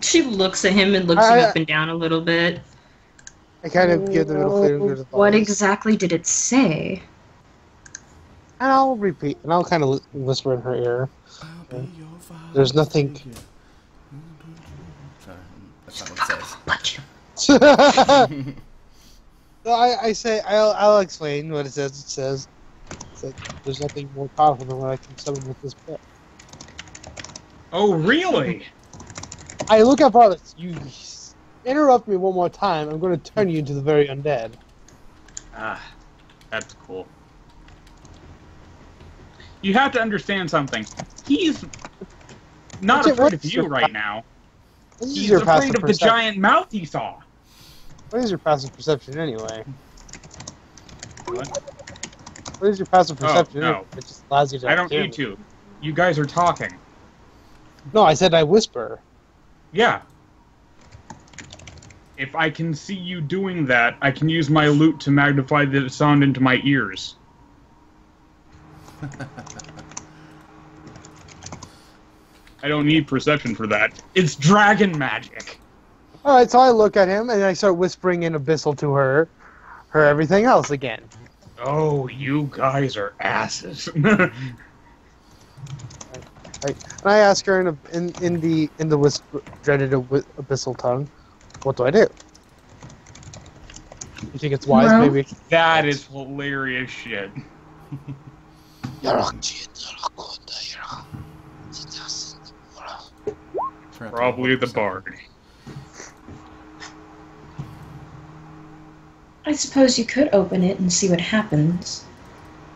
She looks at him and looks him up and down a little bit. I kind of give the middle finger to the What boys. exactly did it say? And I'll repeat, and I'll kind of whisper in her ear. There's nothing. Sorry, that's not what it says. Punch him. So I say I'll explain what it says. It says that there's nothing more powerful than what I can summon with this book. Oh, really? I look at Varlis. You interrupt me one more time, I'm going to turn you into the very undead. Ah, that's cool. You have to understand something. He's not afraid of you right now. He's afraid of the giant mouth he saw. What is your passive perception anyway? What? What is your passive perception? Oh, no. It just allows you to I don't need to. You guys are talking. No, I said I whisper. Yeah. If I can see you doing that, I can use my lute to magnify the sound into my ears. I don't need perception for that. It's dragon magic. Alright, so I look at him and I start whispering in Abyssal to her everything else again. Oh, you guys are asses. And I ask her in the whisper, dreaded Abyssal tongue, what do I do? You think it's wise, maybe? That is hilarious shit. Probably the bard. I suppose you could open it and see what happens.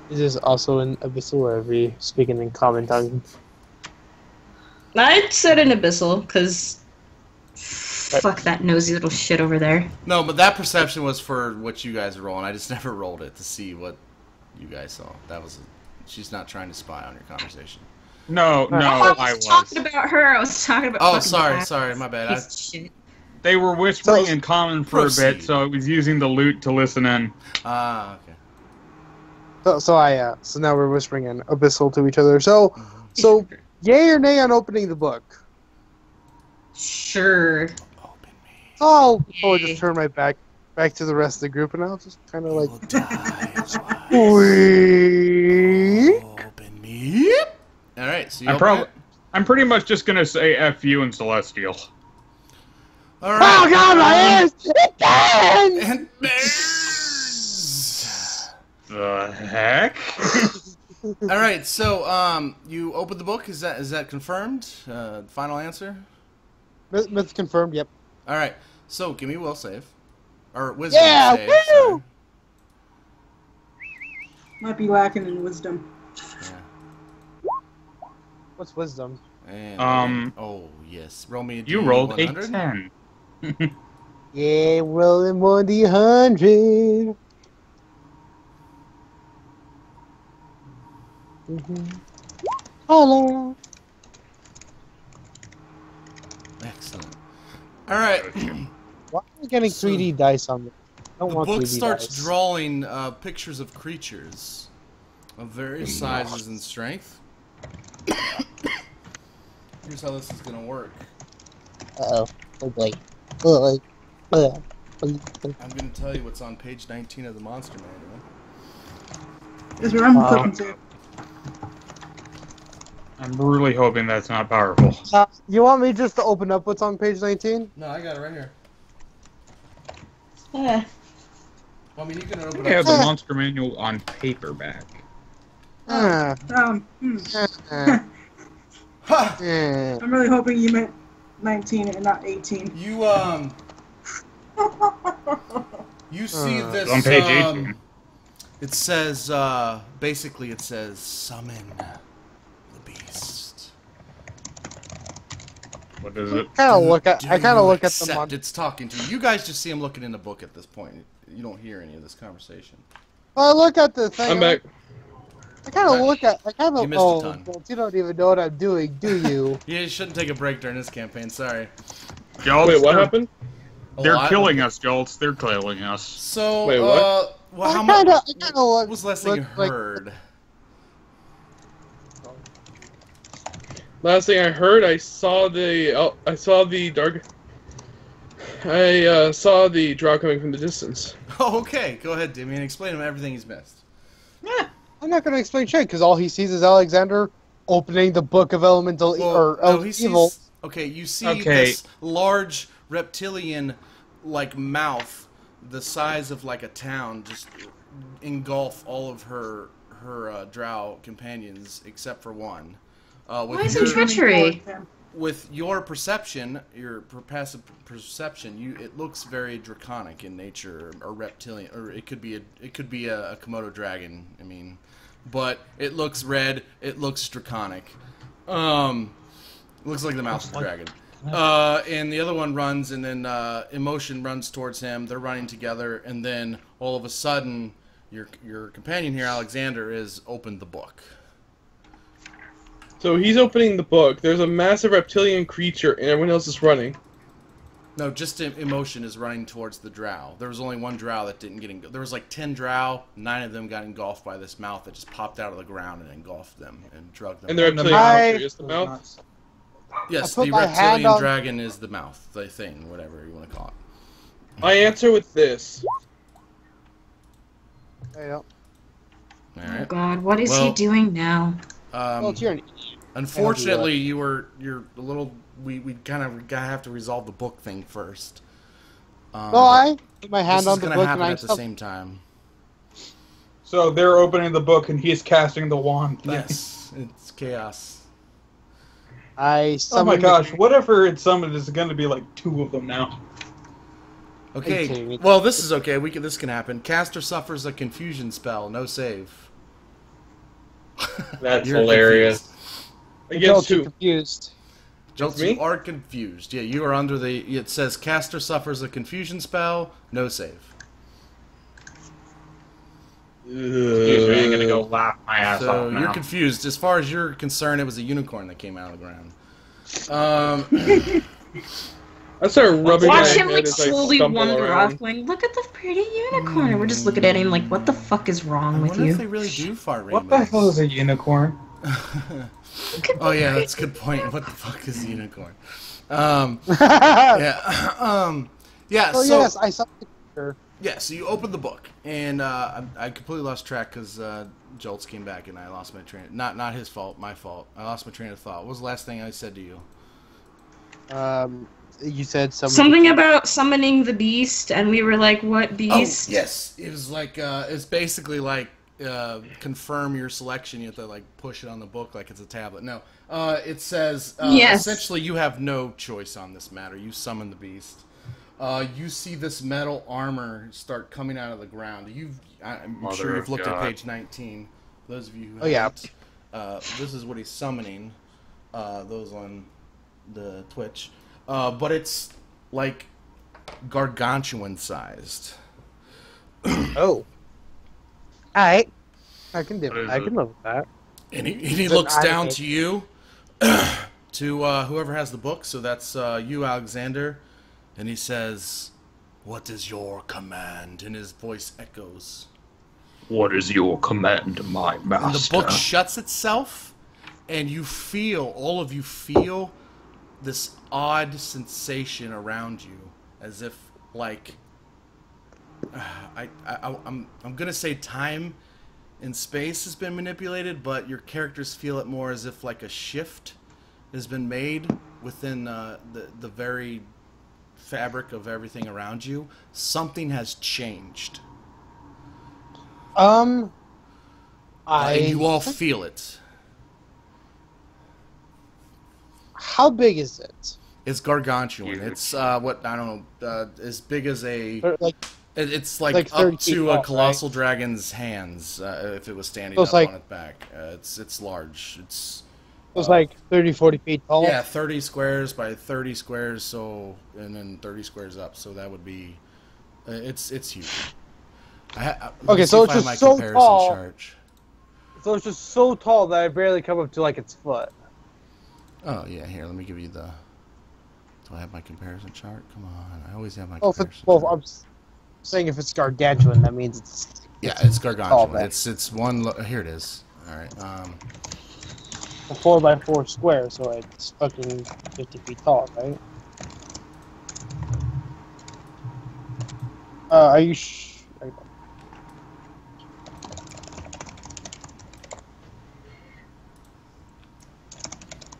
Is this also in Abyssal, or are we speaking in common tongue? I said in Abyssal, because fuck that nosy little shit over there. No, but that perception was for what you guys are rolling. I just never rolled it to see what you guys saw. That was she's not trying to spy on your conversation. No, I was talking about her. I was talking about. Oh, sorry, my bad. They were whispering in common for a bit, so I was using the lute to listen in. Ah, okay. So now we're whispering in Abyssal to each other. So yay or nay on opening the book? Sure. I'll just turn my back to the rest of the group, and I'll just kind of like open me. All right, so I'm pretty much just gonna say F you and Celestial. All right. Oh God, my ears! It burns! And the heck? All right, so you opened the book. Is that confirmed? Final answer? Myth confirmed. Yep. All right, so give me will save or wisdom save. Woo! Sorry. Might be lacking in wisdom. Yeah. What's wisdom? And, oh yes, roll me. You rolled a 100. 10. Yeah, rolling 100. Hello. Excellent. All right. Why am I getting 3D dice on this? I don't The want book 3D starts dice. drawing pictures of creatures of various sizes and strength. Here's how this is going to work. Uh-oh. Oh boy. I'm going to tell you what's on page 19 of the Monster Manual. That's where I'm flipping to. I'm really hoping that's not powerful. You want me just to open up what's on page 19? No, I got it right here. Yeah. Well, I mean, you can open I have up. the Monster Manual on paperback. Hmm. I'm really hoping you meant 19 and not 18. You see this on page 18. It says basically it says summon the beast. What is it? I kind of look at the monster. It's talking to you. You guys just see him looking in the book at this point. You don't hear any of this conversation. Well, I look at the thing. I'm back. I kind of look at. You missed a ton. Well, you don't even know what I'm doing, do you? You shouldn't take a break during this campaign. Sorry. Joltz, Wait, what happened? They're killing us, Joltz. They're killing us. So, wait, what? Well, how I much? kinda look, What was the last thing you heard? Last thing I heard, I saw the drow coming from the distance. Oh, okay. Go ahead, Dimi, and explain to him everything he's missed. I'm not going to explain shit because all he sees is Alexander opening the book of elemental evil. Okay, you see this large reptilian-like mouth, the size of like a town, just engulf all of her drow companions except for one. Why is it treachery? With your perception, your passive perception, it looks very draconic in nature, or reptilian, or it could be a Komodo dragon. I mean, but it looks red. It looks draconic. Looks like the mouth of the dragon. And the other one runs, and then Immoshen runs towards him. They're running together, and then all of a sudden, your companion here, Alexander, is opened the book. So he's opening the book. There's a massive reptilian creature, and everyone else is running. No, just Immoshen is running towards the drow. There was only one drow that didn't get engulfed. There was like 10 drow. 9 of them got engulfed by this mouth that just popped out of the ground and engulfed them and drugged them. And the reptilian creature is the mouth? Yes, the reptilian dragon is the mouth, the thing, whatever you want to call it. I answer with this. Yeah. Right. Oh God, what is he doing now? Well, it's your... Unfortunately, you're a little. We kind of have to resolve the book thing first. No, I put my hand on the book and I at the same time. So they're opening the book and he's casting the wand thing. Yes, it's chaos. Oh my gosh, whatever it summoned is going to be like 2 of them now. Okay, well this is okay. This can happen. Caster suffers a confusion spell. No save. That's hilarious. Against who? Confused. Joltz, you are confused. Yeah, you are under the... It says caster suffers a confusion spell. No save. Excuse me, I'm going to go laugh my ass off now. You're confused. As far as you're concerned, it was a unicorn that came out of the ground. I started rubbing my Watch him head like as I slowly stumble wander around. off, going, "Look at the pretty unicorn." And we're just looking at him like, "What the fuck is wrong with you?" If they really do fart rainbows. What the hell is a unicorn? Oh yeah, that's a good point. What the fuck is a unicorn? Yeah. Yeah. Oh so yes, I saw the picture. yeah, so you opened the book, and I completely lost track because Joltz came back, and I lost my train. Not his fault, my fault. I lost my train of thought. What was the last thing I said to you? You said something about summoning the beast, and we were like, "What beast?" Oh, yes, it was like it's basically like confirm your selection. You have to like push it on the book like it's a tablet. No, it says essentially you have no choice on this matter. You summon the beast. You see this metal armor start coming out of the ground. I'm sure you've looked at page 19. Those of you who haven't, this is what he's summoning. Those on the Twitch. But it's like gargantuan sized. Oh. Alright. I can live with that. And he looks down to you, to whoever has the book, so that's you, Alexander, and he says, "What is your command?" And his voice echoes. What is your command, my master? And the book shuts itself, and all of you feel this odd sensation around you, as if like I'm gonna say time and space has been manipulated, but your characters feel it more as if like a shift has been made within the very fabric of everything around you. Something has changed. And you all feel it. How big is it? It's gargantuan. It's as big as a it's like up to a colossal dragon's hands if it was standing up on its back. It's large. It's like 30, 40 feet tall. Yeah, 30 squares by 30 squares. So and then 30 squares up. So that would be it's huge. Okay, so it's just so tall. Chart. So it's just so tall that I barely come up to like its foot. Oh yeah, here, let me give you the... Do I have my comparison chart? Come on, I always have my comparison chart. I'm saying if it's gargantuan, that means it's... Yeah, it's gargantuan. It's one... Here it is. Alright, a 4x4 square, so it's fucking 50 feet tall, right? Are you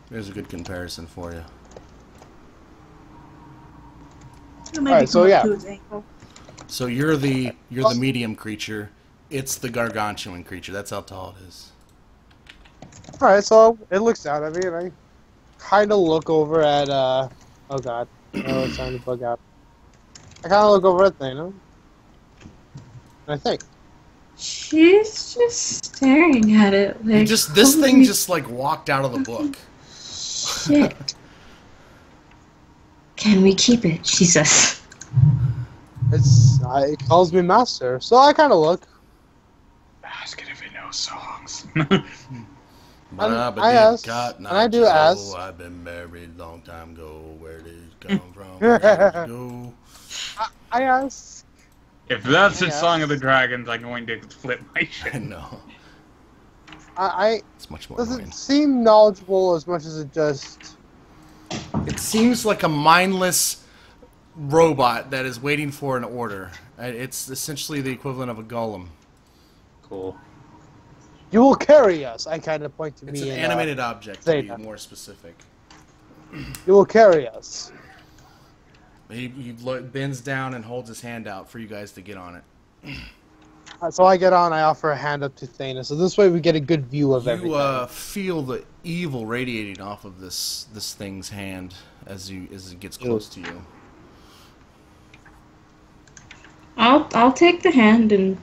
There's a good comparison for you. Alright, so yeah. So you're the medium creature. It's the gargantuan creature. That's how tall it is. Alright, so it looks down at me, and I kind of look over at, oh god, it's time to bug out. I kind of look over at Thana, and I think. She's just staring at it like... This thing just, like, walked out of the book. shit. Can we keep it? She says. It calls me master, so I kind of look. Ask it if it knows songs. I ask, and I do ask. I've been married long time ago. Where did it come from? Where did it go? I ask. If that's the Song of the Dragons, I'm going to flip my shit. I know. It's much more doesn't annoying. seem knowledgeable as much as it just. It seems like a mindless robot that is waiting for an order. It's essentially the equivalent of a golem. Cool. You will carry us. I kind of point to It's me. an animated object, to be more specific. You will carry us. He bends down and holds his hand out for you guys to get on it. So I get on. I offer a hand up to Thana. So this way we get a good view of everything. You feel the evil radiating off of this thing's hand as it gets close to you. I'll take the hand and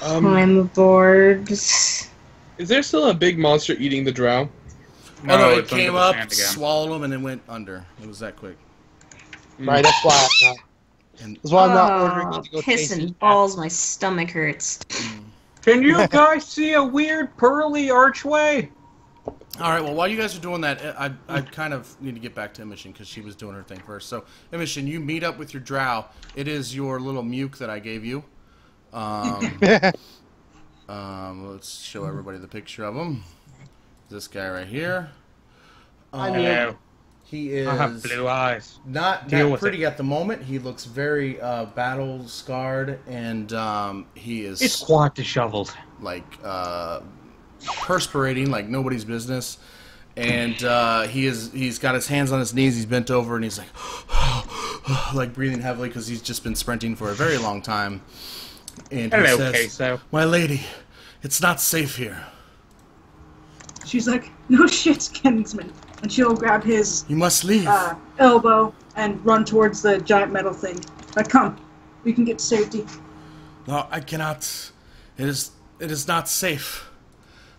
climb aboard. Is there still a big monster eating the drow? No, oh no, it came up, swallowed him, and then went under. It was that quick. Right, that's why. That's why I'm not ordering you to go piss and balls, my stomach hurts. Can you guys see a weird pearly archway? All right, well, while you guys are doing that, I kind of need to get back to Immoshen because she was doing her thing first. So, Immoshen, you meet up with your drow. It is your little muke that I gave you. Let's show everybody the picture of him. This guy right here. I know. He is I have blue eyes. Not that pretty at the moment. He looks very battle scarred, and he is. It's quite disheveled. Like perspirating like nobody's business, and he's got his hands on his knees. He's bent over, and he's like breathing heavily because he's just been sprinting for a very long time. And he says, Queso. "My lady, it's not safe here." She's like, "No shit, Kinsman," and she'll grab his "You must leave" elbow and run towards the giant metal thing. Like, come, we can get to safety. "No, I cannot. It is not safe.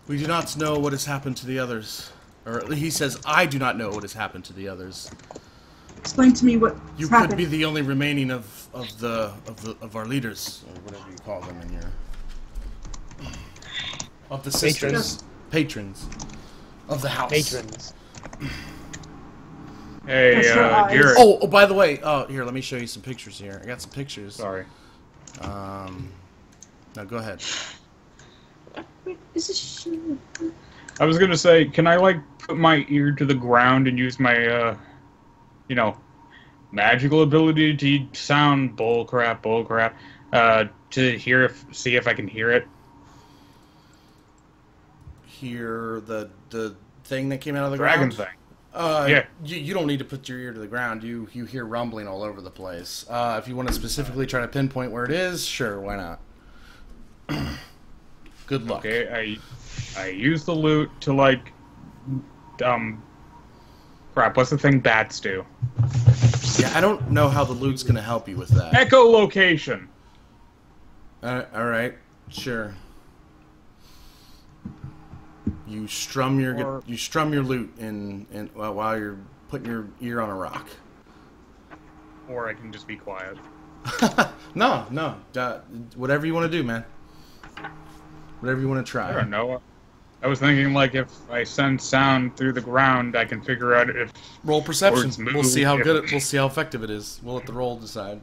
We do not know what has happened to the others." Or he says, "I do not know what has happened to the others." Explain to me what You happened. could be the only remaining of our leaders, or whatever you call them in your of the sisters, patrons of the house. Patrons. Hey, Jared. Oh, by the way, here, let me show you some pictures here. I got some pictures. Sorry. Now go ahead. I was gonna say, can I put my ear to the ground and use my magical ability to sound bullcrap, to see if I can hear it? Hear the thing that came out of the dragon ground? Thing. Yeah. You don't need to put your ear to the ground. You hear rumbling all over the place. If you want to specifically try to pinpoint where it is, sure, why not? Good luck. Okay, I use the loot to crap, what's the thing bats do? Yeah, I don't know how the loot's gonna help you with that. Echolocation. Alright, sure. You strum your loot while you're putting your ear on a rock. Or I can just be quiet. No. Whatever you want to do, man. Whatever you want to try. I don't know. I was thinking if I send sound through the ground, I can figure out if roll perception. Move, we'll see how we'll see how effective it is. We'll let the roll decide.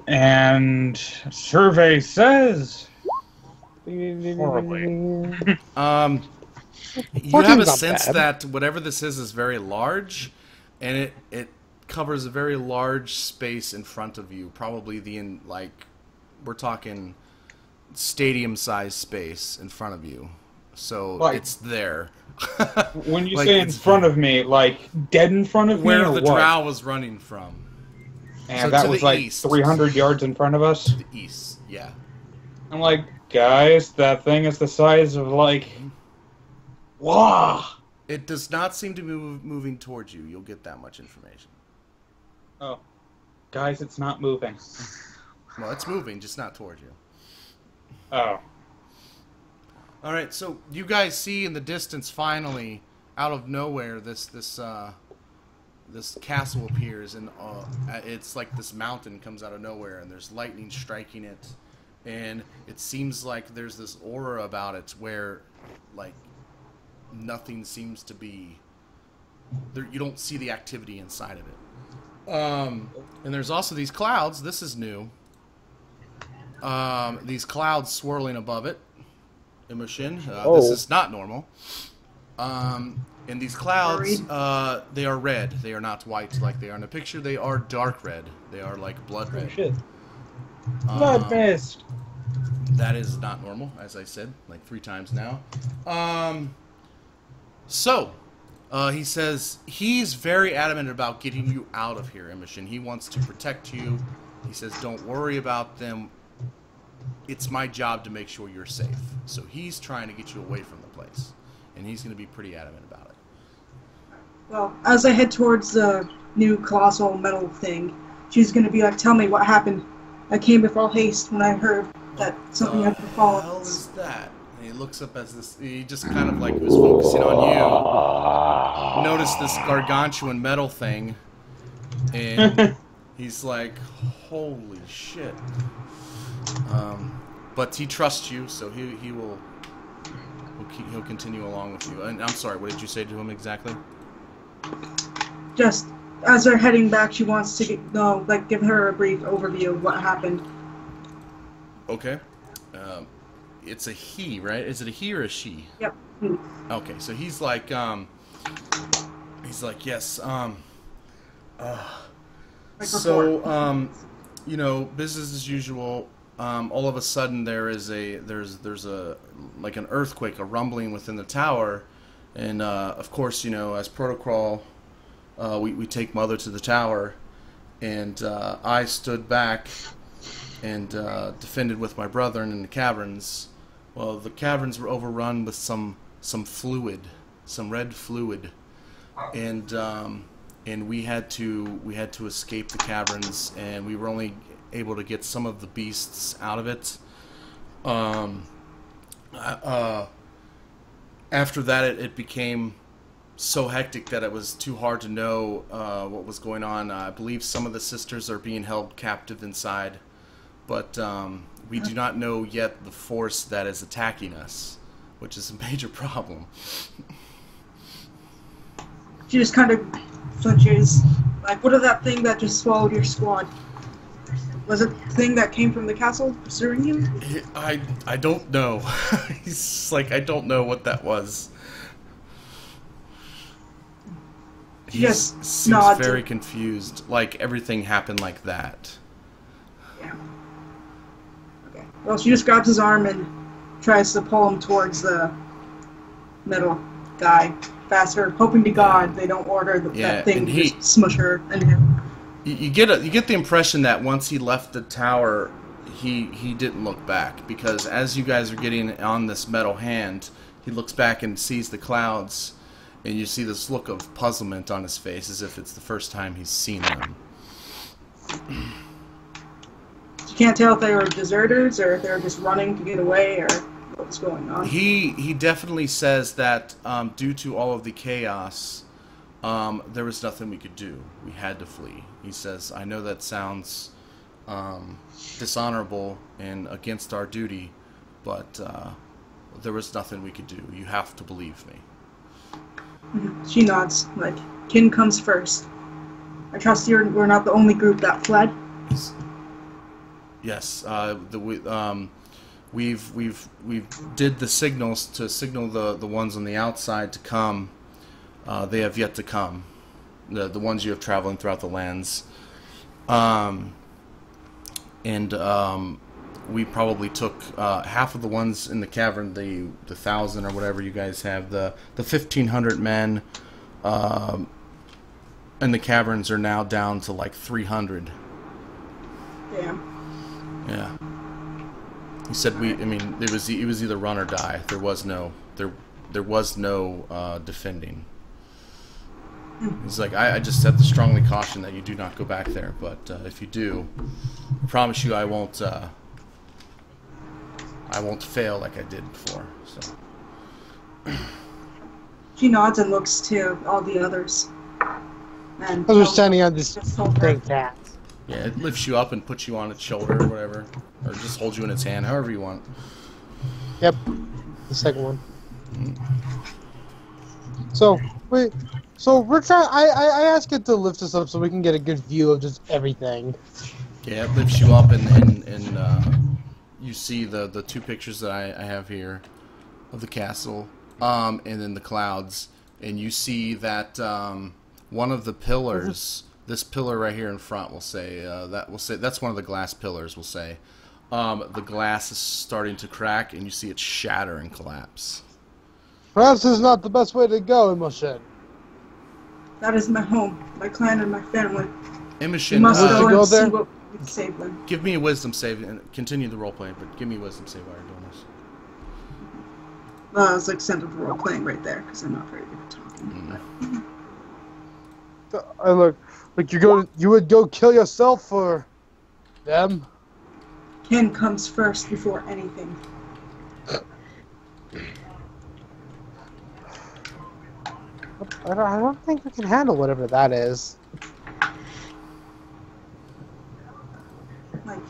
And survey says horribly. You have a sense that whatever this is very large, and it covers a very large space in front of you. Probably we're talking stadium-sized space in front of you. So it's there. When you say in front of me, dead in front of me, where or the drow was running from. And so that was east. 300 yards in front of us? To the east, yeah. I'm like, guys, that thing is the size of wow. It does not seem to be moving towards you. You'll get that much information. Oh. Guys, it's not moving. Well, it's moving, just not towards you. Oh. All right, so you guys see in the distance, finally, out of nowhere, this castle appears, and it's like this mountain comes out of nowhere, and there's lightning striking it, and it seems like there's this aura about it where, like, nothing seems to be there. You don't see the activity inside of it. And there's also these clouds. This is new. These clouds swirling above it. Immoshen. This is not normal. And these clouds, they are red. They are not white like they are in the picture. They are dark red. They are like blood red. Shit. Blood mist. That is not normal, as I said, like 3 times now. So, he says he's very adamant about getting you out of here, Immoshen. He wants to protect you. He says, don't worry about them. It's my job to make sure you're safe. So he's trying to get you away from the place. And he's going to be pretty adamant about it. Well, as I head towards the new colossal metal thing, she's going to be like, tell me what happened. I came with all haste when I heard that something had befallen. What the hell is that? And he looks up as this, he just kind of like was focusing on you. Noticed this gargantuan metal thing. And he's like, holy shit. But he trusts you, so he'll continue along with you. And I'm sorry, what did you say to him exactly? Just as they're heading back, she wants to give her a brief overview of what happened. Okay. It's a he, right? Is it a he or a she? Yep. Okay, so he's like, yes, you know, business as usual. All of a sudden there's a like an earthquake, a rumbling within the tower, and of course, you know, as protocol, we take Mother to the tower, and I stood back and defended with my brethren in the caverns. Well, the caverns were overrun with some fluid, some red fluid, and we had to escape the caverns, and we were only able to get some of the beasts out of it. After that, it became so hectic that it was too hard to know what was going on. I believe some of the sisters are being held captive inside, but we do not know yet the force that is attacking us, which is a major problem. She just kind of flinches. Like, what is that thing that just swallowed your squad? Was it the thing that came from the castle pursuing you? I don't know. He's like, I don't know what that was. He just seems very confused. Like, everything happened like that. Yeah. Okay. Well, she just grabs his arm and tries to pull him towards the metal guy faster, hoping to God they don't order that thing to just smush her and him. You get the impression that once he left the tower, he didn't look back, because as you guys are getting on this metal hand, he looks back and sees the clouds, and you see this look of puzzlement on his face, as if it's the first time he's seen them. You can't tell if they were deserters or if they were just running to get away or what was going on. He definitely says that due to all of the chaos, there was nothing we could do. We had to flee. He says, I know that sounds dishonorable and against our duty, but there was nothing we could do. You have to believe me. She nods, like, kin comes first. I trust we're not the only group that fled. Yes, we've did the signals to signal the ones on the outside to come. They have yet to come. The ones you have traveling throughout the lands. We probably took half of the ones in the cavern, the 1,000 or whatever you guys have. The 1,500 men in the caverns are now down to like 300. Damn. Yeah. He said it was either run or die. There was no defending. He's like, I just have to strongly caution that you do not go back there, but if you do, I promise you I won't I won't fail like I did before. So. She nods and looks to all the others. And we're standing on this thing cat. Yeah, it lifts you up and puts you on its shoulder or whatever. Or just holds you in its hand, however you want. Yep. The second one. So, wait. So we're trying. I asked it to lift us up so we can get a good view of just everything. Yeah, it lifts you up and you see the two pictures that I have here of the castle, and then the clouds, and you see that one of the pillars, this pillar right here in front, will say that's one of the glass pillars. We'll say the glass is starting to crack, and you see it shatter and collapse. Perhaps this is not the best way to go, Immoshen. That is my home, my clan, and my family. Immoshen, we must go and there? see what we can save them. Give me a wisdom save and continue the roleplay, but give me a wisdom save while you're doing this. Well, I was like sent up for role playing right there because I'm not very good at talking. I look like you would go kill yourself for them. Kin comes first before anything. I don't think we can handle whatever that is. Like,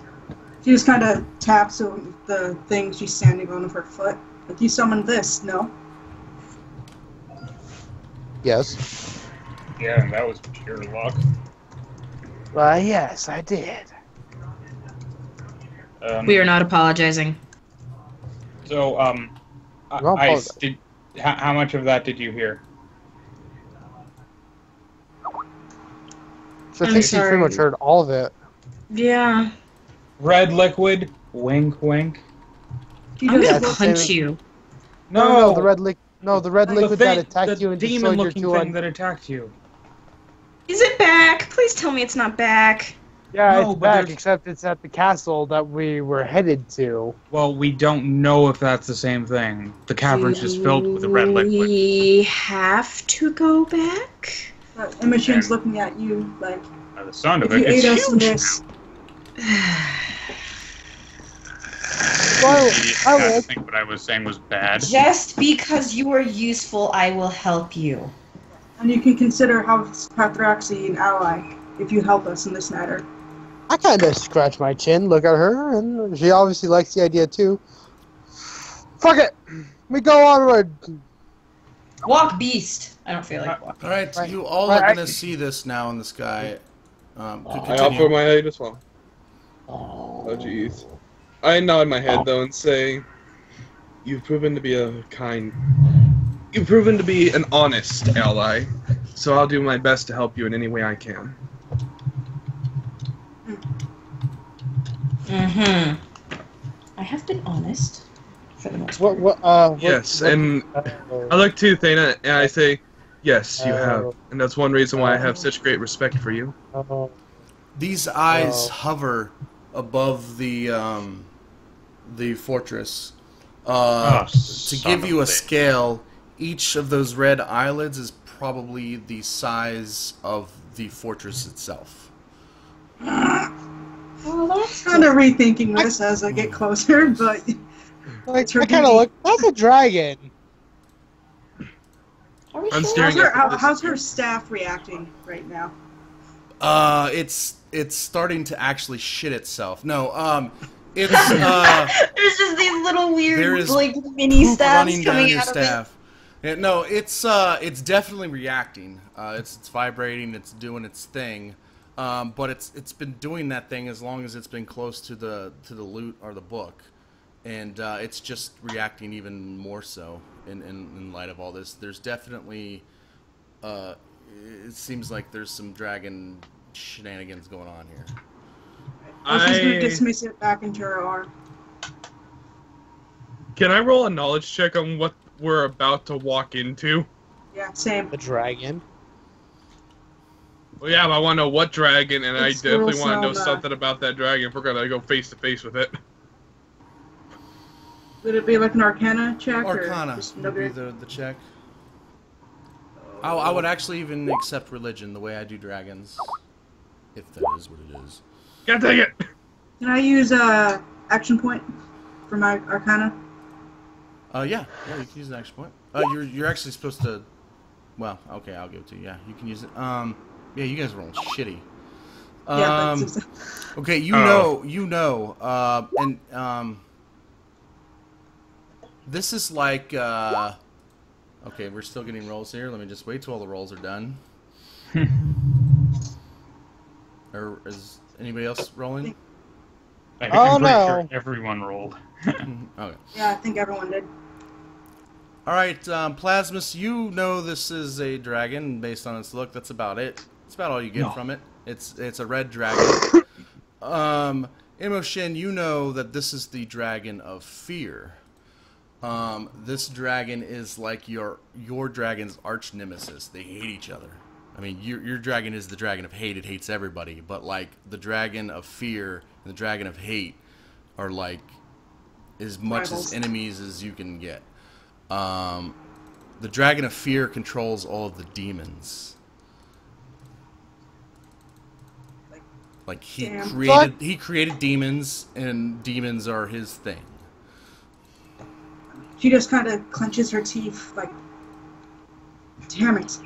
she just kind of taps on the thing she's standing on with her foot. Like, you summoned this, no? Yes. Yeah, and that was pure luck. Yes, I did. We are not apologizing. So, Ice, how much of that did you hear? So I think she pretty much heard all of it. Yeah. Red liquid, wink, wink. I'm gonna punch you. No, the red liquid. No, the red liquid that attacked you and the destroyed your demon-looking thing that attacked you. Is it back? Please tell me it's not back. Yeah, No, it's but back, there's- except it's at the castle that we were headed to. Well, we don't know if that's the same thing. The cavern's just filled with the red liquid. We have to go back? Immoshen's looking at you like, By the sound of if it, you it's aid us in huge. this, I think what I was saying was bad. Just because you are useful, I will help you. and you can consider House Pythraxi an ally if you help us in this matter. I kind of scratch my chin, look at her, and she obviously likes the idea too. Fuck it! We go onward! Walk, beast. I don't feel like walking. Alright, so you all are going to see this now in the sky. I offer my aid as well. Oh, jeez. I nod my head, though, and say, you've proven to be You've proven to be an honest ally, so I'll do my best to help you in any way I can. Mm-hmm. I have been honest, for the most part. Yes, and I look to Thana, and I say, yes, you have, and that's one reason why I have such great respect for you. These eyes hover above the fortress. To give you a scale, each of those red eyelids is probably the size of the fortress itself. Well, that's kind of rethinking this as I get closer, but like, I kind of look. That's a dragon. I'm staring at how's her staff reacting right now? It's starting to actually shit itself. No, it's There's just these little weird, like, mini stabs coming out of it. Yeah, no, it's definitely reacting. It's vibrating. It's doing its thing. But it's been doing that thing as long as it's been close to the loot or the book, and it's just reacting even more so in light of all this. There's definitely it seems like there's some dragon shenanigans going on here. She's gonna dismiss it back into her arm. Can I roll a knowledge check on what we're about to walk into? Yeah, same. The dragon. Well, yeah, but I want to know what dragon, and I It's definitely want to know Urusama. something about that dragon if we're gonna go face to face with it. Would it be like an Arcana check? Arcana or just would be the check. I would actually even accept religion the way I do dragons, if that is what it is. God dang it! Can I use action point? for my Arcana? Yeah, you can use an action point. You're actually supposed to. Well, okay, I'll give it to you. Yeah, you can use it. Yeah, you guys are rolling shitty. Okay, you know, and this is like. Okay, we're still getting rolls here. Let me just wait till all the rolls are done. Or is anybody else rolling? I'm pretty sure everyone rolled. Okay. Yeah, I think everyone did. All right, Plazmas, you know this is a dragon based on its look. That's about it. That's about all you get from it. It's a red dragon. Immoshen, you know that this is the dragon of fear. This dragon is like your dragon's arch nemesis. They hate each other. I mean, your dragon is the dragon of hate. It hates everybody. But like the dragon of fear and the dragon of hate are like as much as enemies as you can get. The dragon of fear controls all of the demons. Like he created demons, and demons are his thing. She just kind of clenches her teeth, like, damn it.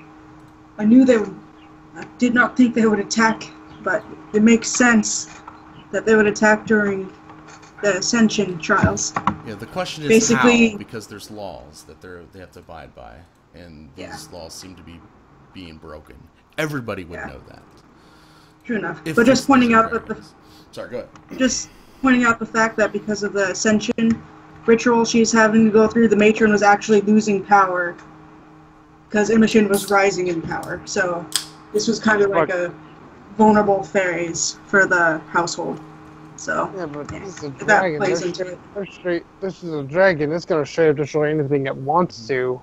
I knew they would. I did not think they would attack, but it makes sense that they would attack during the Ascension trials. Yeah, the question is basically how, because there's laws that they have to abide by, and these laws seem to be being broken. Everybody would know that. True enough. But just pointing out that Sorry, go ahead. Just pointing out the fact that because of the Ascension ritual she's having to go through, the matron was actually losing power because Immoshen was rising in power. So this was kind of like a vulnerable phase for the household. So yeah, but this is a that dragon. plays into it. This is a dragon. It's going to straight up destroy anything it wants to.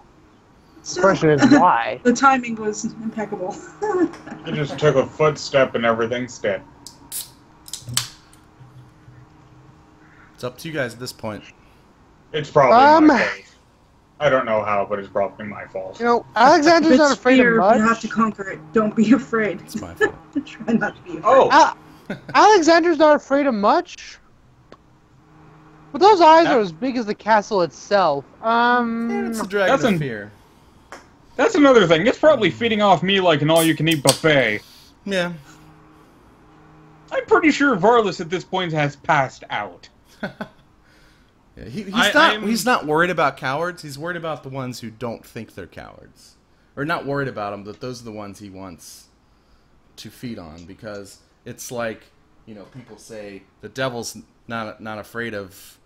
The question is why. The timing was impeccable. He just took a footstep and everything's dead. It's up to you guys at this point. It's probably my fault. I don't know how, but it's probably my fault. You know, Alexander's not afraid of much. You have to conquer it. Don't be afraid. It's my fault. Try not to be afraid. Alexander's not afraid of much. But those eyes are as big as the castle itself. It's a dragon of fear. That's another thing. It's probably feeding off me like an all-you-can-eat buffet. Yeah. I'm pretty sure Varlis at this point has passed out. Yeah, he's not worried about cowards. He's worried about the ones who don't think they're cowards. Or not worried about them, but those are the ones he wants to feed on. Because it's like, you know, people say the devil's not afraid of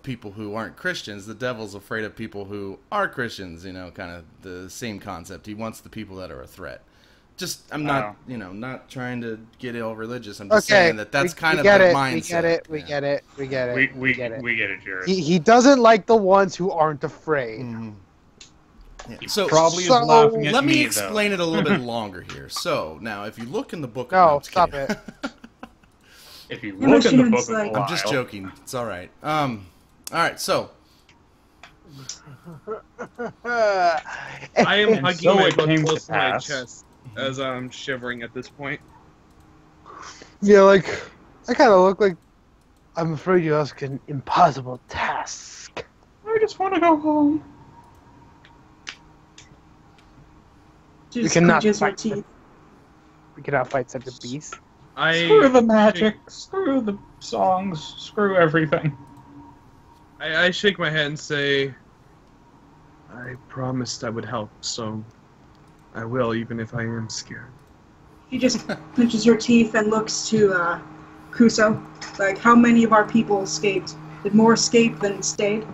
people who aren't Christians. The devil's afraid of people who are Christians, you know, kind of the same concept. He wants the people that are a threat. Just, I'm not, you know, not trying to get ill religious. I'm just saying that's kind of the mindset. We get it, we get it. We get it, Jared. He doesn't like the ones who aren't afraid. Mm-hmm. Yeah. He probably is laughing at let me me, explain it a little bit longer here. So, now, if you look in the book... No, stop it. If you look in the book of Belial... I'm just joking. It's all right. Alright, so... I am hugging my book close to my chest as I'm shivering at this point. Yeah, like, I kind of look like I'm afraid you ask an impossible task. I just want to go home. We cannot fight. We cannot fight such a beast. Screw the magic. Screw the songs. Screw everything. I shake my head and say, I promised I would help, so I will, even if I am scared. She just clenches her teeth and looks to Crusoe. Like, how many of our people escaped? Did more escape than stayed?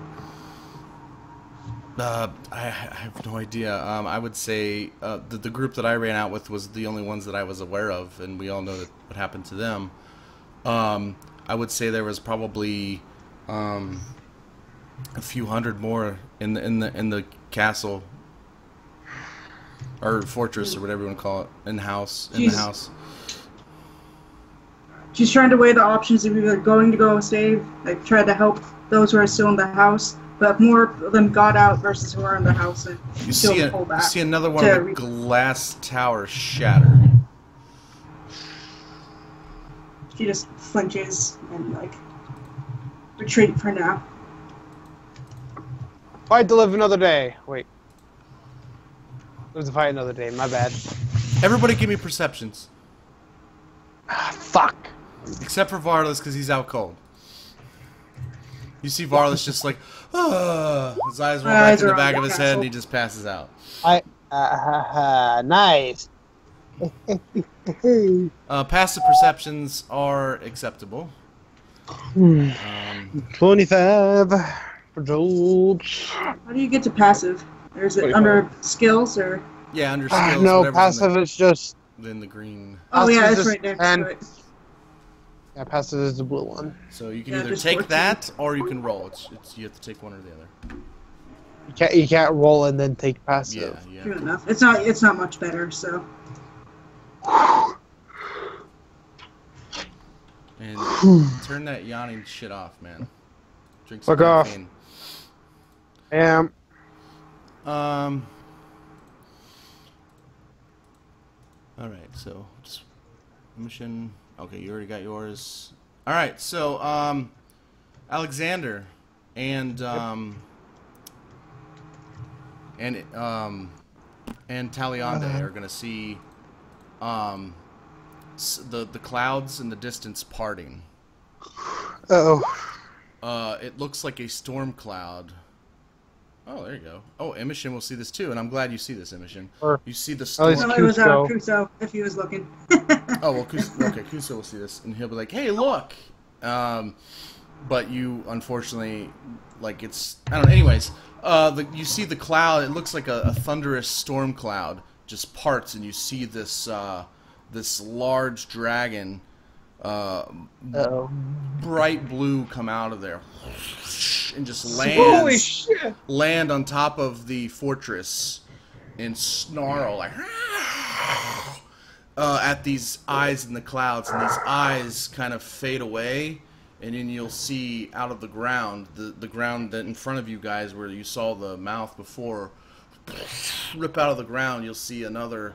I have no idea. I would say the group that I ran out with was the only ones that I was aware of, and we all know that what happened to them. I would say there was probably a few hundred more in the castle or fortress or whatever you want to call it, in the house. She's trying to weigh the options of either going to go save, like try to help those who are still in the house, but more of them got out versus who are in the house and you still pull back. You see another one of the glass tower shatter. She just flinches and like retreat for now. Fight to live another day. Wait. Live to fight another day. My bad. Everybody give me perceptions. Fuck. Except for Varlis, because he's out cold. You see Varlis just like, his eyes roll back in the back of his head and he just passes out. Nice. Passive perceptions are acceptable. 25 for Joltz. How do you get to passive? Or is it under skills or? Yeah, under skills. No, passive is just. Then the green. Oh yeah, it's right next to it. Yeah, passive is the blue one. So you can either take that or you can roll. It's you have to take one or the other. You can't roll and then take passive. Yeah. True enough. It's not much better. So. And turn that yawning shit off, man. Drink some caffeine. All right, so just Immoshen. Okay, you already got yours. All right, so Alexander and Taliandai are gonna see the clouds in the distance parting. Uh-oh. It looks like a storm cloud. Oh, there you go. Oh, Immoshen will see this too, and I'm glad you see this, Immoshen. You see the storm. Well, it was Kuso, if he was looking. Oh, well, Kuso will see this, and he'll be like, hey, look! But you, unfortunately, like, it's... I don't know. Anyways, you see the cloud. It looks like a thunderous storm cloud just parts, and you see this this large dragon, bright blue, come out of there and just land on top of the fortress and snarl like at these eyes in the clouds, and these eyes kind of fade away, and then you'll see out of the ground, the ground that in front of you guys where you saw the mouth before, rip out of the ground. You'll see another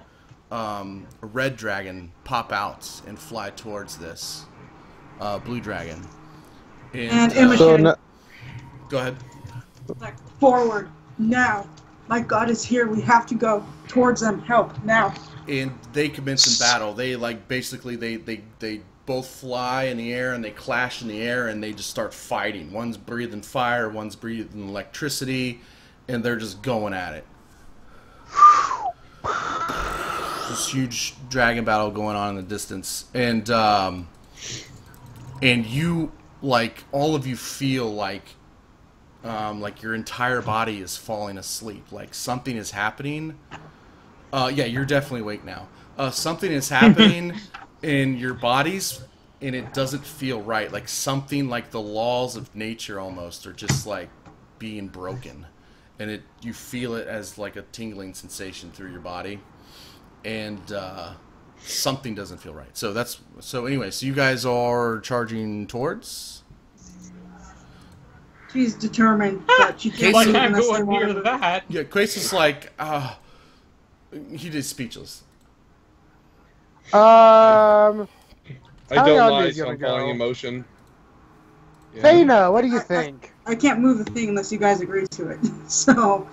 a red dragon pop out and fly towards this blue dragon. And go ahead. Like, forward now! My God is here. We have to go towards them. Help now! And they commence in battle. They basically they both fly in the air and they clash in the air and they just start fighting. One's breathing fire, one's breathing electricity, and they're just going at it. This huge dragon battle going on in the distance, and you, like, all of you feel like your entire body is falling asleep. Like something is happening. Yeah, you're definitely awake now. Something is happening in your bodies, and it doesn't feel right. Like something, like the laws of nature almost are just like being broken, and you feel it as like a tingling sensation through your body. And something doesn't feel right. So anyway, so you guys are charging towards? She's determined that she can't go near that. Yeah, Quace is like, he is speechless. I don't lie, so I'm following Immoshen. Yeah. Thana, what do you think? I can't move the thing unless you guys agree to it. So.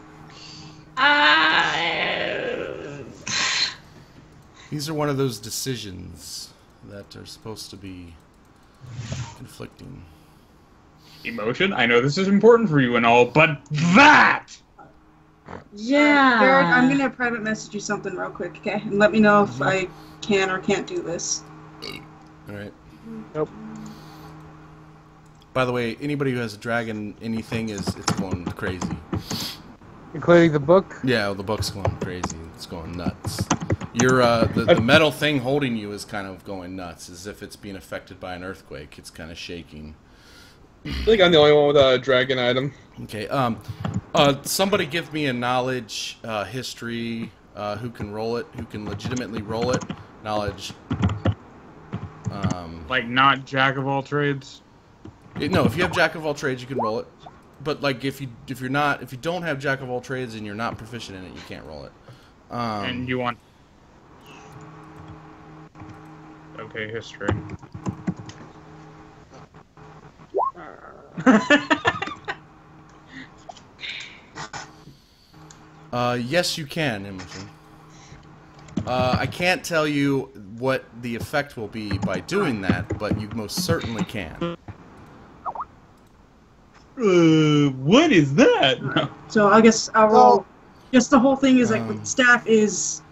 These are one of those decisions that are supposed to be conflicting. Immoshen, I know this is important for you and all, but that! Yeah. Jared, I'm going to private message you something real quick, okay? And let me know if I can or can't do this. Alright. Nope. By the way, anybody who has a dragon, anything, it's going crazy. Including the book? Yeah, the book's going crazy. It's going nuts. You're, the metal thing holding you is kind of going nuts, as if it's being affected by an earthquake. It's kind of shaking. I think I'm the only one with a dragon item. Okay, somebody give me a knowledge, history, who can roll it, who can legitimately roll it. Knowledge. Like, not jack of all trades? No, if you have jack of all trades, you can roll it. But, like, if you don't have jack of all trades and you're not proficient in it, you can't roll it. And you want... Okay, history. Yes, you can, Imogen. I can't tell you what the effect will be by doing that, but you most certainly can. What is that? No. So I guess I'll roll. Just the whole thing is like the staff was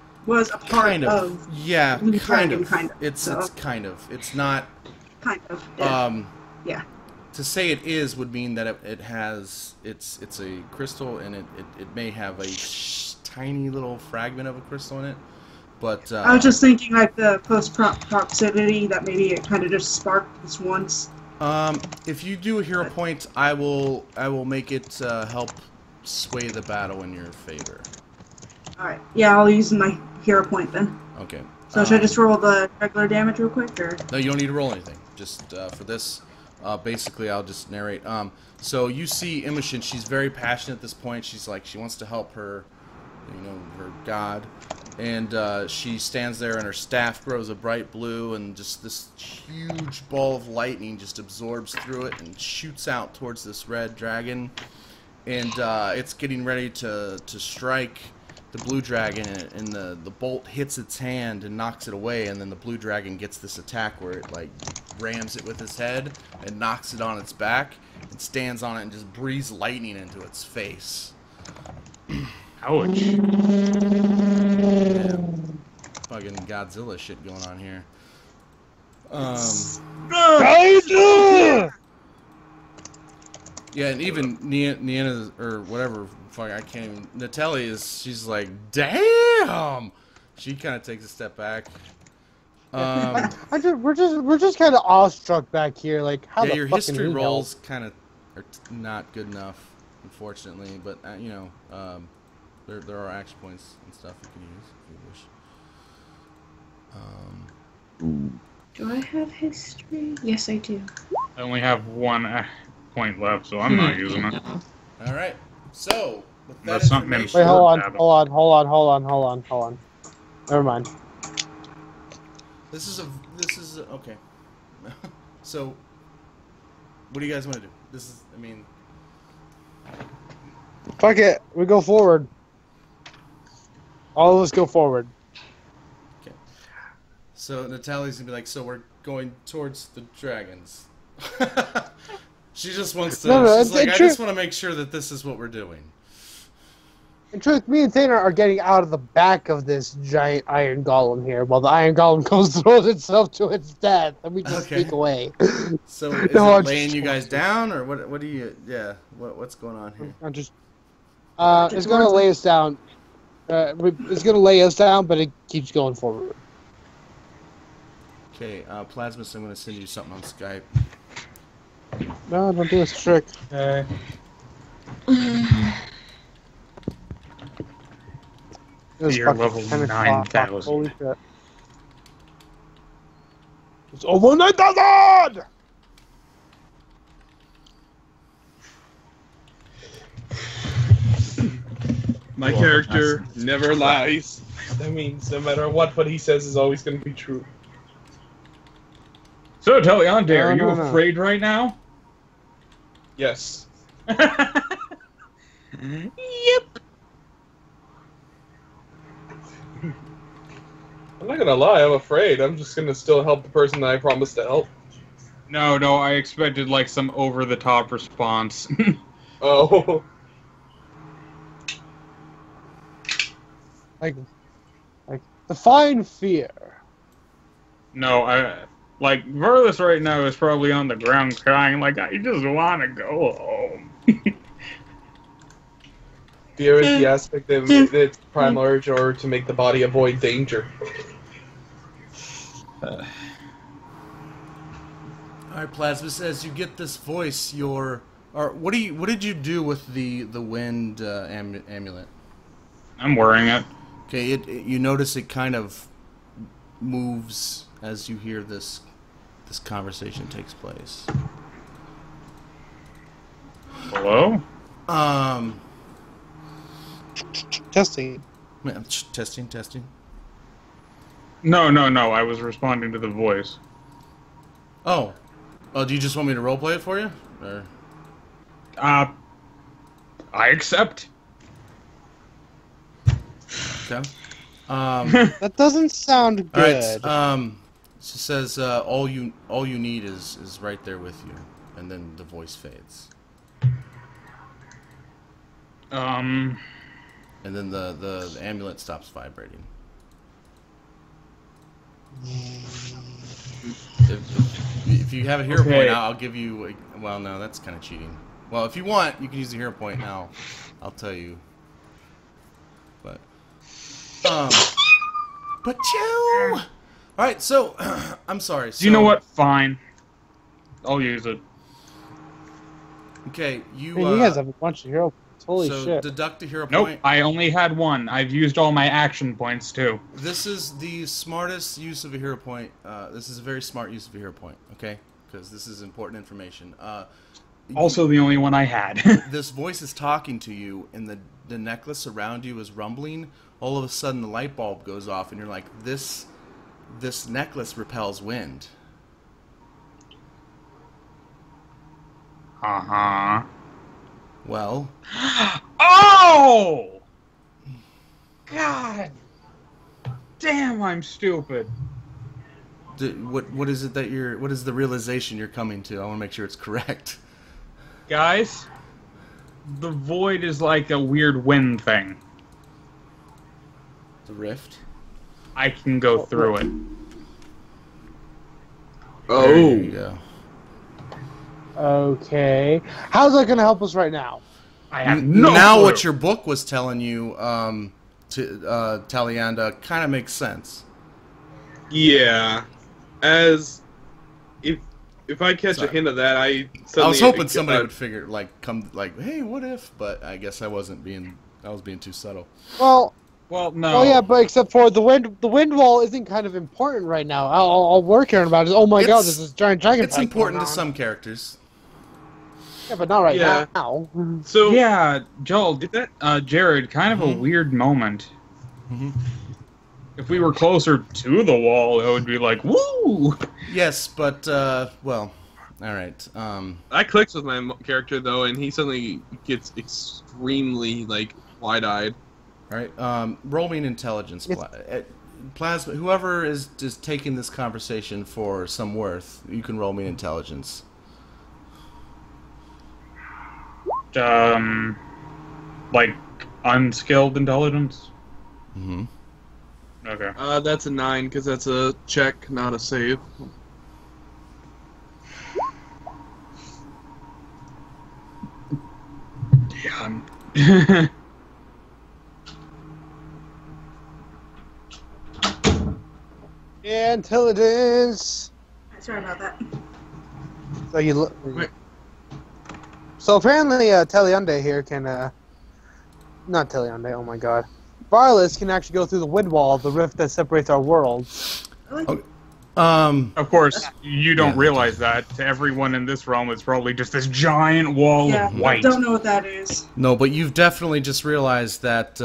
a part kind of. Yeah, kind of. It's kind of. It's not. Kind of. Yeah. To say it is would mean that it's a crystal, and it may have a tiny little fragment of a crystal in it. But I was just thinking like the close proximity that maybe it kind of just sparked this once. If you do a hero point, I will make it help sway the battle in your favor. All right. Yeah, I'll use my hero point then. Okay. So should I just roll the regular damage real quick, or? No, you don't need to roll anything. Just for this, basically, I'll just narrate. So you see Immoshen. She's very passionate at this point. She's like, she wants to help her, her god. And she stands there, and her staff grows a bright blue, and just this huge ball of lightning just absorbs through it and shoots out towards this red dragon. And it's getting ready to strike the blue dragon, and the bolt hits its hand and knocks it away, and then the blue dragon gets this attack where it like rams it with its head and knocks it on its back and stands on it and just breathes lightning into its face. Ouch. Yeah. Fucking Godzilla shit going on here. Yeah, and even Niana, or whatever, fuck, I can't even. Natelli she's like, damn! She kind of takes a step back. We're just kind of awestruck back here. Like, how your history rolls kind of are not good enough, unfortunately. But there are action points and stuff you can use if you wish. Do I have history? Yes, I do. I only have 1 point left, so I'm not using it. All right. So with that That's something. information, Wait, hold on. Never mind. This is okay. So, what do you guys want to do? Fuck it. We go forward. All of us go forward. Okay. So Natalie's gonna be like, so we're going towards the dragons. She just wants to. I just want to make sure that this is what we're doing. In truth, me and Thana are getting out of the back of this giant iron golem here, while the iron golem throws itself to its death, and we just sneak away. So is it laying you guys down, or what? What do you? Yeah. What's going on here? I'm just. It's gonna lay us down. It's gonna lay us down, but it keeps going forward. Okay, Plazmas, I'm gonna send you something on Skype. No, don't do this trick. Okay. You're level 9,000. Holy shit. It's over 9,000! My character never lies. That means no matter what he says is always going to be true. So, Taliandai, are you afraid right now? Yes. Yep. I'm not gonna lie, I'm afraid. I'm just gonna still help the person that I promised to help. No, I expected like some over-the-top response. Oh. Like define fear. No, like Varlis right now is probably on the ground crying like, I just want to go home. Fear is the aspect of its primal urge or to make the body avoid danger. Alright, Plazmas, as you get this voice, what did you do with the wind amulet? I'm wearing it. Okay, you notice it kind of moves as you hear this conversation takes place. Hello? Testing. Testing. No, I was responding to the voice. Oh, do you just want me to roleplay it for you? Or... I accept. Okay. That doesn't sound good. All right. She says, "All you need is right there with you," and then the voice fades. And then the amulet stops vibrating. If you have a hero point, I'll give you. Well, no, that's kind of cheating. Well, if you want, you can use a hero point now. I'll tell you. But you. All right, so I'm sorry. Do you know what? Fine, I'll use it. Okay, you. Man, you guys have a bunch of hero points. Holy shit! Deduct a hero Nope, point. I only had one. I've used all my action points too. This is the smartest use of a hero point. This is a very smart use of a hero point. Okay, because this is important information. Also, the only one I had. This voice is talking to you, and the necklace around you is rumbling. All of a sudden, the light bulb goes off, and you're like, this necklace repels wind. Uh-huh. Well. Oh! God. Damn, I'm stupid. What is it that what is the realization you're coming to? I want to make sure it's correct. Guys, the void is like a weird wind thing. The rift? I can go through it. Oh. There you go. Okay. How's that going to help us right now? I have no Now clue. what your book was telling you, Taliandai, kind of makes sense. Yeah. As if I catch a hint of that, I was hoping somebody would figure hey, what if? But I guess I was being too subtle. Well, no. Oh yeah, but except for the wind wall isn't kind of important right now. All we're caring about is, oh my god, this is giant dragon. It's important to some characters. Yeah, but not right now. So yeah, Joel, Jared, kind of a weird moment. Mm-hmm. If we were closer to the wall, it would be like, woo! Yes, but well, all right. I clicks with my character though, and he suddenly gets extremely wide-eyed. All right. Roll me an intelligence. Plasma. Whoever is taking this conversation for some worth, you can roll me an intelligence. Like unskilled intelligence. Mm-hmm. Okay. That's a 9 because that's a check, not a save. Yeah. Intelligence. Sorry about that. So you look. So apparently, Taliandai here can, not Taliandai. Oh my God, Varlis can actually go through the wind wall, the rift that separates our worlds. Okay. Of course, you don't realize that. To everyone in this realm, it's probably just this giant wall of white. I don't know what that is. No, but you've definitely just realized that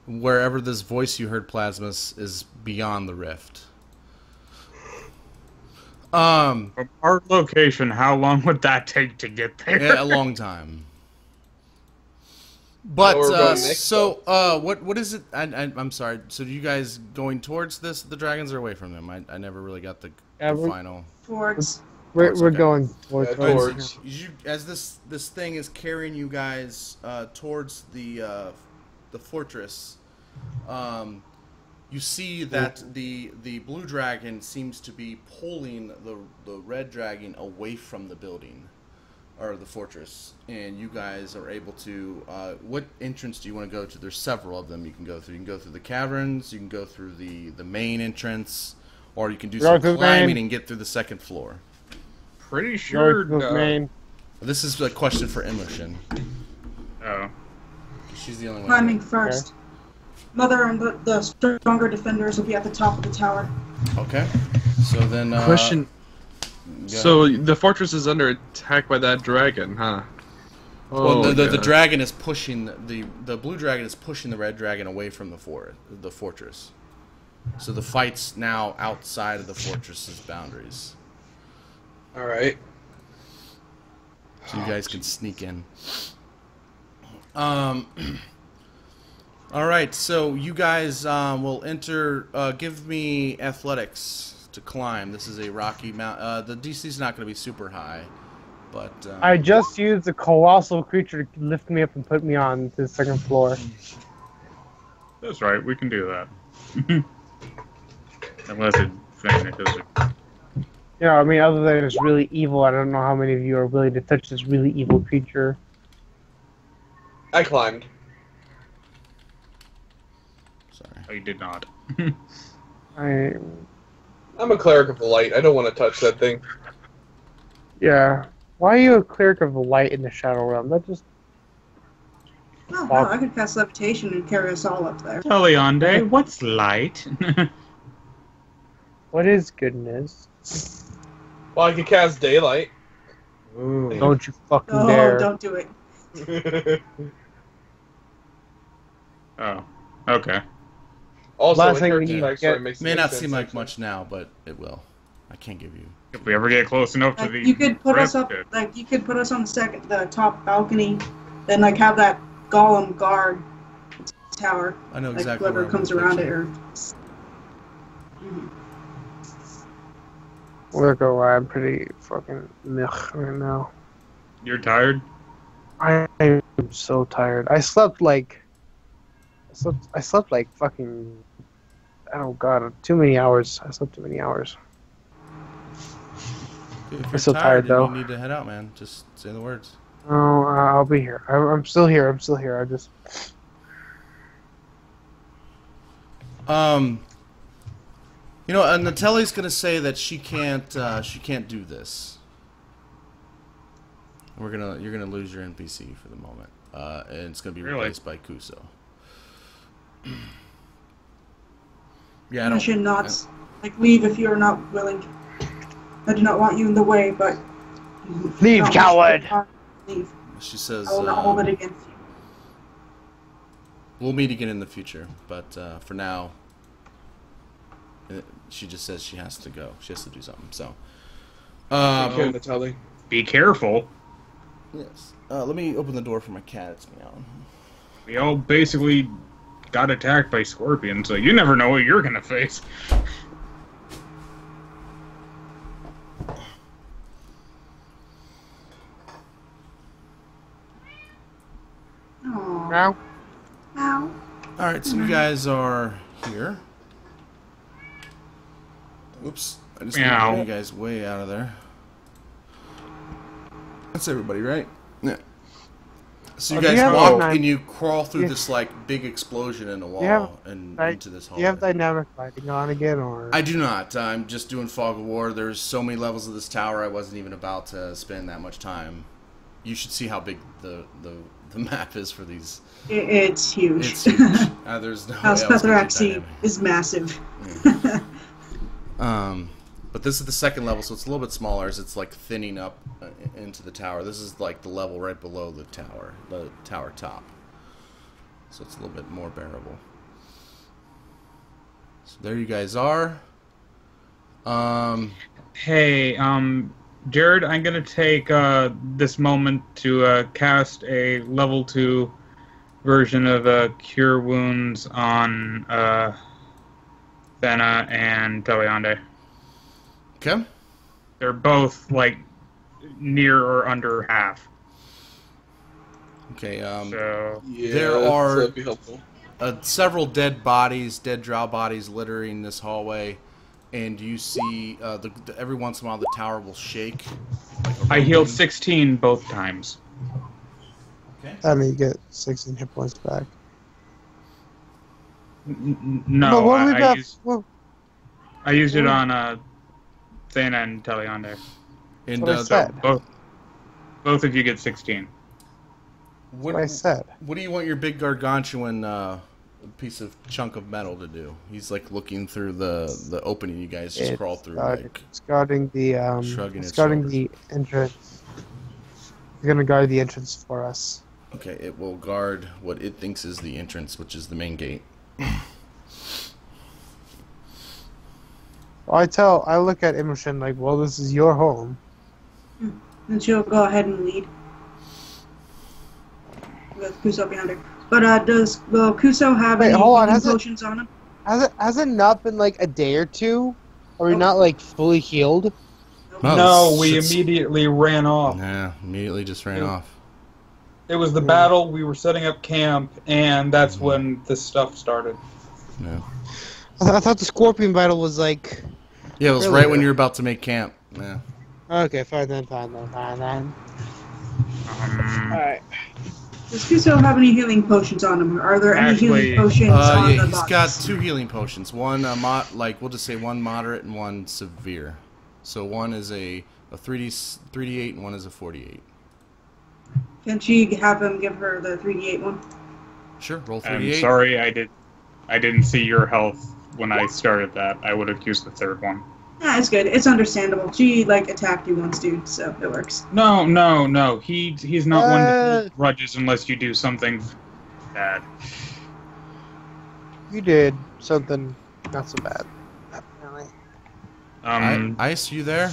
wherever this voice you heard, Plazmas, is beyond the rift. From our location, how long would that take to get there? Yeah, a long time. But what is it? I'm sorry. So, do you guys going towards the dragons or away from them? I never really got the final. Towards. We're going towards. As this thing is carrying you guys towards the fortress, you see that the blue dragon seems to be pulling the red dragon away from the building. Or the fortress, and you guys are able to. What entrance do you want to go to? There's several of them you can go through. You can go through the caverns. You can go through the main entrance, or you can do some climbing and get through the second floor. Pretty sure. This is a question for Immoshen. Oh, she's the only one. Climbing first. Mother and the stronger defenders will be at the top of the tower. Okay. So then. Question. So the fortress is under attack by that dragon, huh? Well, the dragon is pushing the blue dragon is pushing the red dragon away from the fortress. So the fight's now outside of the fortress's boundaries. All right. so you guys can sneak in. All right, so you guys will enter. Give me athletics to climb. This is a rocky mount. The DC's not going to be super high, but I just used a colossal creature to lift me up and put me on the second floor. That's right. We can do that. Unless it finishes it. Yeah, I mean, other than it's really evil, I don't know how many of you are willing to touch this really evil creature. I climbed. sorry. I did not. I'm a cleric of the light. I don't want to touch that thing. Yeah. Why are you a cleric of the light in the Shadow Realm? That just... Oh, wow, I could cast levitation and carry us all up there. Taliandai, what's light? What is goodness? Well, I could cast daylight. Ooh. Don't you fucking Oh, dare. don't do it. Oh, okay. Also, Last thing we it need makes May not sense, seem like actually. much now, but it will. I can't give you. If we ever get close enough to Like, the you could put us up, crypt, like, you could put us on the top balcony, then, like, have that golem guard tower. I know Like, exactly whoever where I'm comes gonna around put it, you. or... Look, I'm pretty fucking meh right now. You're tired? I am so tired. I slept like fucking, oh god, too many hours. I slept too many hours. Dude, if I'm you're so tired, then though. You need to head out, man. Just say the words. Oh, I'll be here. I'm still here. I'm still here. I just... You know, Natelli's gonna say that she can't do this. You're gonna lose your NPC for the moment, and it's gonna be replaced by Kuso. Yeah, I I should not, like, leave if you're not willing. I do not want you in the way, but... Leave, coward! Leave. She says, I will not hold it against you. we'll meet again in the future, but for now, she just says she has to go. She has to do something. So, Okay, Natelli. Be careful. yes. Let me open the door for my cat. It's meowing. We all basically got attacked by scorpions, so you never know what you're gonna face. Aww. Now? Ow. All right, so you guys are here. Oops, I just Meow. moved you guys way out of there. That's everybody, right? Yeah. So you Do you guys have walk dynamic- and you crawl through Yeah. this like big explosion in the wall have and dy- into this Do hallway. you have dynamic lighting on again, or...? I do not. I'm just doing Fog of War. There's so many levels of this tower. I wasn't even about to spend that much time. You should see how big the map is for these. It's huge. It's huge. There's no House way else to do Pythraxi dynamic. is massive. But this is the second level, so it's a little bit smaller as it's like thinning up into the tower. This is like the level right below the tower top. So it's a little bit more bearable. So there you guys are. Hey, Jared, I'm gonna take this moment to cast a level 2 version of Cure Wounds on Thana and Taliandai. Okay. They're both like near or under half. Okay. So Yeah, There are- that'd be helpful. Several dead drow bodies littering this hallway, and you see every once in a while the tower will shake. Like a I healed rolling- 16 both times. Okay. I mean, you get 16 hit points back. No, But what do we I got? used, Well, I used it on Thana and Taliandai. And what I said. Both of you get 16. what, What I said. what do you want your big gargantuan piece of chunk of metal to do? He's like looking through the opening you guys just crawled through. It's guarding the shrugging it's its guarding shoulders. the entrance. It's gonna guard the entrance for us. Okay, it will guard what it thinks is the entrance, which is the main gate. Well, I look at Immoshen like, well, this is your home. Then she'll go ahead and lead. With Kuso behind her. But will Kuso have any healing potions on him? Has it not been like a day or two? Are we not like fully healed? No, we immediately ran off. Yeah, immediately just ran off. It was the battle, we were setting up camp, and that's when this stuff started. Yeah. I thought the scorpion battle was like... Yeah, it was right when you were about to make camp. Yeah. Okay, fine then. Alright. Does Kuso have any healing potions on him? Are there any healing potions on the he's got 2 healing potions. One, we'll just say one moderate and one severe. So one is a 3d8 and one is a 4d8. Can she have him give her the 3d8 one? Sure, roll 3d8. I'm sorry, I didn't see your health when I started that. I would have used the third one. Yeah, it's good. It's understandable. She attacked you once, dude, so it works. No. He's not one to hold grudges unless you do something bad. You did something not so bad. Apparently. Ice, you there?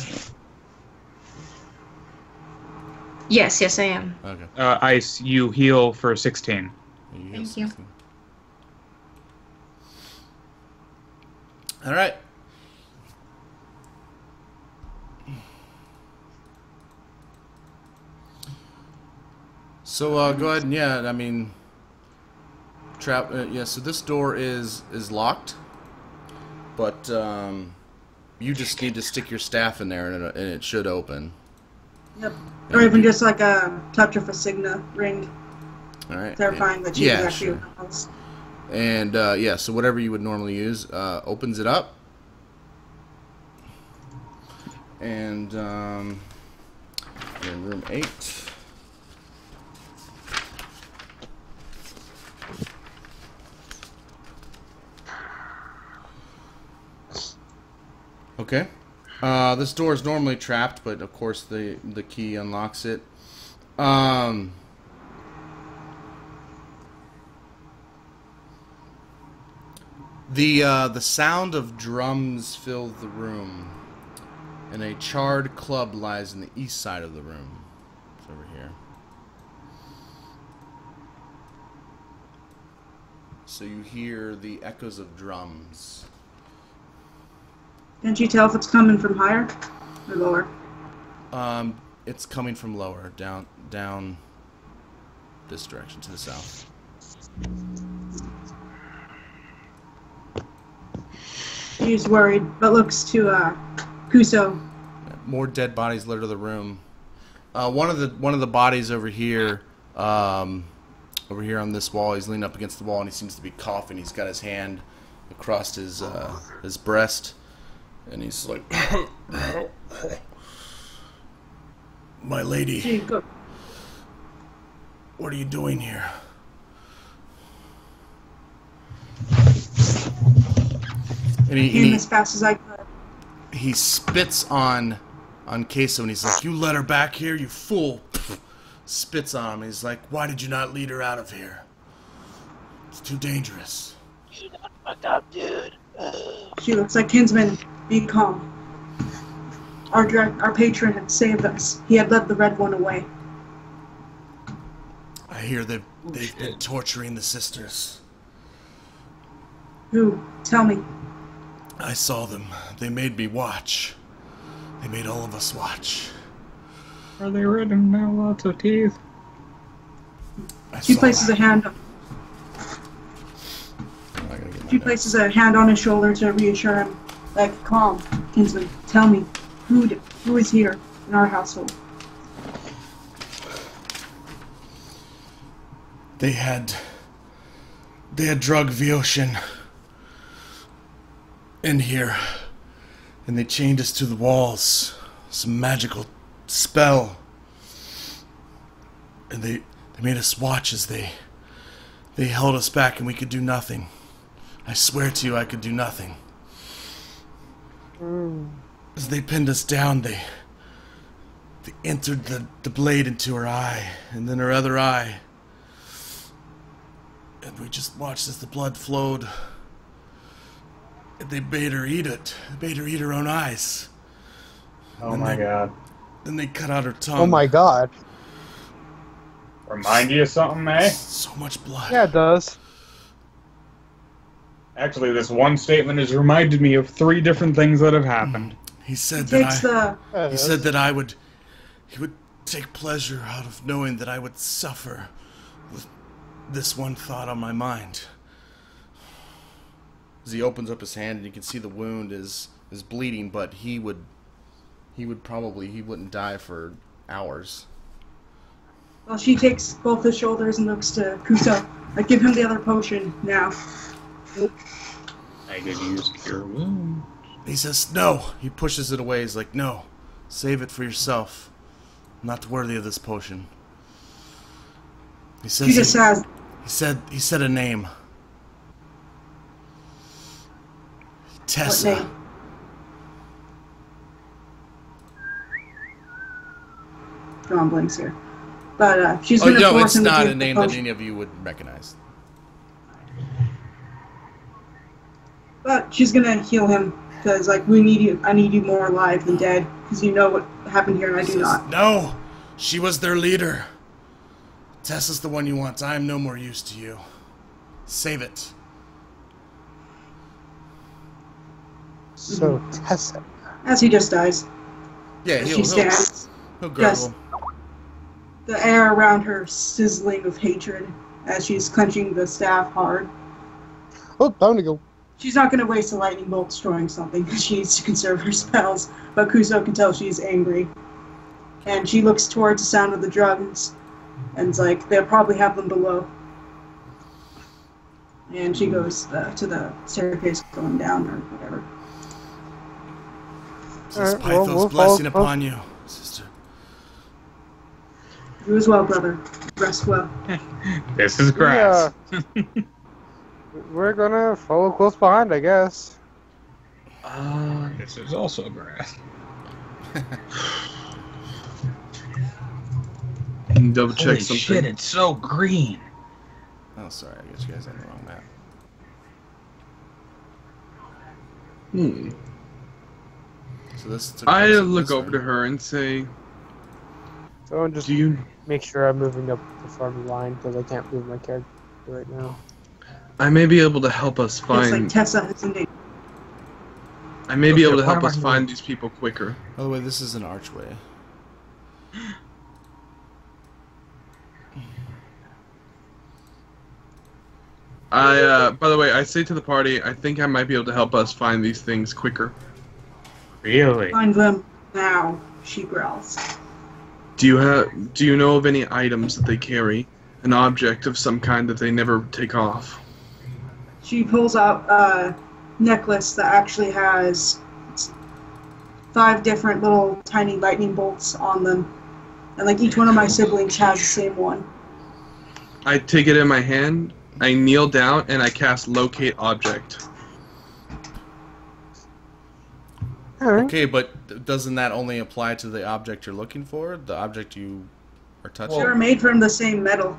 Yes, I am. Okay. Ice, you heal for 16. Thank you. All right. So go ahead and so this door is locked, but you just need to stick your staff in there and it should open. Yep. Or even just like a touch of a signa ring. All right. Clarifying that she's actually in the house. And so whatever you would normally use opens it up, and in room 8. Okay. This door is normally trapped, but of course the key unlocks it. The sound of drums fills the room, and a charred club lies in the east side of the room. It's over here. So you hear the echoes of drums. Can't you tell if it's coming from higher or lower? It's coming from lower, down this direction to the south. She's worried, but looks to Kuso. More dead bodies litter the room. One of the bodies over here on this wall. He's leaning up against the wall and he seems to be coughing. He's got his hand across his breast, and he's like, "My lady, what are you doing here?" And he as fast as I could. He spits on Queso and he's like, "You let her back here, you fool!" Spits on him. He's like, "Why did you not lead her out of here? It's too dangerous." You done fucked up, dude. She looks like kinsman. Be calm. Our patron had saved us. He had led the red one away. I hear they've been torturing the sisters. Who? Tell me. I saw them. They made me watch. They made all of us watch. Are they red and now lots of teeth? She places a hand on his shoulder to reassure him. Like, calm, kinsman. Tell me, who is here in our household? They had drug Immoshen in here, and they chained us to the walls. Some magical spell, and they made us watch as they held us back, and we could do nothing. I swear to you, I could do nothing. As they pinned us down, they entered the blade into her eye, and then her other eye, and we just watched as the blood flowed. And they made her eat it. They made her eat her own eyes. Oh my God. Then they cut out her tongue. Oh my god. Remind you of something, eh? So much blood. Yeah, it does. Actually, this one statement has reminded me of 3 different things that have happened. He said He said that I would. He would take pleasure out of knowing that I would suffer with this one thought on my mind. As he opens up his hand, and you can see the wound is bleeding, but he wouldn't die for hours. Well, she takes both his shoulders and looks to Kuso. I give him the other potion now. I could use cure wound. He says, no. He pushes it away. He's like, no. Save it for yourself. I'm not worthy of this potion. He says She just says... He said a name. Tessa. What name? John blinks here. But she's going to no, force it's him to not take a name the that potion. any of you would recognize. But she's going to heal him. Because, like, we need you. I need you more alive than dead. Because you know what happened here and I do not. No! She was their leader. Tessa's the one you want. I am no more use to you. Save it. So, Tessa. As he just dies. Yeah, As she stands. He'll Just gurgle. the air around her sizzling with hatred as she's clenching the staff hard. Oh, time to go. She's not going to waste a lightning bolt destroying something because she needs to conserve her spells, but Kuso can tell she's angry. And she looks towards the sound of the drums, and it's like, they'll probably have them below. And she goes to the staircase going down, or whatever. Says Alright, well, Pytho's we'll blessing follow- upon you, sister. You as well, brother. Rest well. This is grass. We're gonna follow close behind, I guess. This is also grass. Double check Holy something. shit, it's so green. Oh, sorry. I guess you guys on the wrong map. So this took I place at look this over to time. her and say, So just do you... make sure I'm moving up the front line because I can't move my character right now. I may be able to help us It's like find... Tessa has a name. I may be Okay, able to what help am I us doing? find these people quicker. By the way, this is an archway. By the way, I say to the party, I think I might be able to help us find these things quicker. Really? Find them now, she growls. Do you know of any items that they carry? An object of some kind that they never take off? She pulls out a necklace that actually has 5 different little tiny lightning bolts on them. And like each one of my siblings has the same one. I take it in my hand, I kneel down, and I cast Locate Object. Okay, but doesn't that only apply to the object you're looking for? The object you are touching? They're made from the same metal.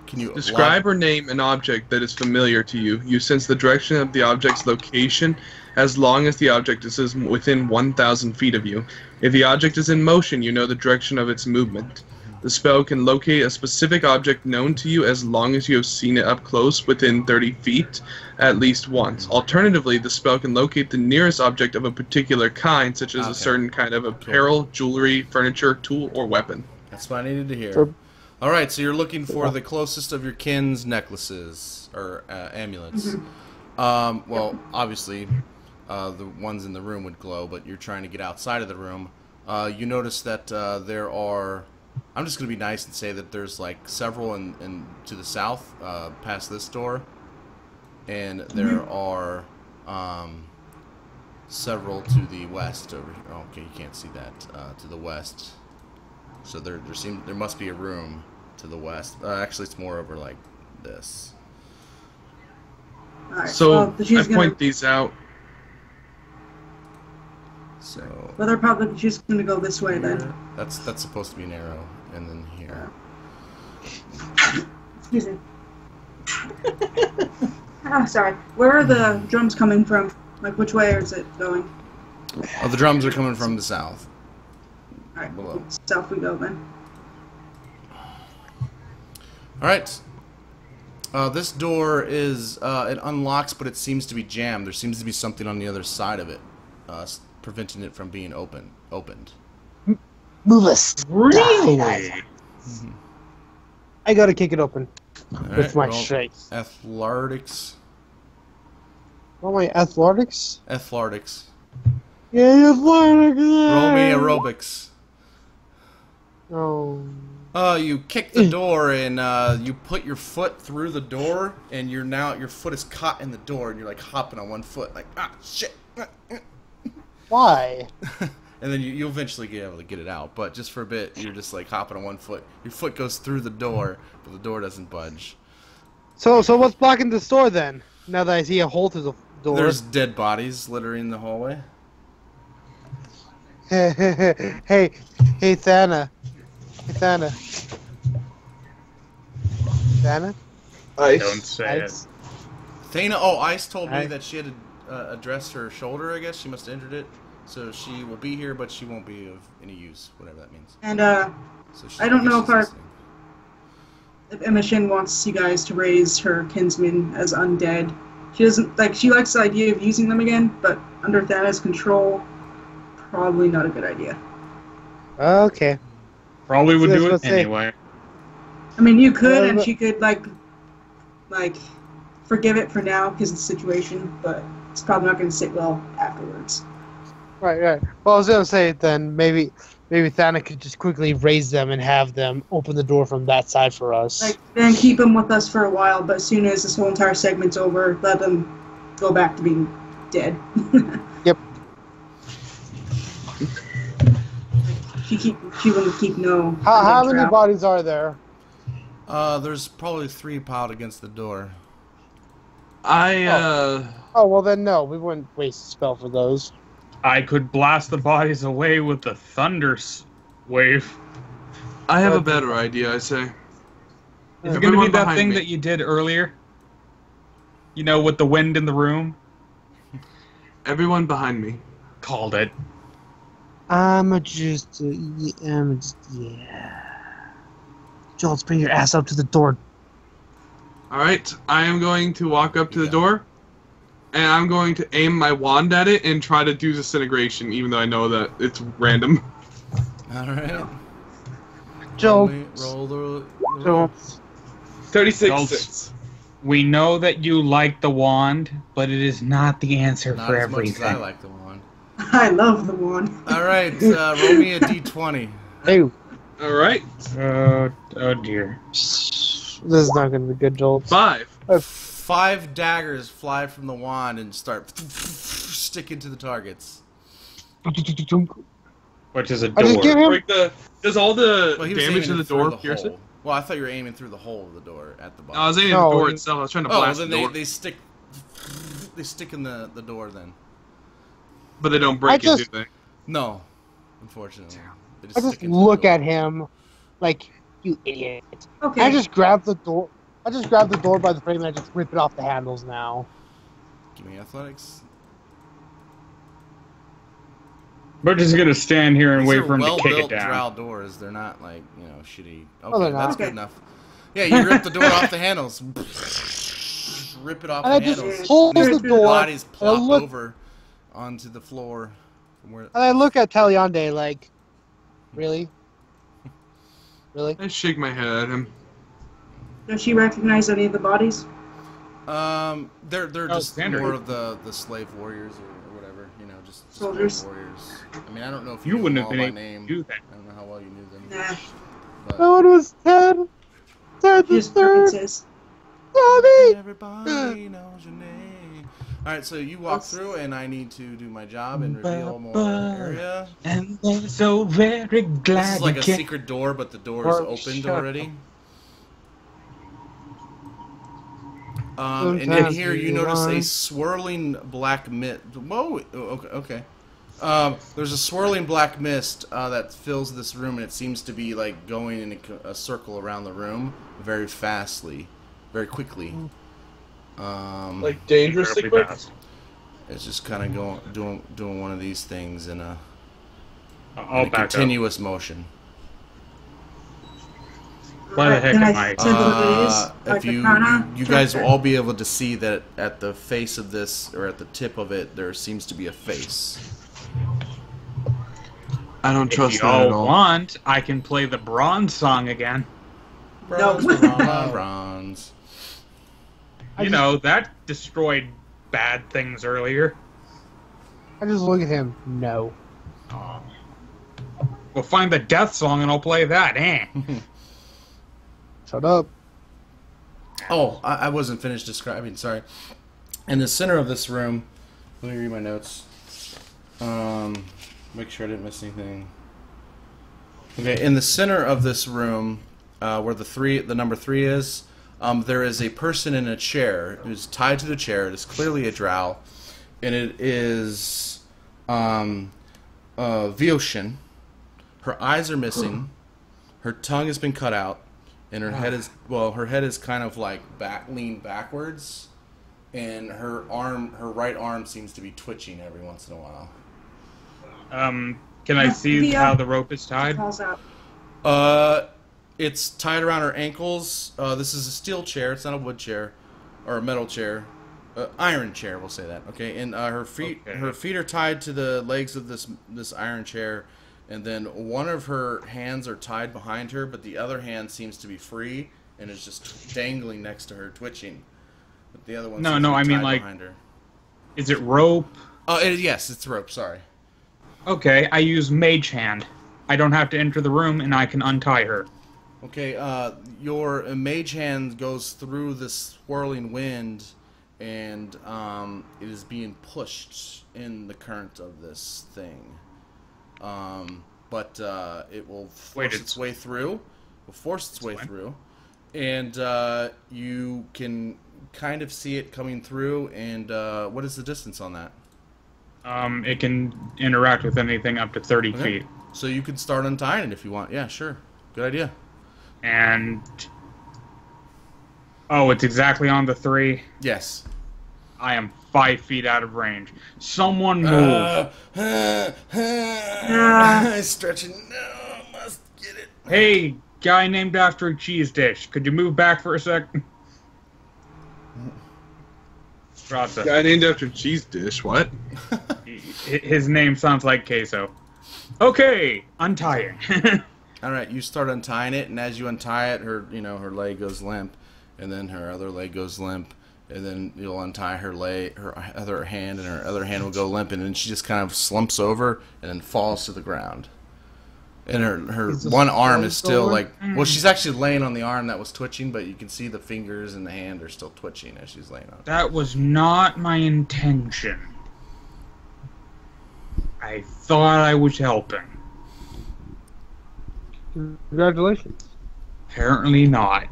Can you Describe or name an object that is familiar to you. You sense the direction of the object's location as long as the object is within 1,000 feet of you. If the object is in motion, you know the direction of its movement. The spell can locate a specific object known to you as long as you have seen it up close within 30 feet at least once. Alternatively, the spell can locate the nearest object of a particular kind, such as a certain kind of apparel, jewelry, furniture, tool, or weapon. That's what I needed to hear. Alright, so you're looking for the closest of your kin's necklaces, or amulets. Well, obviously, the ones in the room would glow, but you're trying to get outside of the room. You notice that there are... I'm just going to be nice and say that there's like several in to the south, past this door. And there are several to the west over here. Oh, okay, you can't see that. To the west. So there must be a room to the west. Actually, it's more over like this. Alright, So well, I point these out. So Well, they're probably just going to go this way then. that's supposed to be an arrow, and then here. Excuse me. Sorry. Where are the drums coming from? Like, which way is it going? Oh, the drums are coming from the south. Alright, below. south we go then. All right. This door is it unlocks, but it seems to be jammed. There seems to be something on the other side of it, preventing it from being opened. Move us. Really? Mm-hmm. I gotta kick it open All with my roll strength. Athletics. What my athletics? Athletics. Yeah, athletics. Roll me aerobics. Oh. You kick the door and you put your foot through the door, and your foot is caught in the door, and you're like hopping on one foot, like shit. Why? And then you'll eventually get able to get it out, but just for a bit, you're just like hopping on one foot. Your foot goes through the door, but the door doesn't budge. So what's blocking this door then? Now that I see a hole through the door. There's dead bodies littering the hallway. hey, Thana. Hey, Thana. Thana? Ice. Don't say Ice? Thana, Ice told me that she had to address her shoulder, I guess. She must have injured it. So she will be here, but she won't be of any use, whatever that means. And So I don't know if listening. Immoshen wants you guys to raise her kinsmen as undead. She doesn't she likes the idea of using them again, but under Thana's control, probably not a good idea. Okay. Probably would do it Let's say- anyway. I mean, you could, Well, and but- she could like forgive it for now because of the situation, but it's probably not going to sit well afterwards. Right. Well, I was gonna say then maybe Thana could just quickly raise them and have them open the door from that side for us. Then keep them with us for a while, but as soon as this whole entire segment's over, let them go back to being dead. Yep. She wouldn't keep no. How undead many trap. bodies are there? There's probably 3 piled against the door. I Oh well, then no, we wouldn't waste a spell for those. I could blast the bodies away with the thunder wave. have a better idea. I say. Is it going to Everyone be that behind thing me. that you did earlier? You know, with the wind in the room? Everyone behind me. Called it. Yeah. Joltz, bring your ass up to the door. All right. I am going to walk up to the door, and I'm going to aim my wand at it and try to do disintegration, even though I know that it's random. All right. Joltz. Roll the. Joltz. 36 Joltz. hits. We know that you like the wand, but it is not the answer Not for as much everything. as I like the one. I love the one. All right. Roll me a d20. Hey, All right. Oh dear. this is not going to be good, Joltz. 5. 5 daggers fly from the wand and start sticking to the targets. Which is a I just give door. him. Does all the Well, he was damage aiming to the through door the pierce it? hole. Well, I thought you were aiming through the hole of the door at the bottom. No, I was aiming at No, the door he- itself. I was trying to Oh, blast then the door. they stick. They stick in the door then. But they don't break I it, just- do they? No, unfortunately. They I just stick into the look door. at him like, you idiot. Okay. I just grab the door. I just grab the door by the frame and I just rip it off the handles now. Give me athletics. We're just gonna stand here and These wait are for him to kick well-built it down. drow doors. They're not like shitty. Okay, they're not. that's Okay. good enough. Yeah, you rip the door off the handles. Rip it off And I the just handles. hold These the door. Bodies and I plop look, over onto the floor from where. and I look at Taliandai like, really? Really? I shake my head at him. Does she recognize any of the bodies? They're just standard. more of the slave warriors or whatever, just Soldiers. slave warriors. I mean, I don't know if You knew wouldn't them have all been by able name. to do that. I don't know how well you knew them. Nah. But That one was Ted. Ted the Just third. references. Bobby. everybody knows your name. All right, so you walk through, and I need to do my job and reveal more area. And I'm so very glad This is like you a came. secret door, but the door is opened already. And in Sometimes here, you you notice a want- swirling black mist. Whoa, okay. There's a swirling black mist that fills this room, and it seems to be like going in a circle around the room very fastly, very quickly. Like dangerously Terribly quick? fast. It's just kind of doing one of these things, and I'll back continuous motion. Why the heck am I? If you guys will all be able to see that at the face of this, or at the tip of it, there seems to be a face. I don't trust If that you at all all. want, I can play the bronze song again. Bronze, No. bronze. You know, that destroyed bad things earlier. I just look at him. No. Oh. We'll find the death song and I'll play that, eh? Shut up. Oh, I wasn't finished describing, sorry. In the center of this room, let me read my notes. Make sure I didn't miss anything. Okay, in the center of this room, where the number 3 is, there is a person in a chair who's tied to the chair. It is clearly a drow, and it is Immoshen. Her eyes are missing. Her tongue has been cut out, and her head is kind of like leaned backwards, and her right arm seems to be twitching every once in a while. Can I see how the rope is tied? Calls out. It's tied around her ankles. This is a steel chair. It's not a wood chair or a metal chair. Iron chair, we'll say that. Okay, and her feet are tied to the legs of this iron chair, and then one of her hands are tied behind her, but the other hand seems to be free and is just dangling next to her, twitching. But the other one seems to be tied behind her. Is it rope? Yes, it's rope. Sorry. Okay, I use Mage Hand. I don't have to enter the room, and I can untie her. Okay, your mage hand goes through this swirling wind, and it is being pushed in the current of this thing. But it will force its way through. And you can kind of see it coming through. And what is the distance on that? It can interact with anything up to 30 feet. So you can start untying it if you want. Yeah, sure. Good idea. And... Oh, it's exactly on the 3? Yes. I am 5 feet out of range. Someone move. Stretching. No, must get it. Hey, guy named after a cheese dish. Could you move back for a sec? Guy named after cheese dish. What? His name sounds like queso. Okay, untying. All right, you start untying it, and as you untie it, her leg goes limp, and then her other leg goes limp, and then you'll untie her other hand, and her other hand will go limp, and then she just kind of slumps over and then falls to the ground. And her one arm is still well, she's actually laying on the arm that was twitching, but you can see the fingers and the hand are still twitching as she's laying on it. That was not my intention. I thought I was helping. Congratulations. Apparently not.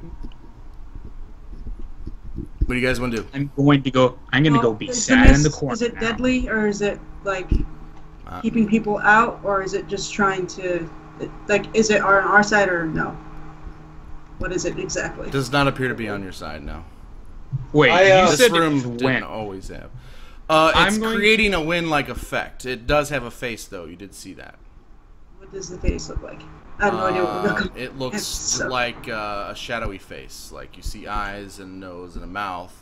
What do you guys want to do? I'm going to go be sad in the corner. Is it deadly, or is it like keeping people out, or is it just trying to, is it on our side or no? What is it exactly? It does not appear to be on your side, no. Wait, you said this room it was didn't always have. It's creating a wind-like effect. It does have a face, though. You did see that. What does the face look like? I have no idea what we're looking. It looks like a shadowy face. Like you see eyes and nose and a mouth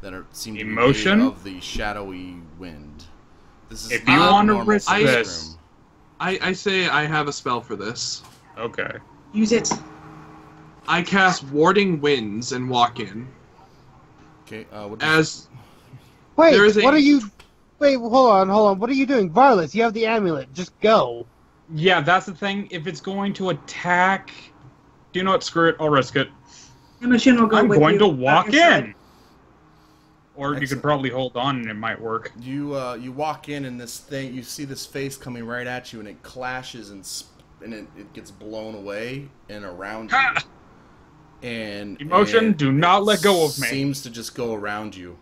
that seem to be made of the shadowy wind. This is if you want to risk this, I say I have a spell for this. Okay. Use it. I cast Warding Winds and walk in. Okay. Wait, what are you... Wait, hold on. What are you doing? Varlis, you have the amulet. Just go. Yeah, that's the thing. If it's going to attack... Do you know what? Screw it. I'll risk it. Immoshen will go I'm with going you to walk in. side. Or you could probably hold on and it might work. You walk in and this thing, you see this face coming right at you, and it clashes and it gets blown away and around you. And Immoshen, do not let go of me. Seems to just go around you,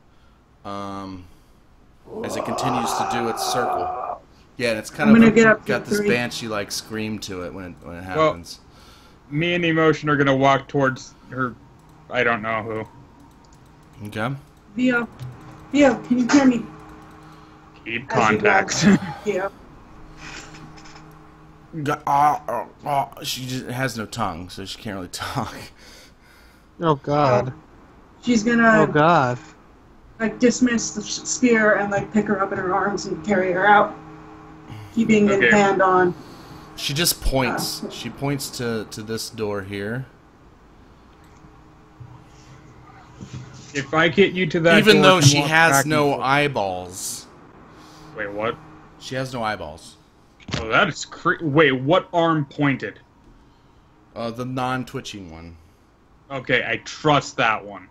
as it continues to do its circle. Yeah, and it's kind of got this banshee-like scream to it when it happens. Well, me and Immoshen are gonna walk towards her. I don't know who. Okay. Theo, can you hear me? Keep contact. Yeah. She just has no tongue, so she can't really talk. Oh God. She's gonna. Oh God. Like dismiss the spear and like pick her up in her arms and carry her out, keeping in hand on. She just points. She points to this door here. If I get you to that, even door, though she has no eyeballs. Wait, what? She has no eyeballs. Oh, that is wait, what arm pointed? The non-twitching one. Okay, I trust that one.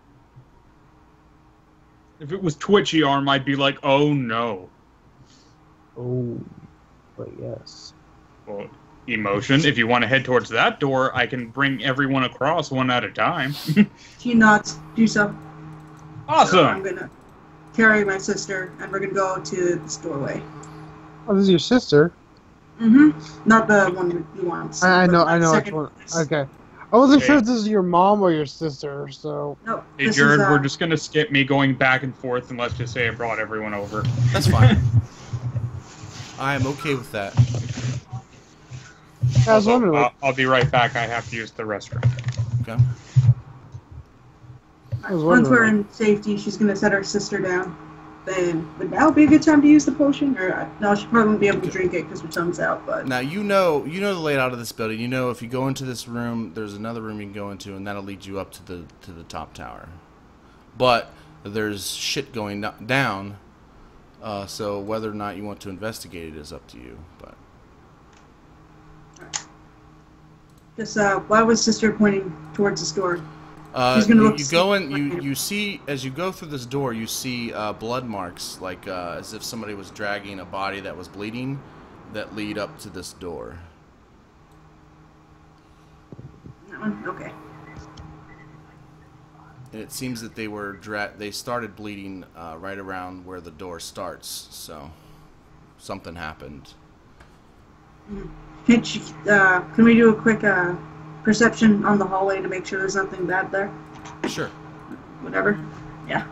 If it was twitchy arm, I'd be like, oh no. Oh, but yes. Well, Immoshen, if you want to head towards that door, I can bring everyone across one at a time. She nods. Do so. Awesome. So I'm gonna carry my sister, and we're gonna go to this doorway. Oh, this is your sister? Mm-hmm. Not the one you want. I know which one. Okay. I wasn't sure if this is your mom or your sister, so... No, hey, Jared, we're just going to skip me going back and forth, and let's just say I brought everyone over. That's fine. I am okay with that. Also, I'll be right back. I have to use the restroom. Okay. Once we're in safety, she's going to set her sister down. Then would now be a good time to use the potion? Or no, she probably won't be able to drink it because her tongue's out. But now you know the layout of this building. You know if you go into this room, there's another room you can go into, and that'll lead you up to the top tower. But there's shit going down, so whether or not you want to investigate it is up to you. But just why was sister pointing towards this door? You go in. You see as you go through this door. You see blood marks, like as if somebody was dragging a body that was bleeding, that lead up to this door. That one, okay. And it seems that they started bleeding right around where the door starts. So something happened. Can we do a quick perception on the hallway to make sure there's nothing bad there? Sure. Whatever. Yeah.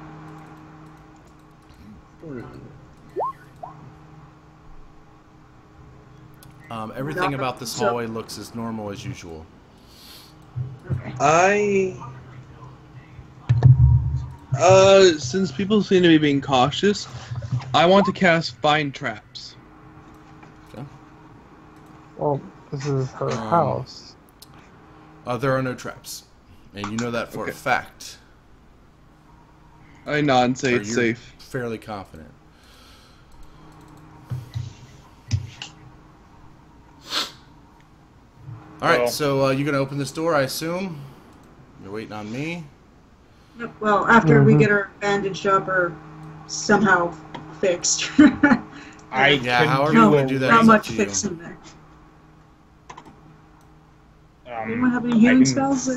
Everything about this hallway looks as normal as usual. Okay. Since people seem to be being cautious, I want to cast Find Traps. Okay. Well, this is her house. There are no traps. And you know that for a fact. I nod and say it's safe. Fairly confident. Alright, so you're going to open this door, I assume? You're waiting on me? Well, after we get her bandaged up or somehow fixed. However you want to do that. Not much fixing there. Anyone have any healing spells?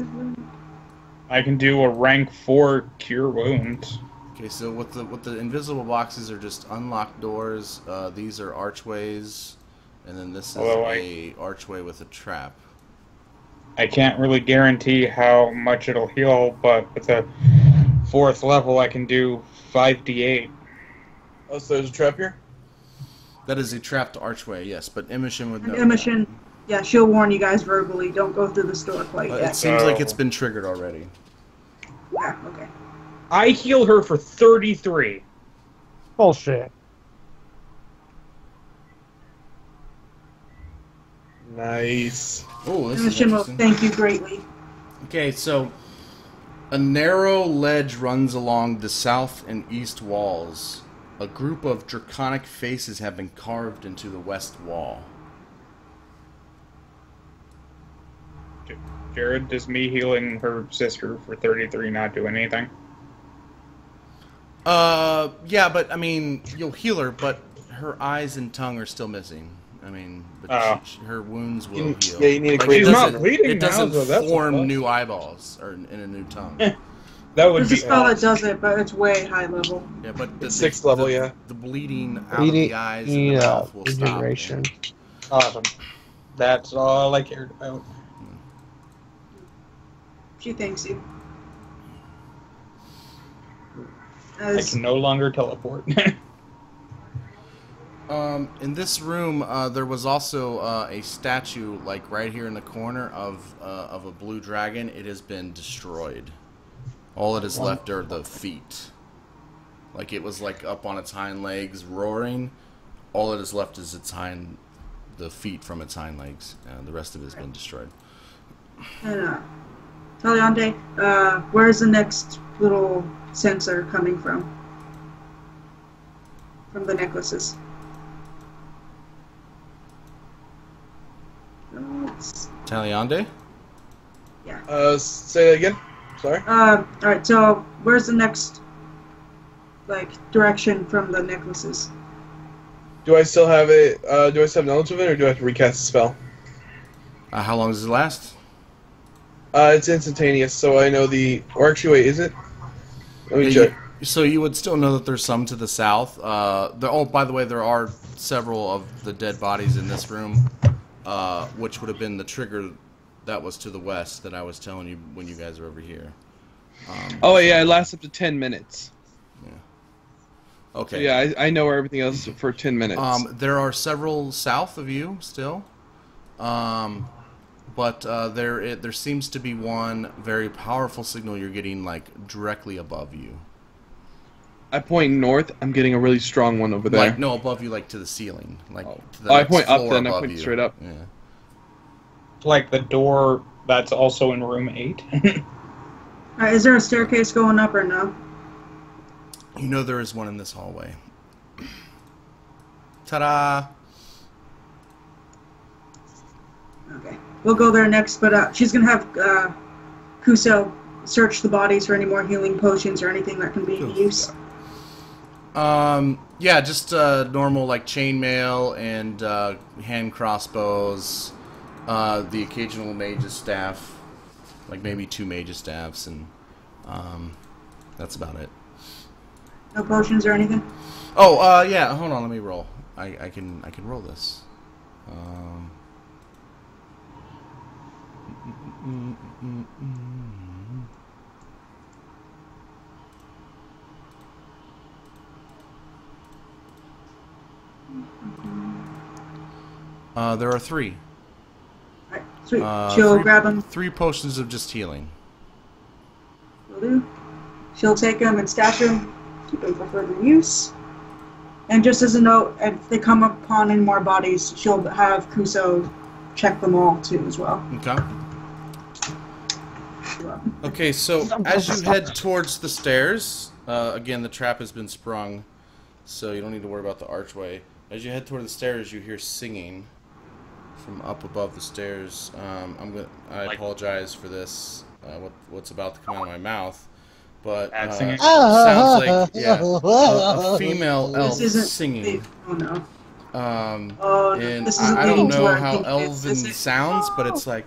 I can do a rank 4 cure wounds. Okay, so what the invisible boxes are just unlocked doors. These are archways, and then this is a archway with a trap. I can't really guarantee how much it'll heal, but with the 4th level, I can do 5d8. Oh, so there's a trap here? That is a trapped archway, yes, but Immoshen would know. Immoshen, yeah, she'll warn you guys verbally. Don't go through this door quite yet. It seems like it's been triggered already. Yeah, okay. I heal her for 33. Bullshit. Nice. Oh, this Immoshen will thank you greatly. Okay, so a narrow ledge runs along the south and east walls. A group of draconic faces have been carved into the west wall. Jared, does me healing her sister for 33 not do anything? Yeah, but I mean, you'll heal her, but her eyes and tongue are still missing. I mean, but her wounds will heal. Yeah, you need a She's not bleeding It doesn't now, so form new eyeballs or in a new tongue. That would There's a spell that does it, but it's way high level. Yeah, but the 6th level, yeah. The bleeding out of the eyes and the mouth will stop. Awesome. That's all I cared about. She thanks you. I can no longer teleport. In this room, there was also a statue, like right here in the corner, of a blue dragon. It has been destroyed. All it is left are the feet. Like it was like up on its hind legs, roaring. All it is left is the feet from its hind legs. The rest of it has been destroyed. Taliandai, where's the next little sensor coming from? From the necklaces. Taliandai? Yeah. Say that again. Sorry. Alright, so where's the next, like, direction from the necklaces? Do I still have it? Do I still have knowledge of it, or do I have to recast the spell? How long does it last? It's instantaneous, so I know the... Or actually, wait, is it? Let me check. So you would still know that there's some to the south. Oh, by the way, there are several of the dead bodies in this room, which would have been the trigger that was to the west that I was telling you when you guys were over here. Oh, yeah, it lasts up to 10 minutes. Yeah. Okay. So, yeah, I know where everything else is for 10 minutes. There are several south of you still. But there seems to be one very powerful signal you're getting, like, directly above you. I point north. I'm getting a really strong one over there. Like, no, above you, like, to the ceiling. Like, to the I next point up floor then. I above point you. straight up. Yeah. Like the door that's also in room 8. Is there a staircase going up or no? You know there is one in this hallway. Ta-da! Okay. We'll go there next, but she's going to have Kuso search the bodies for any more healing potions or anything that can be of use. Yeah, just normal, like, chainmail and hand crossbows, the occasional mage's staff, like maybe 2 mage's staffs, and that's about it. No potions or anything? Oh, yeah, hold on, let me roll. I can roll this. There are 3. Alright, sweet. She'll grab them. 3 potions of just healing. Will do. She'll take them and stash them, keep them for further use. And just as a note, if they come upon any more bodies, she'll have Kuso check them all too as well. Okay. Okay, so as you head towards the stairs, again, the trap has been sprung, so you don't need to worry about the archway. As you head toward the stairs, you hear singing from up above the stairs. I apologize for this, what's about to come out of my mouth, but sounds like a female elf singing. Oh no. And I don't know how elven sounds, but it's like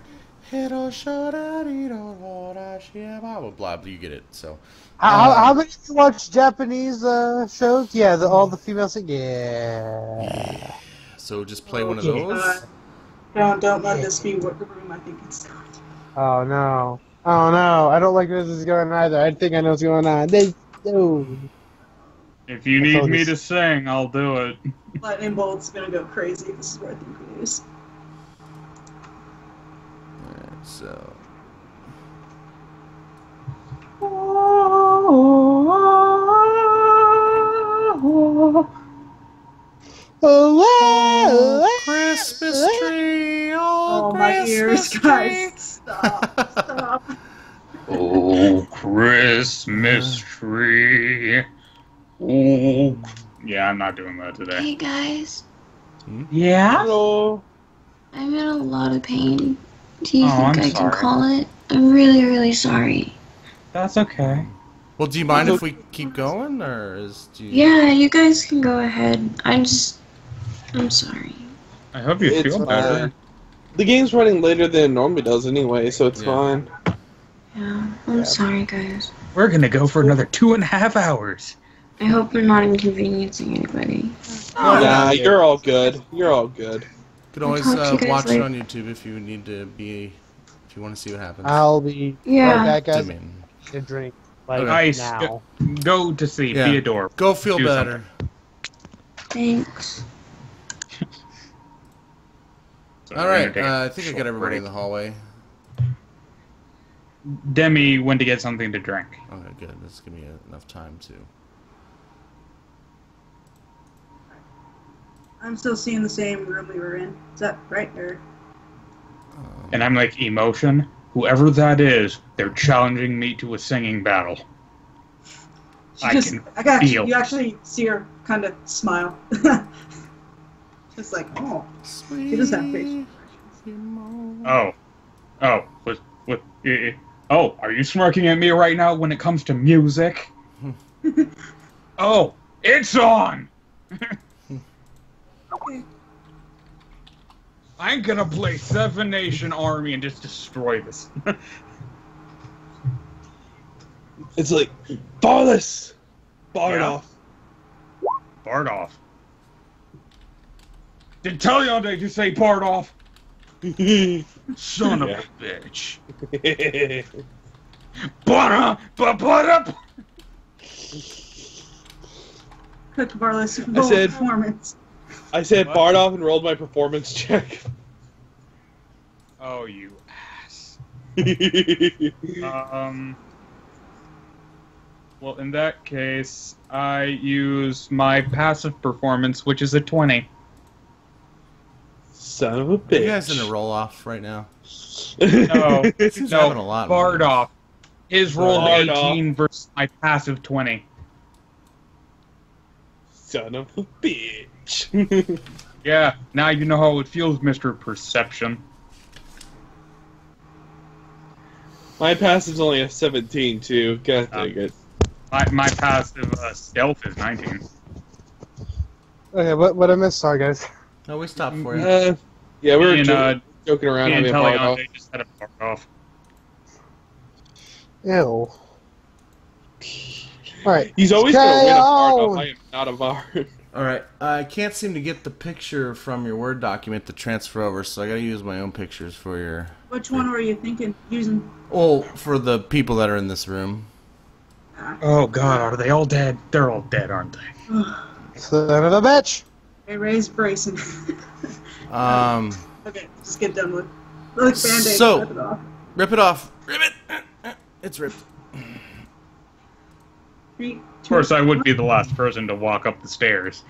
blah, blah, you get it. So how many of you watch Japanese shows? Yeah, all the females sing. Yeah. So just play one of those. Don't let this be what the room I think it's not. Oh no. Oh no. I don't like where this is going either. I think I know what's going on. No. If you need me to sing, I'll do it. Lightning Bolt's gonna go crazy. This is where I think it is. Alright, so. Oh, Christmas tree, oh, my ears, Christmas guys. Stop. Oh, Christmas tree. Oh. Yeah, I'm not doing that today. Hey guys, Yeah? Hello. I'm in a lot of pain. Do you think I'm I can sorry. call it? I'm really, really sorry. That's okay. Well, do you mind if we keep going, or do you... Yeah, you guys can go ahead. I'm sorry. I hope you feel better. The game's running later than it normally does anyway, so it's fine. Yeah, I'm sorry, guys. We're gonna go for another 2.5 hours. I hope we're not inconveniencing anybody. Nah, you're all good. You're all good. You could always I'll talk to you guys watch it later. on YouTube if you need to be... If you want to see what happens. I'll be Yeah. right back, guys. Dimi. A drink. Like Nice. now. Go to sleep. Yeah. Be a dork. Go feel Do better. Thanks. So All right, I think I got everybody in the hallway. Demi went to get something to drink. Okay, good. This is gonna be enough time to. I'm still seeing the same room we were in. Is that right? Or... And I'm like, Immoshen, whoever that is, they're challenging me to a singing battle. I got you. You actually see her kind of smile. Just like, oh, she does have facial expressions. Oh, are you smirking at me right now when it comes to music? Oh, it's on! Okay. I'm gonna play Seven Nation Army and just destroy this. It's like, Varlis! Bard Bardoff. Did Taliandai just say Bardoff? Son of a bitch. Quick, Varlis, roll performance. I said Bardoff and rolled my performance check. Oh, you ass. Well, in that case, I use my passive performance, which is a 20. Son of a bitch. Are you guys in a roll-off right now? No, having a lot Bardoff. His roll Bardoff. 18 versus my passive 20. Son of a bitch. Yeah, now you know how it feels, Mr. Perception. My passive's only a 17, too. God dang it. My passive stealth is 19. Okay, what I missed? Sorry, guys. No, we stopped for you. Yeah, we were Me joking around and having a Bardoff. Taliandai just had a Bardoff. Ew. Alright. He's always going to win a Bardoff. I am not a Bard. Alright, I can't seem to get the picture from your Word document to transfer over, so I gotta use my own pictures for your... Which one were you thinking using? Well, for the people that are in this room. Oh god, are they all dead? They're all dead, aren't they? Son of a bitch! Hey, Ray's bracing. Okay, just get done with. Like Band-Aid, So, rip it off. Rip it off. Rip it! It's ripped. 3, 2, Of course, I would be the last person to walk up the stairs.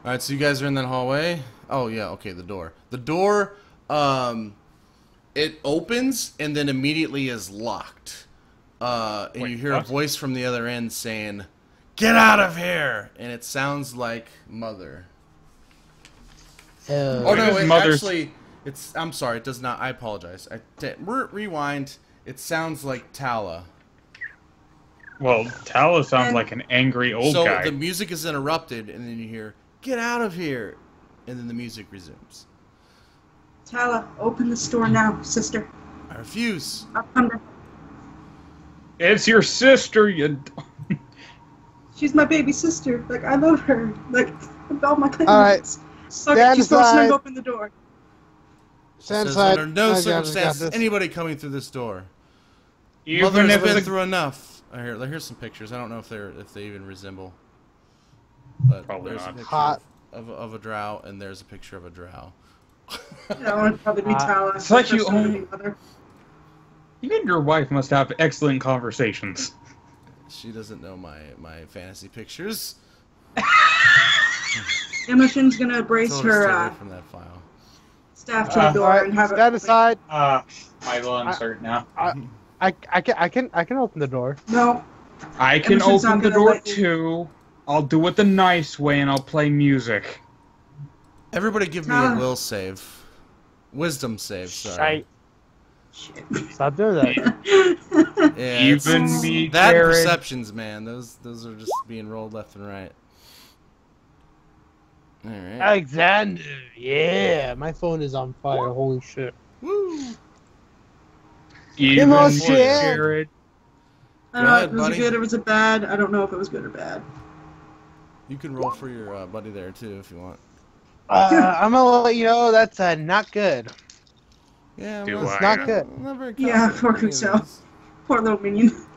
Alright, so you guys are in that hallway? Oh, yeah, okay, the door. The door, it opens and then immediately is locked. And Wait, you hear what? a voice from the other end saying, "Get out of here!" And it sounds like Mother. Oh, no, it actually, I'm sorry, it does not, I apologize. Rewind, it sounds like Tala. Well, Tala sounds like an angry old guy. So the music is interrupted, and then you hear, "Get out of here!" And then the music resumes. Tala, open the store now, sister. I refuse. I'll come back. It's your sister, you... She's my baby sister. Like, I love her. Like, with all my kindness. Alright. Okay, she's supposed to open the door. Stand Says aside. under no I got circumstances this. anybody coming through this door. Even Mother's if been it's through enough. Here's some pictures. I don't know if they even resemble. But Probably there's not. a picture Hot. of a drow, and there's a picture of a drow. That one would probably be Tala. it's like you Her son, own- mother. You and your wife must have excellent conversations. She doesn't know my fantasy pictures. Immoshen's gonna brace Tell her to stay away her from that file. staff to the door Alright, and have stand it. aside. Michael, I'm certain now. I can open the door. No, I can Immoshen's open not the gonna door let you. too. I'll do it the nice way and I'll play music. Everybody give me a will save. Wisdom save, sorry. Shit. Stop doing that. Yeah, Even it's- me, that Jared. perceptions, man. Those are just being rolled left and right. Alright. Alexander, yeah, my phone is on fire. Holy shit. Woo! Even Immoshen! Jared. I don't know ahead, if it was buddy. good or was it bad. I don't know if it was good or bad. You can roll for your buddy there too if you want. I'm gonna let you know that's not good. Yeah, Do well, I? It's not good. I'm not very Yeah, confident poor in any of Kuso. these. Poor little minion.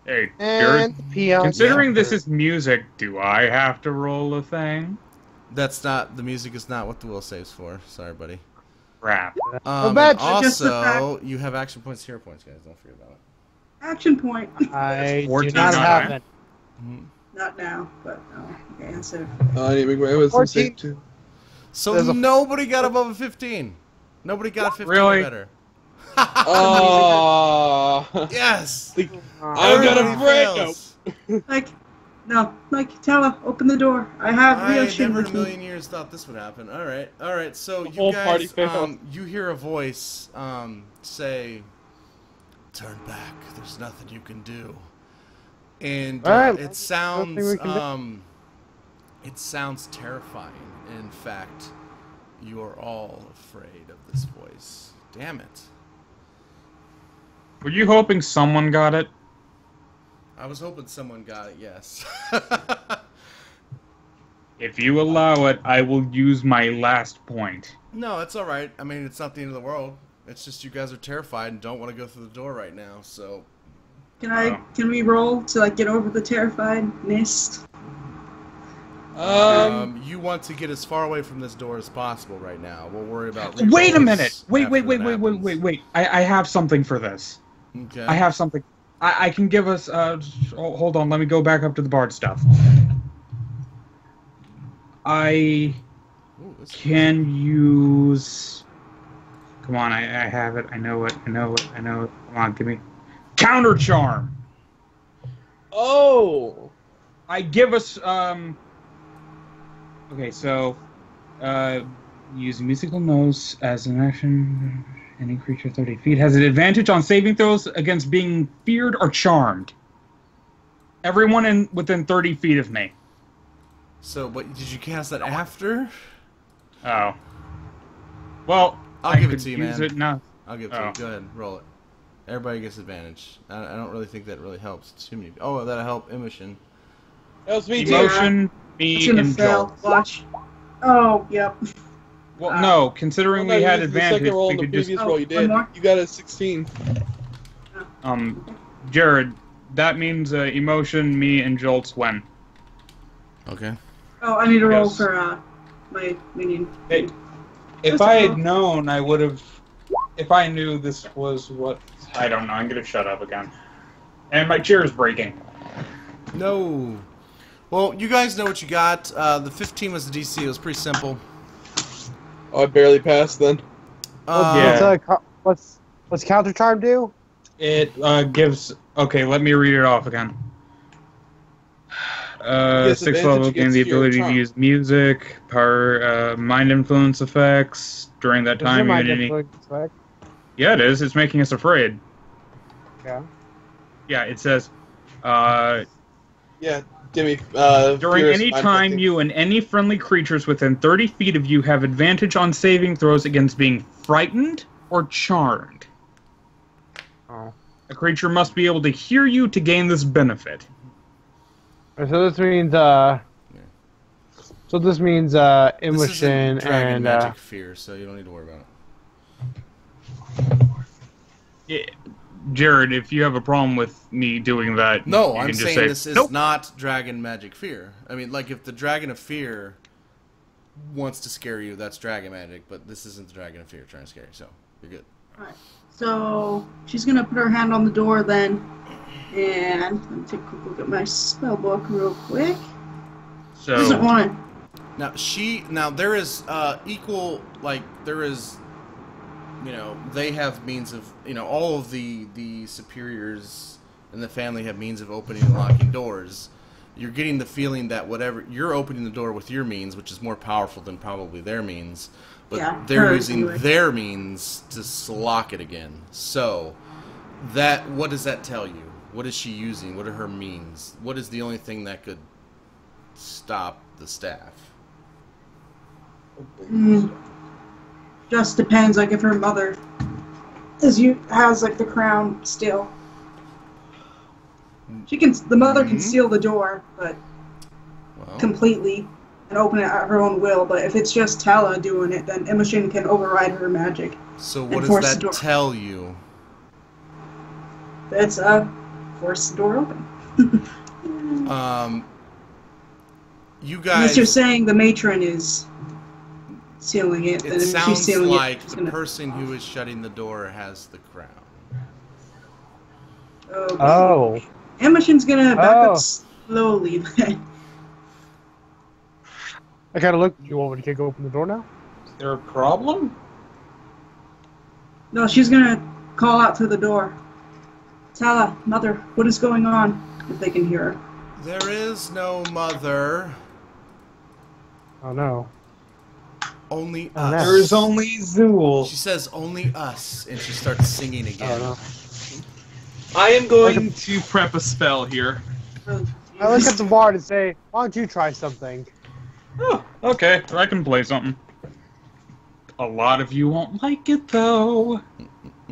Hey, Jared. And peon. Considering this is music, do I have to roll a thing? That's not, the music is not what the will saves for. Sorry, buddy. Crap. And also, you have action points, hero points, guys. Don't forget about it. Action point. I do 14 not have it. Not now, but okay, so. I need to make my wisdom 14. save too. So nobody got above a 15. Nobody got a 15 Really? or better. Oh. Yes. I'm gonna break. Like, no, like, Tala, open the door. I have real shit never in with a me. million years thought this would happen. All right. So you whole party guys, failed. you hear a voice say, "Turn back. There's nothing you can do." And Alright, it sounds nothing we can it sounds terrifying. In fact, you are all afraid of this voice. Damn it. Were you hoping someone got it? I was hoping someone got it, yes. If you allow it, I will use my last point. No, it's alright. I mean, it's not the end of the world. It's just you guys are terrified and don't want to go through the door right now, so... Can we roll to, like, get over the terrifiedness? You want to get as far away from this door as possible right now. We'll worry about... Wait a minute! Wait. after that happens. I have something for this. Okay. I have something. I can give us... hold on, let me go back up to the bard stuff. I can use... Come on, I have it. I know it. Come on, give me... Counter charm! Oh. I give us... Okay, so... use musical notes as an action... Any creature 30 feet has an advantage on saving throws against being feared or charmed. Everyone within 30 feet of me. So, but did you cast that after? Oh. Well, I'll give it to you, use man. It now. I'll give it to you. Go ahead, roll it. Everybody gets advantage. I don't really think that really helps too many. Oh, that'll help Immoshen. That was me too. Immoshen, me, gonna and fail. Joltz. Watch. Oh, yep. Well, no, considering we had advantage, The second roll we in the could just... previous roll you one did. more? You got a 16. Jared, that means Immoshen, me, and Joltz win. Okay. Oh, I need to roll Yes. for my minion. If I had known, I would have... If I knew this was what... I don't know, I'm gonna shut up again. And my chair is breaking. No. Well, you guys know what you got. The 15 was the DC. It was pretty simple. Oh, I barely passed then. What's counter charm do? It gives... Okay, let me read it off again. Yes, 6th advantage level gain the against your ability to charm. use music, power, mind influence effects. During that time, Yeah, it is. It's making us afraid. Yeah. Yeah, it says... Yeah, Dimi. During Furious any mind time, affecting. you and any friendly creatures within 30 feet of you have advantage on saving throws against being frightened or charmed. Oh. A creature must be able to hear you to gain this benefit. So this means This isn't Immoshen Dragon and Magic Fear, so you don't need to worry about it. Yeah, Jared, if you have a problem with me doing that, No, you I'm can just saying say, this is nope. not Dragon Magic Fear. I mean, like, if the Dragon of Fear wants to scare you, that's Dragon Magic, but this isn't the Dragon of Fear trying to scare you, so you're good. Alright. So she's gonna put her hand on the door then, and let me take a quick look at my spell book real quick. Doesn't So, want it. Now there is equal, like, there is, you know, they have means of, you know, all of the superiors in the family have means of opening and locking doors. You're getting the feeling that whatever, you're opening the door with your means, which is more powerful than probably their means, but Yeah, they're hers using anyway. their means to lock it again. So, what does that tell you? What is she using? What are her means? What is the only thing that could stop the staff? Just depends, like if her mother has like the crown still. The mother can seal the door, but completely and open it at her own will. But if it's just Tala doing it, then Immoshen can override her magic. So what does that tell you? That's force the door open. You guys. Unless you're saying the matron is sealing it. It sounds like the person who is shutting the door has the crown. Oh. Immoshen's gonna back up slowly then. I kind of look. You want me to kick open the door now? Is there a problem? No, she's gonna call out through the door. Tala, mother, what is going on? If they can hear her. There is no mother. Oh no. Only Oh, no. us. There is only Zool. She says only us, and she starts singing again. Oh, no. I am going to prep a spell here. I look at the bard and say, "Why don't you try something?" Oh, okay. I can play something. A lot of you won't like it, though.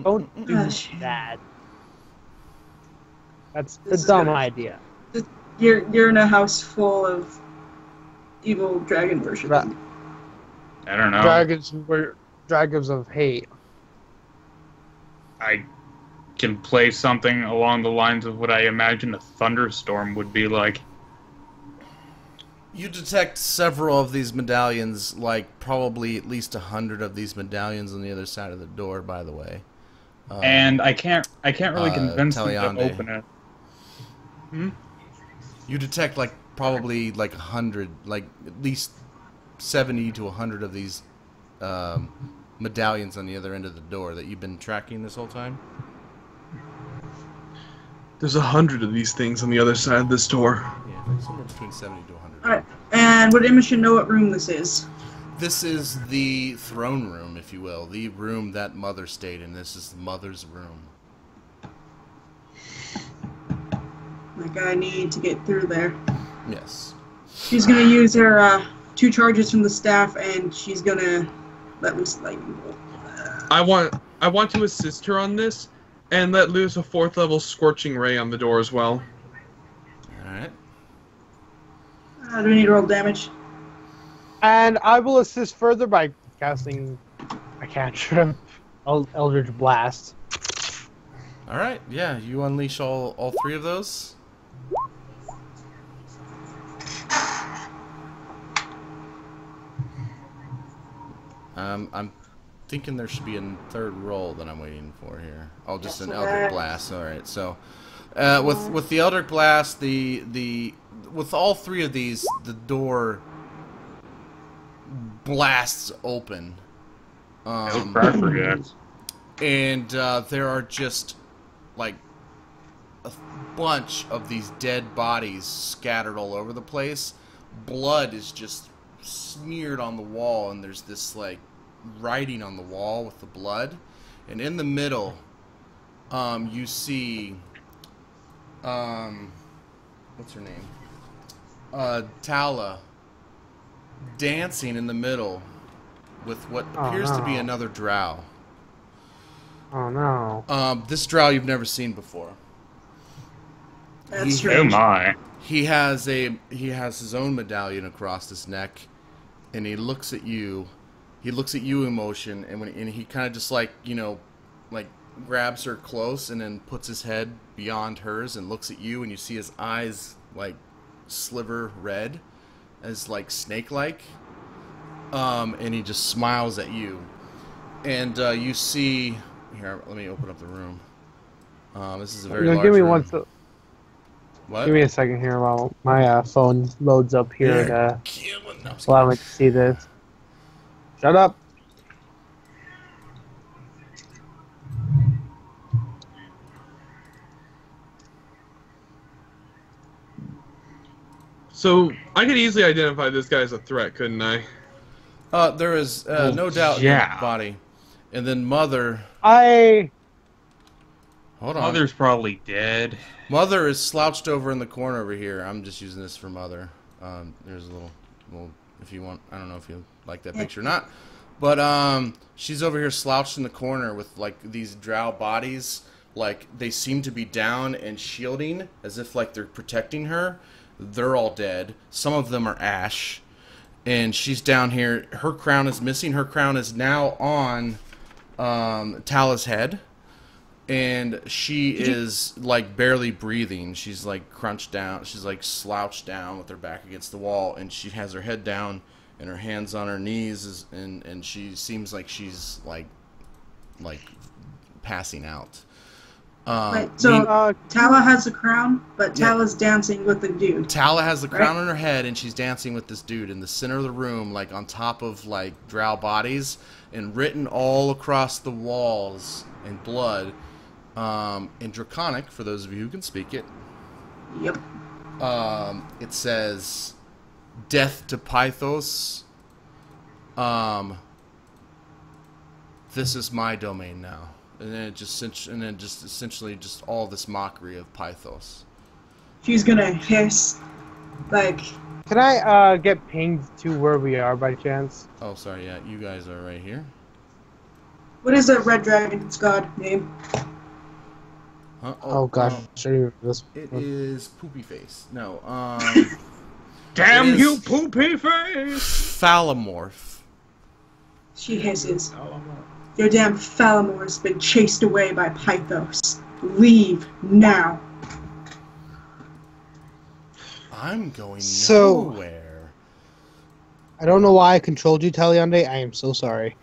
Don't do that. That's a dumb idea. You're in a house full of evil dragon worship. Right. I don't know. Dragons of hate. I can play something along the lines of what I imagine a thunderstorm would be like. You detect several of these medallions, like probably at least 100 of these medallions on the other side of the door, by the way. And I can't really convince them Taliandai. to open it. Hmm? You detect like probably like 100, like at least 70 to 100 of these medallions on the other end of the door that you've been tracking this whole time. There's 100 of these things on the other side of this door. Yeah, like somewhere between 70 to 100. Alright, and would Immoshen know what room this is? This is the throne room, if you will. The room that Mother stayed in. This is Mother's room. Like, I need to get through there. Yes. She's gonna use her 2 charges from the staff, and she's gonna let loose lightning bolt. I want to assist her on this and let loose a 4th level scorching ray on the door as well. Alright. Do we need to roll damage? And I will assist further by casting a cantrip, Eldritch Blast. Alright, yeah, you unleash all 3 of those. I'm thinking there should be a 3rd roll that I'm waiting for here. Oh, just an Eldritch Blast. Alright, so with the Eldritch Blast, with all 3 of these, the door blasts open. I forget. And there are just like a bunch of these dead bodies scattered all over the place. Blood is just smeared on the wall, and there's this like writing on the wall with the blood. And in the middle, you see, what's her name? Tala dancing in the middle with what appears to be another drow. Oh no. This drow you've never seen before. That's strange. Oh my. He has his own medallion across his neck, and he looks at you. He looks at you, Immoshen, and he kind of just like grabs her close and then puts his head beyond hers and looks at you, and you see his eyes like sliver red, as like snake-like, and he just smiles at you, and you see. Here, let me open up the room. This is a very large give me room. What? Give me a second here while my phone loads up here to allow me to see this. Shut up. So, I could easily identify this guy as a threat, couldn't I? There is no doubt in the body. And then Mother... Hold on. Mother's probably dead. Mother is slouched over in the corner over here. I'm just using this for Mother. There's a little, if you want, I don't know if you like that picture or not. But she's over here slouched in the corner with like these drow bodies. Like they seem to be down and shielding as if like they're protecting her. They're all dead. Some of them are ash. And she's down here. Her crown is missing. Her crown is now on Tala's head. And she is like barely breathing. She's like crunched down. She's like slouched down with her back against the wall, and she has her head down and her hands on her knees, and she seems like she's like passing out. Right, so Tala has the crown, but Tala's dancing with the dude. Tala has the crown on her head, and she's dancing with this dude in the center of the room, like on top of like drow bodies, and written all across the walls in blood, in Draconic, for those of you who can speak it. Yep. It says, "Death to Pythos. This is my domain now." And then just essentially just all this mockery of Pythos. She's gonna hiss, like. Can I get pinged to where we are by chance? Oh, sorry. Yeah, you guys are right here. What is that red dragon's god name? Huh? Oh gosh, this. It is Poopy Face. No. Damn you, Poopy Face! Phalomorph. She hisses. Your damn Phalomor's been chased away by Pythos. Leave now. I'm going nowhere. I don't know why I controlled you, Taliandai. I am so sorry.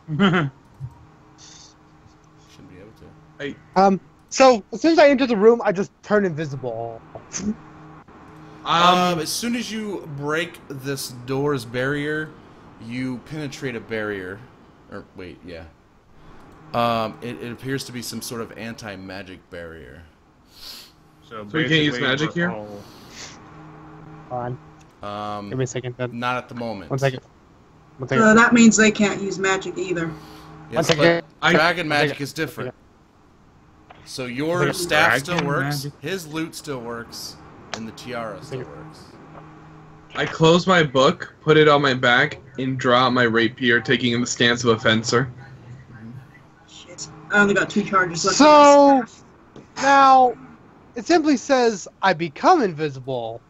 Shouldn't be able to. So as soon as I enter the room, I just turn invisible. As soon as you break this door's barrier, you penetrate a barrier. Or wait, yeah. It appears to be some sort of anti-magic barrier. So we can't use magic here? Hold on. Give me a second then. Not at the moment. One second. That means they can't use magic either. Yes, but dragon magic is different. So your staff still works, his loot still works, and the tiara still works. I close my book, put it on my back, and draw out my rapier, taking the stance of a fencer. Shit. I only got 2 charges left. So, now, it simply says I become invisible.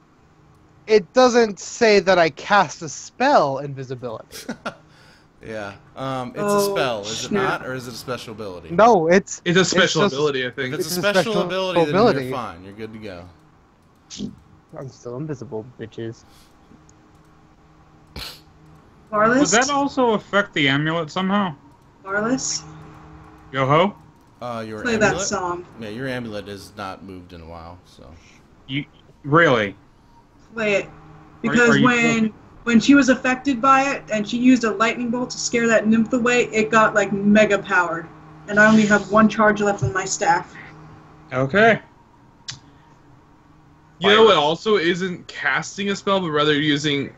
It doesn't say that I cast a spell invisibility. Yeah. It's a spell, is it not? Or is it a special ability? No, it's a special ability, I think. If it's a special ability, then you're fine. You're good to go. I'm still invisible, bitches. Varlis? Does that also affect the amulet somehow? Varlis? Your Yo-ho? Play amulet? that song. Yeah, your amulet has not moved in a while, so. You really? Play it. Because when she was affected by it, and she used a lightning bolt to scare that nymph away, it got, like, mega powered. And I only have 1 charge left on my staff. Okay. You know what also isn't casting a spell, but rather using...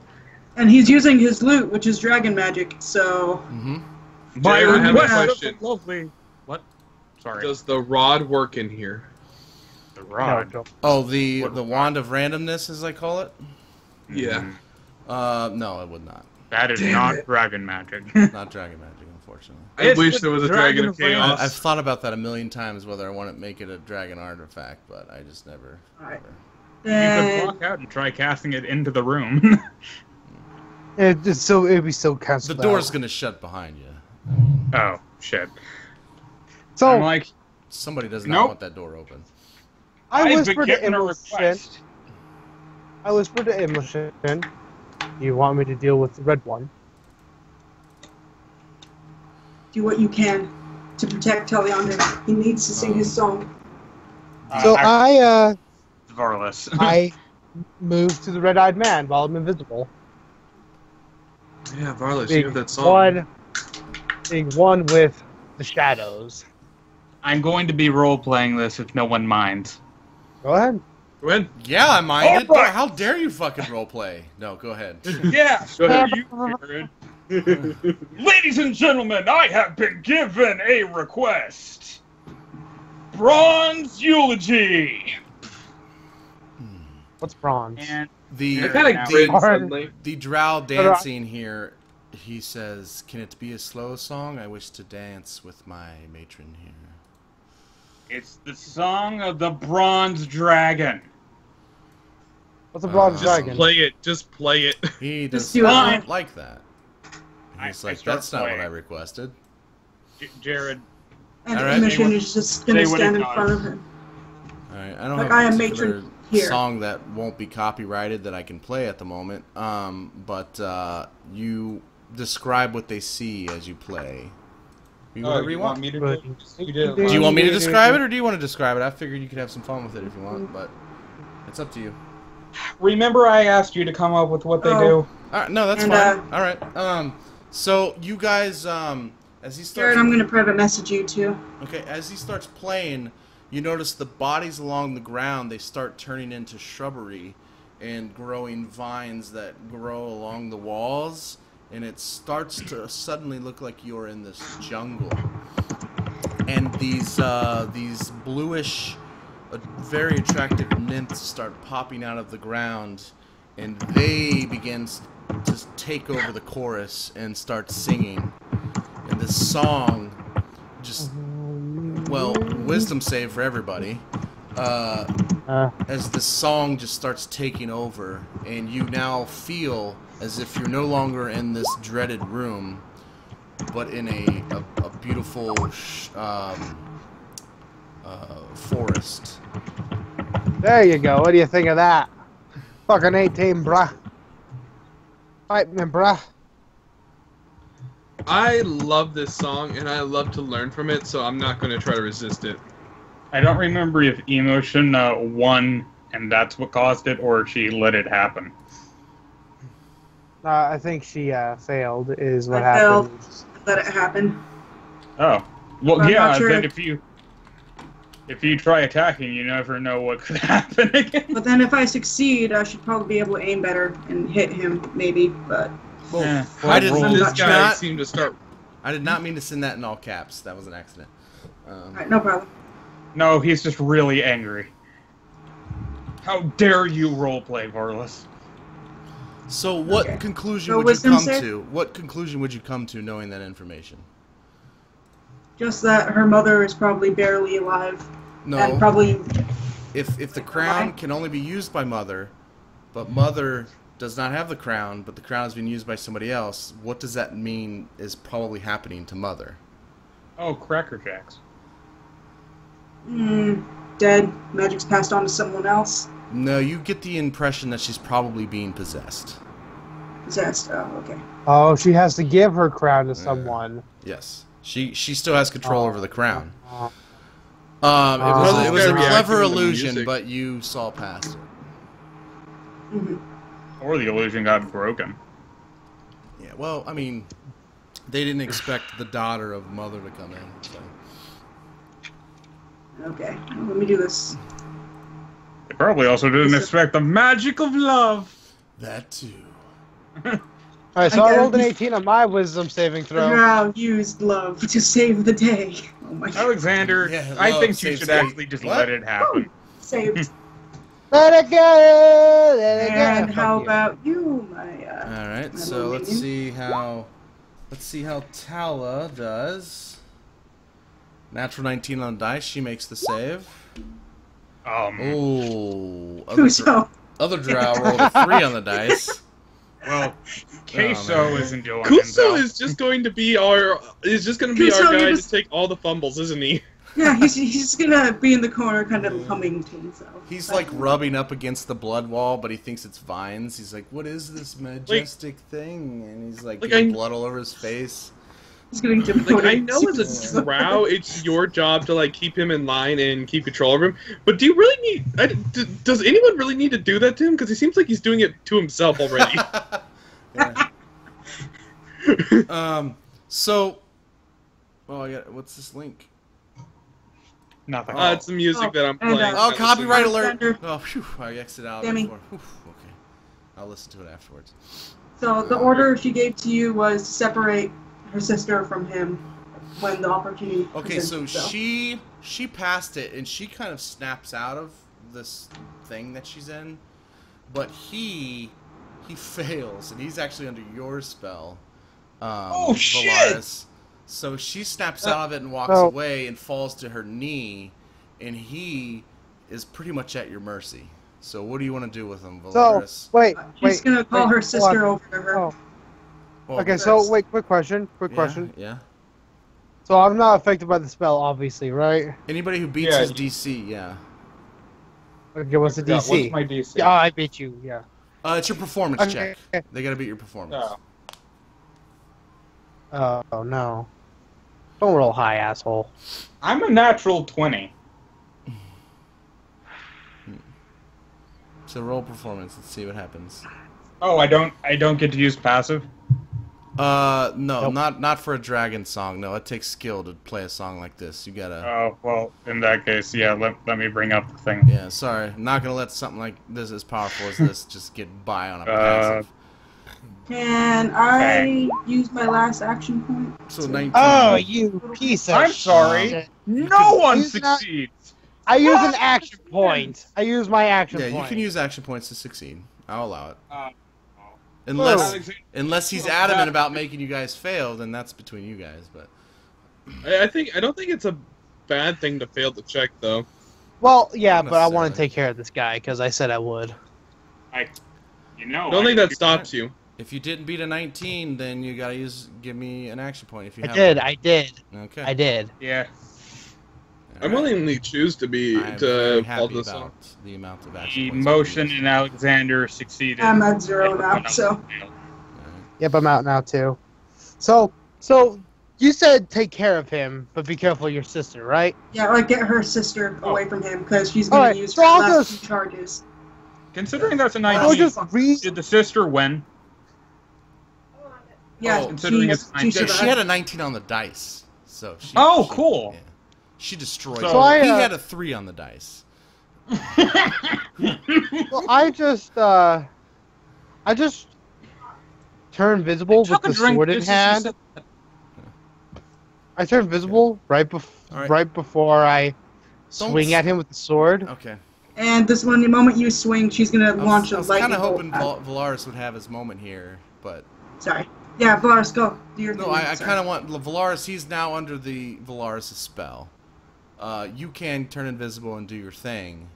And he's using his loot, which is dragon magic, so... Mm-hmm. Jared, I have a question. Lovely. What? Sorry. Does the rod work in here? The rod? Oh, the wand of randomness, as I call it? Yeah. No, it would not. That is not dragon magic. Not dragon magic, unfortunately. I wish there was a dragon of chaos. I've thought about that a million times, whether I want to make it a dragon artifact, but I just never. Alright. You could walk out and try casting it into the room. It'd be so cancelled. The door's gonna shut behind you. Oh shit! So I'm like, somebody does not want that door open. I whispered to Immoshen. You want me to deal with the red one? Do what you can to protect Taliandai. He needs to sing his song. So Varlis. I moved to the red-eyed man while I'm invisible. Yeah, Varlis, you have that song. Being one with the shadows. I'm going to be role-playing this if no one minds. Go ahead. Go ahead. Yeah, I minded. Right. How dare you fucking roleplay? No, go ahead. Yeah, Go ahead. Ladies and gentlemen, I have been given a request. Bronze eulogy. What's bronze? And The drow dancing here, he says, "Can it be a slow song? I wish to dance with my matron here." it's the song of the bronze dragon. What's a bronze dragon? Just play it. Just play it. He does do it. not like that. He's I like, start "That's not what playing. I requested." Jared, And All right. Immoshen is just going to stand in front of him. All right. I don't Like, have I a am particular matron here. song that won't be copyrighted that I can play at the moment. But you describe what they see as you play. Whatever you want. Me to Do you want me to describe it, or do you want to describe it? I figured you could have some fun with it if you want, but it's up to you. Remember, I asked you to come up with what they do. All right, no, that's fine. All right. So you guys, as he starts, Jared, I'm going to private message you too. Okay, as he starts playing, you notice the bodies along the ground, they start turning into shrubbery and growing vines that grow along the walls, and it starts to suddenly look like you're in this jungle. And these bluish, very attractive nymphs start popping out of the ground, and they begin to take over the chorus and start singing. And this song just, well, wisdom save for everybody. As the song just starts taking over, and you now feel as if you're no longer in this dreaded room, but in a beautiful forest. There you go. What do you think of that? Fucking 18, bruh. Fight me, bruh. I love this song, and I love to learn from it, so I'm not going to try to resist it. I don't remember if Immoshen won and that's what caused it, or she let it happen. I think she failed, is what I happened. failed. Let it happen. Oh. Well, I'm yeah, not sure. then if you try attacking, you never know what could happen again. But then if I succeed, I should probably be able to aim better and hit him, maybe, but... I did This guy seemed to start... I did not mean to send that in all caps. That was an accident. Alright, no problem. No, he's just really angry. How dare you roleplay, Varlis? So what conclusion So would you wisdom come save? to? What conclusion would you come to knowing that information? Just that her mother is probably barely alive. No. And probably... If the crown can only be used by Mother, but Mother does not have the crown, but the crown is being used by somebody else, what does that mean is probably happening to Mother? Oh, Cracker Jacks. Dead. Magic's passed on to someone else. No, you get the impression that she's probably being possessed. Possessed. Oh, okay. Oh, she has to give her crown to someone. Yes. She still has control over the crown. It Well, was a this guy clever reacted to the illusion, music. but you saw past it. Or the illusion got broken. Yeah, well, I mean, they didn't expect the daughter of Mother to come in. So. Okay, let me do this. They probably also didn't expect the magic of love. That too. Alright, so I rolled an 18 on my wisdom saving throw. Now used love to save the day. Oh my god. Alexander, Yeah, I love think you saves should the day. actually just What? let it happen. Saved. Let it go! Let it go! And Fuck how you. about you, my All right, my so little let's minion? see how Tala does. Natural 19 on the dice. She makes the save. Oh, other drow rolled a 3 on the dice. Well, Queso isn't doing it. Kuso is just going to be our Kuso, guy you're to just- take all the fumbles, isn't he? Yeah, he's gonna be in the corner, kind of humming to himself. He's like rubbing up against the blood wall, but he thinks it's vines. He's like, "What is this majestic thing?" And he's like, getting blood all over his face. He's getting Like, I know as a drow, it's your job to like keep him in line and keep control of him. But do you really need? Does anyone really need to do that to him? Because he seems like he's doing it to himself already. So, oh, I got. What's this link? Nothing. It's the music that I'm playing. Oh, copyright alert! Alexander. Oh, phew, I exited out Dimi. before. Whew, okay, I'll listen to it afterwards. So the order she gave to you was to separate her sister from him when the opportunity. Okay, so presents itself. she passed it, and she kind of snaps out of this thing that she's in, but he fails, and he's actually under your spell. Shit! Valaris. So she snaps out of it and walks away and falls to her knee, and he is pretty much at your mercy. So what do you want to do with him, Valaris? So, wait. She's gonna call her sister hold over to her. on. Well, Okay, so wait, quick question. yeah. So I'm not affected by the spell, obviously, right? Anybody who beats his DC, yeah. Okay, what's the DC? What's my DC? Yeah, I beat you, yeah. It's your performance Okay. check. They gotta beat your performance. Oh, no. Don't roll high, asshole. I'm a natural 20. So roll performance. Let's see what happens. Oh, I don't get to use passive? No, Nope. not for a dragon song. No, it takes skill to play a song like this. You gotta. Oh, well, in that case, yeah, let me bring up the thing. Yeah, sorry. I'm not gonna let something like this as powerful as this just get by on a passive. Can I use my last action point? So 19. Oh, you piece of I'm sorry. shit. No one use that- succeeds! I use an action point. I use my action Yeah, point. you can use action points to succeed. I'll allow it. Uh, Unless he's adamant about making you guys fail, then that's between you guys. But I don't think it's a bad thing to fail the check, though. Well, yeah, Not but I want to necessarily. take care of this guy because I said I would. I don't think that stops you. if you didn't beat a 19, then you gotta give me an action point. If you I have did. one. I did. Okay. I did. Yeah. I willingly choose to be I'm very to happy follow this about on. the amount of action points. Emotion and Alexander succeeded. I'm at 0 now, Everyone else so. failed. Yep, I'm out now too. So you said take care of him, but be careful of your sister, right? Yeah, like get her sister away from him because she's All going right, to use so her I'll last just- 2 charges. Considering that's a I'll 19, just did the sister win? Yeah, Oh, considering it's she Yeah, survived. she had a 19 on the dice, so she. Oh, she- cool. Yeah. She destroyed. So him. I, He had a 3 on the dice. Well, I just turn visible with the sword in hand. I turn visible right before I swing at him with the sword. Okay. And this one, the moment you swing, she's going to launch I a was kind lightning of hoping bolt. Valaris would have his moment here, but Sorry. Yeah, Valaris, go. Do your no, thing. I Sorry. kind of want Valaris. He's now under the Valaris' spell. You can turn invisible and do your thing,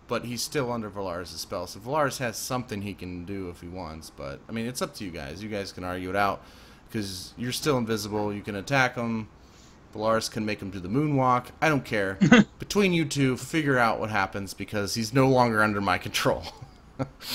but he's still under Valaris' spell. So Valaris has something he can do if he wants, but I mean, it's up to you guys. You guys can argue it out because you're still invisible. You can attack him. Valaris can make him do the moonwalk. I don't care. Between you two, figure out what happens because he's no longer under my control.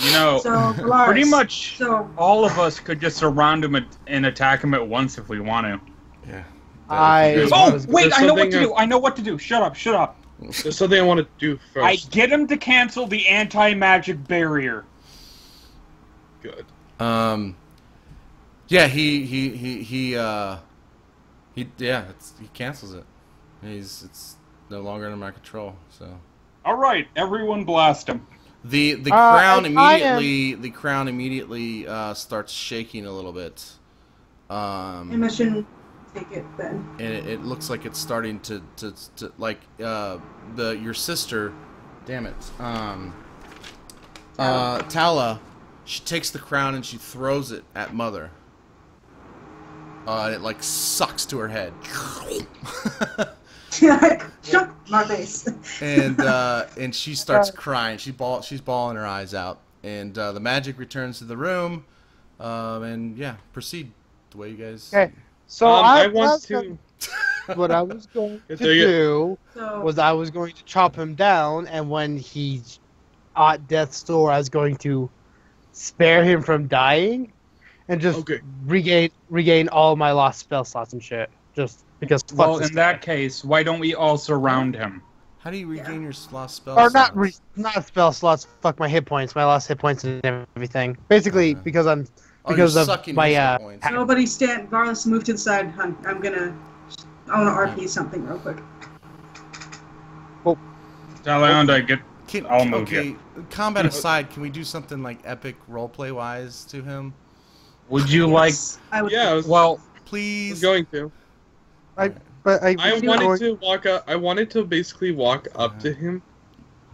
You know, So, Valaris, pretty much So, all of us could just surround him and attack him at once if we want to. Yeah. Oh, wait, I know what to something do. I know what to do. Shut up, shut up. There's something I want to do first. I get him to cancel the anti-magic barrier. Good. Yeah, he cancels it. It's no longer under my control. So All right, everyone blast him. the crown I am- immediately starts shaking a little bit. Immoshen, take it then. And it looks like it's starting to like your sister, damn it, Tala, she takes the crown and she throws it at Mother. And it like sucks to her head. Shut my face. and she starts crying. She's bawling her eyes out. And the magic returns to the room. And yeah, proceed the way you guys. Okay, so I want to. What I was going to There you do So, was I was going to chop him down, and when he's at death's door, I was going to spare him from dying, and just Okay. regain all my lost spell slots and shit. Just because. fuck Well, this in that case, why don't we all surround him? How do you regain your lost spell? Or slots? not spell slots. Fuck my hit points, my lost hit points and everything. Basically, because I'm because you're of sucking my his hit points. nobody stand. Varlis, move to the side. Hun. I want to RP something real quick. Taliandai, get. I'll move okay, combat aside, can we do something like epic roleplay wise to him? Would you like? Yes, I would. Yeah, I was Well, Please. going to. But I wanted to walk up. I wanted to basically walk up to him,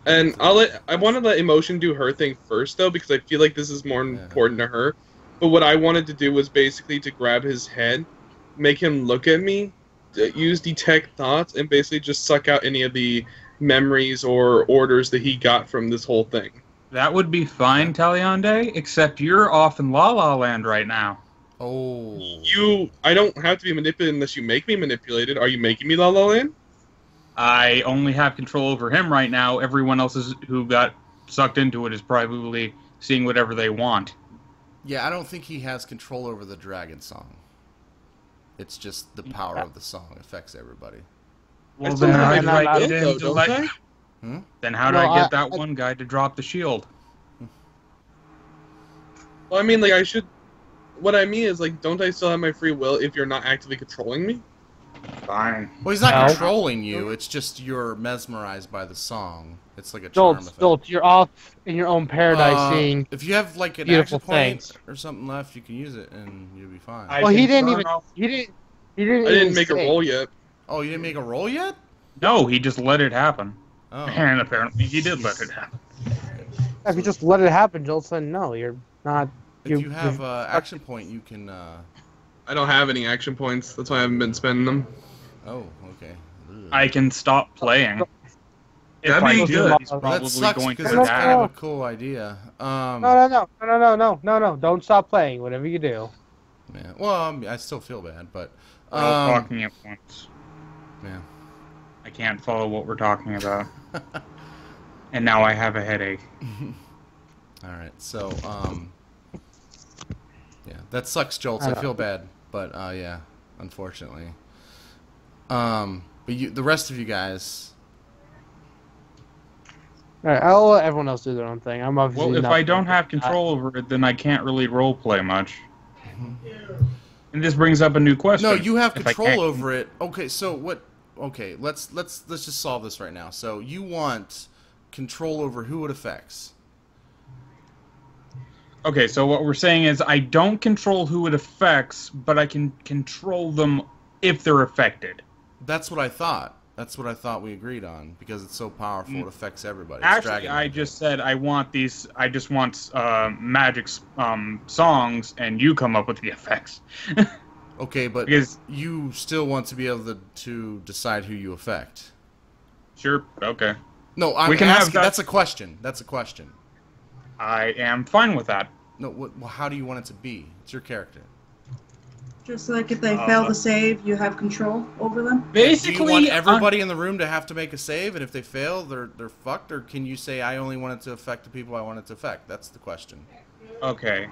and I want to let Immoshen do her thing first, though, because I feel like this is more important to her. But what I wanted to do was basically to grab his head, make him look at me, use detect thoughts, and basically just suck out any of the memories or orders that he got from this whole thing. that would be fine, Taliandai, except you're off in La La Land right now. Oh. I don't have to be manipulated unless you make me manipulated. Are you making me La La Land? I only have control over him right now. Everyone else who got sucked into it is probably seeing whatever they want. Yeah, I don't think he has control over the dragon song. It's just the power of the song affects everybody. Well, then how did I get him to let... Hmm? Then how did I get that one guy to drop the shield? Well, I mean, like, I should... What I mean is, like, don't I still have my free will if you're not actively controlling me? Fine. Well, he's not controlling you. It's just you're mesmerized by the song. It's like a charm effect. Joltz, you're off in your own paradise seeing if you have, like, an beautiful action point things. or something left, you can use it, and you'll be fine. Well, he didn't even... He didn't make a roll yet. Oh, you didn't make a roll yet? No, he just let it happen. Oh. And apparently he did let it happen. If you just let it happen, Joltz, then no, you're not... If you have action point, you can... I don't have any action points. That's why I haven't been spending them. Oh, okay. Ugh. I can stop playing. If I do, he's probably going to that's die. kind of a cool idea. No, don't stop playing, whatever you do. Yeah. Well, I still feel bad, but... We're all talking at once. Yeah. I can't follow what we're talking about. And now I have a headache. Alright, so, yeah, that sucks, Joltz. I feel bad, but, yeah, unfortunately. But the rest of you guys... Alright, I'll let everyone else do their own thing. I'm obviously Well, if I don't have control over it, then I can't really roleplay much. And this brings up a new question. No, you have control over it. Okay, so what... Okay, let's just solve this right now. So you want control over who it affects. Okay, so what we're saying is I don't control who it affects, but I can control them if they're affected. That's what I thought. That's what I thought we agreed on, because it's so powerful it affects everybody. Actually, I just said I want these. I just want magic songs, and you come up with the effects. Okay, but because you still want to be able to decide who you affect. Sure. Okay. No, I'm asking. That's a question. That's a question. I am fine with that. No, well, how do you want it to be? It's your character. Just like if they fail to save, you have control over them? Basically, do you want everybody in the room to have to make a save, and if they fail, they're fucked? Or can you say, I only want it to affect the people I want it to affect? That's the question. Okay.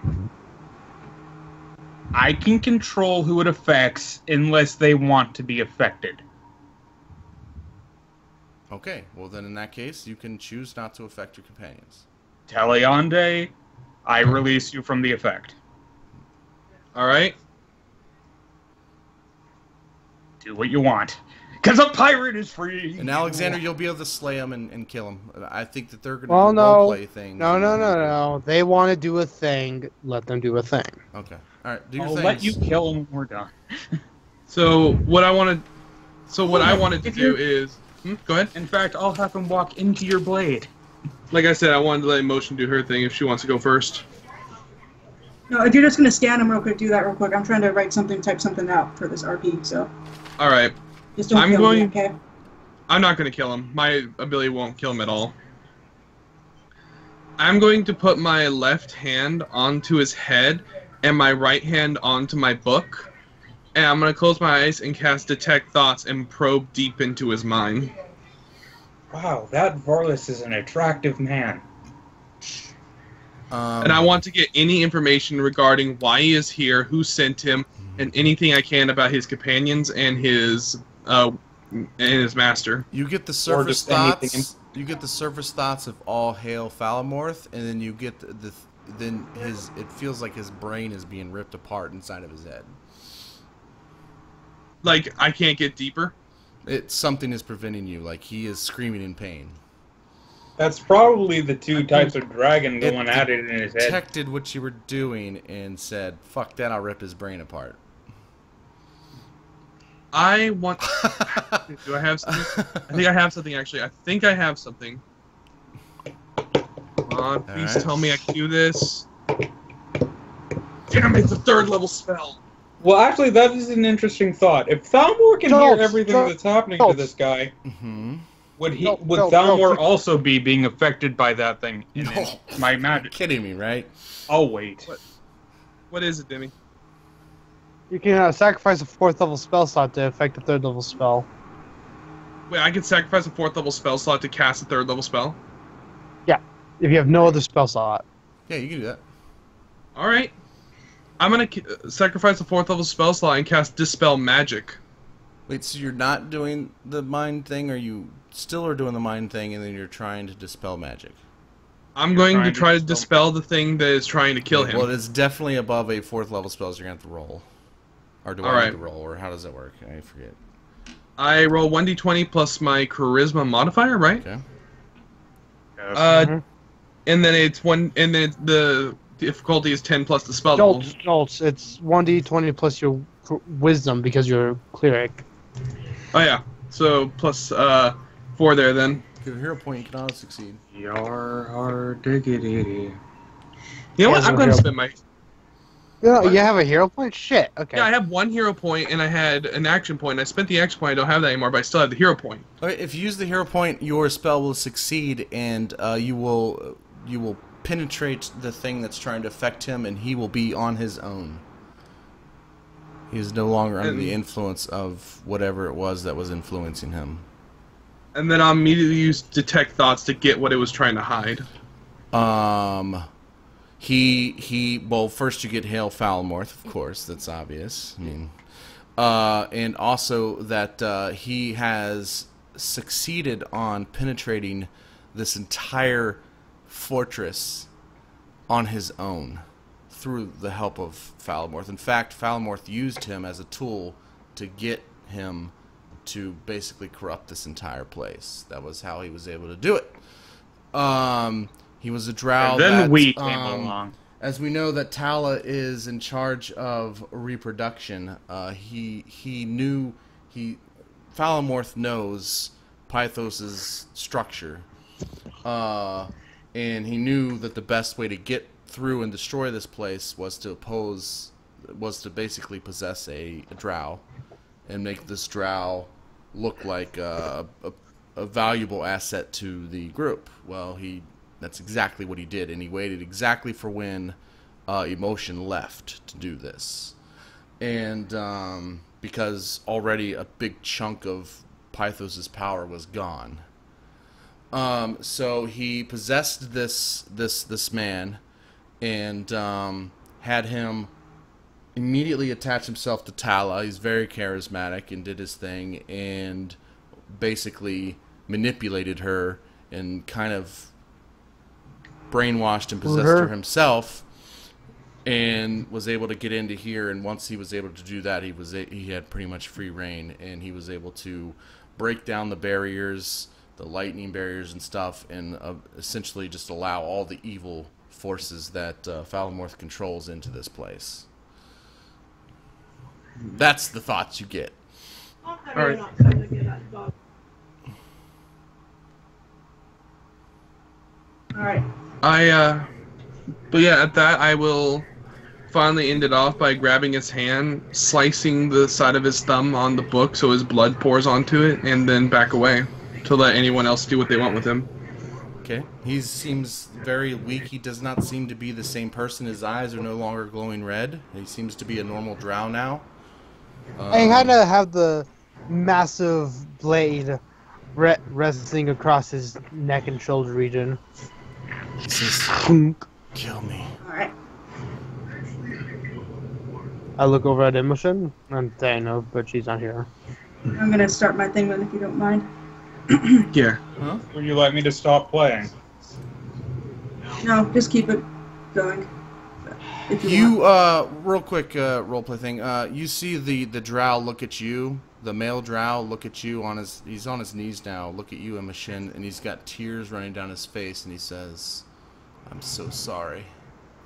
I can control who it affects unless they want to be affected. Okay, well then in that case, you can choose not to affect your companions. Taliandai, I release you from the effect. Alright. Do what you want. Because a pirate is free! And Alexander, you'll be able to slay him and kill him. I think that they're going to do roleplay things. No. They want to do a thing, let them do a thing. Okay. Alright, do your I'll things. let you kill him when we're done. So, what I wanted to do is... go ahead. In fact, I'll have him walk into your blade. Like I said, I wanted to let Immoshen do her thing if she wants to go first. No, if you're just going to scan him real quick, do that real quick. I'm trying to type something out for this RP, so... Alright. Just don't kill me, okay? I'm not going to kill him. My ability won't kill him at all. I'm going to put my left hand onto his head and my right hand onto my book. And I'm going to close my eyes and cast Detect Thoughts and probe deep into his mind. Wow, that Varlis is an attractive man. And I want to get any information regarding why he is here, who sent him, and anything I can about his companions and his master. You get the surface thoughts. You get the surface thoughts of all hail Falamorth, and then you get it feels like his brain is being ripped apart inside of his head. Like I can't get deeper. Something is preventing you. Like he is screaming in pain. That's probably the two types of dragon going at it in his head. Detected what you were doing and said, "Fuck that! I'll rip his brain apart." I want... Do I have something? I think I have something, actually. I think I have something. Come on, please tell me I can do this. Damn, it's a 3rd level spell. Well, actually, that is an interesting thought. If Thalmor can hear everything that's happening to this guy, would Thalmor also be being affected by that thing? My magic. Kidding me, right? I'll wait. What is it, Dimi? You can sacrifice a 4th level spell slot to affect a 3rd level spell. Wait, I can sacrifice a 4th level spell slot to cast a 3rd level spell? Yeah, if you have no other spell slot. Yeah, you can do that. Alright. I'm gonna sacrifice a 4th level spell slot and cast Dispel Magic. Wait, so you're not doing the mind thing, or you still are doing the mind thing, and then you're trying to dispel magic? I'm going to try to dispel the thing that is trying to kill him. Well, it's definitely above a 4th level spell, so you're going to have to roll. Or do I need to roll, or how does that work? I forget. I roll 1d20 plus my charisma modifier, right? Okay. And then it's the difficulty is 10 plus the spell level. Joltz, it's 1d20 plus your wisdom because you're a cleric. Oh yeah, so plus 4 there then. Give a hero point, you can auto succeed. Yar diggity. You know what? I'm going to spend my. You have a hero point? Shit. Okay. Yeah, I have 1 hero point and I had an action point. I spent the action point. I don't have that anymore, but I still have the hero point. Okay, if you use the hero point, your spell will succeed, and you will penetrate the thing that's trying to affect him, and he will be on his own. He is no longer under the influence of whatever it was that was influencing him. And then I'll immediately use Detect Thoughts to get what it was trying to hide. Well, first you get Hail Falmorth, of course, that's obvious. I mean, and also that he has succeeded on penetrating this entire fortress on his own through the help of Falmorth. In fact, Falmorth used him as a tool to get him to basically corrupt this entire place. That was how he was able to do it. He was a drow. And then we came along. As we know that Tala is in charge of reproduction, Falmorth knows Pythos' structure, and he knew that the best way to get through and destroy this place was to basically possess a drow and make this drow look like a valuable asset to the group. Well, that's exactly what he did, and he waited exactly for when Immoshen left to do this. And because already a big chunk of Pythos' power was gone. So he possessed this man and had him immediately attach himself to Tala. He's very charismatic and did his thing and basically manipulated her and kind of brainwashed and possessed her himself, and was able to get into here. And once he was able to do that, he had pretty much free reign, and he was able to break down the barriers, the lightning barriers and stuff, and essentially just allow all the evil forces that Falmorth controls into this place. That's the thoughts you get. Alright. Alright. But yeah, at that I will finally end it off by grabbing his hand, slicing the side of his thumb on the book so his blood pours onto it, and then back away to let anyone else do what they want with him. Okay. He seems very weak. He does not seem to be the same person. His eyes are no longer glowing red. He seems to be a normal drow now. I kind of have the massive blade resting across his neck and shoulder region. Kill me. Alright. I look over at Immoshen and Thana, but she's not here. I'm gonna start my thing then, if you don't mind. Yeah. Huh? Would you like me to stop playing? No, just keep it going. If you want. Real quick roleplay thing. You see the drow look at you, the male drow look at you he's on his knees now, look at you, Immoshen, and he's got tears running down his face, and he says, "I'm so sorry,"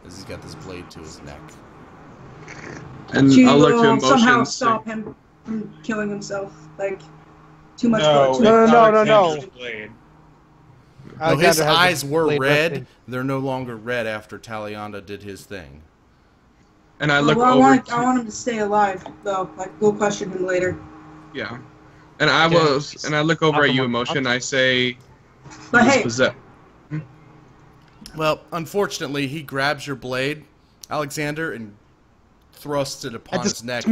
as he's got this blade to his neck. And I'll look to Immoshen somehow stop him from killing himself. Like, too much No, blood. No. No, his eyes were red. They're no longer red after Taliandai did his thing. And I look I over. want him to stay alive, though. Like, we'll question him later. Yeah. And I look over at you, Immoshen. I say, But hey, Well, unfortunately, he grabs your blade, Alexander, and thrusts it upon his neck.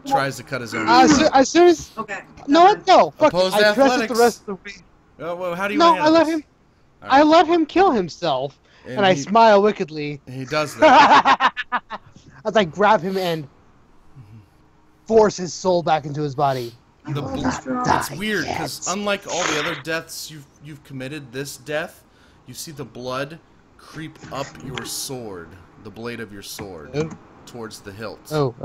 Tries to cut his own. As soon as Okay. no, fuck. Opposed I press it athletics. the rest of the way. Oh, well, how do you? No, handle I let this? him. All I right. let him kill himself, and I smile wickedly. He does that. As I grab him and force his soul back into his body. It's weird because unlike all the other deaths you've committed, this death, you see the blood creep up your sword, the blade of your sword, towards the hilt. Drop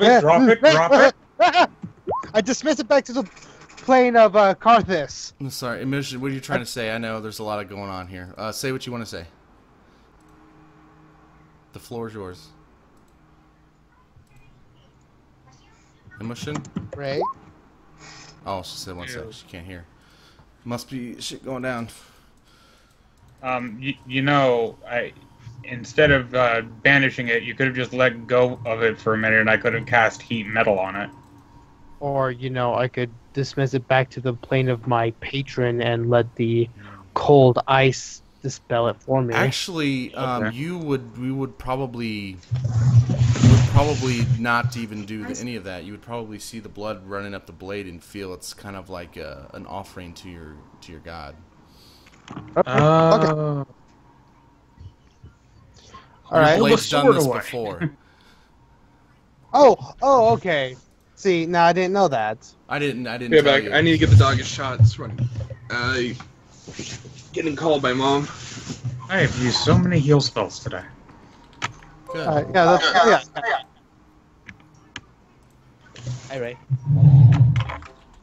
it. I dismiss it back to the plane of Karthus. I'm sorry, Immoshen, what are you trying to say? I know there's a lot of going on here. Say what you want to say. The floor is yours. Immoshen? Ray? Oh, she said one sec. She can't hear. Must be shit going down. You know, instead of banishing it, you could have just let go of it for a minute, and I could have cast heat metal on it. Or, I could dismiss it back to the plane of my patron and let the cold ice dispel it for me. Actually, we would probably not even do any of that. You would probably see the blood running up the blade and feel it's kind of like an offering to your god. Okay. All right. Your blade's done this before. Oh, okay. See, now I didn't know that. I didn't. Get back. I need to give the dog a shot. It's running. Getting called by mom. I have used so many heal spells today. Good. Yeah. Hi, Ray.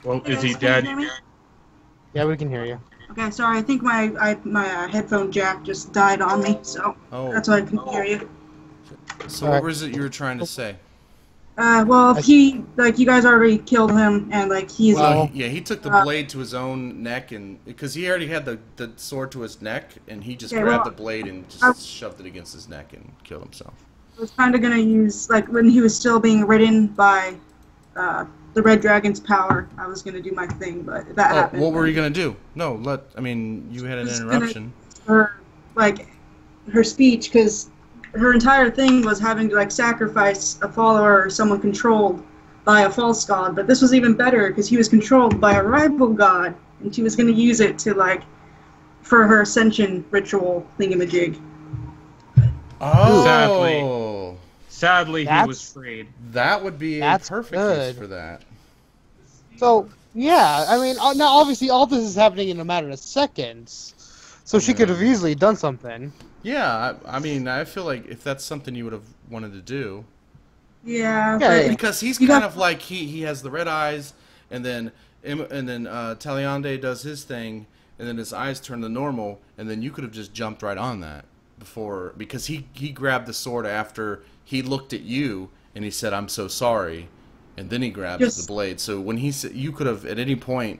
Well, is he Can you dead? hear me? Yeah, we can hear you. Okay, sorry. I think my headphone jack just died on me, so that's why I couldn't hear you. So what was it you were trying to say? Well, he you guys already killed him, and he's. Well, he took the blade to his own neck, and because he already had the sword to his neck, and he just grabbed the blade and just shoved it against his neck and killed himself. I was kind of gonna use when he was still being ridden by the Red Dragon's power. I was gonna do my thing, but that happened. What were you gonna do? No, you had an interruption. Her speech, because her entire thing was having to sacrifice a follower or someone controlled by a false god, but this was even better because he was controlled by a rival god, and she was going to use it to for her ascension ritual thingamajig. Oh, sadly he was freed. That would be a perfect use for that. So yeah, I mean, now obviously all this is happening in a matter of seconds, so she could have easily done something. Yeah, I mean, I feel like if that's something you would have wanted to do. Yeah. Because he's kind of like he has the red eyes, and then Taliandai does his thing, and then his eyes turn to normal, and then you could have just jumped right on that before, because he grabbed the sword after he looked at you and he said, "I'm so sorry," and then he grabs the blade. So when he said, you could have at any point,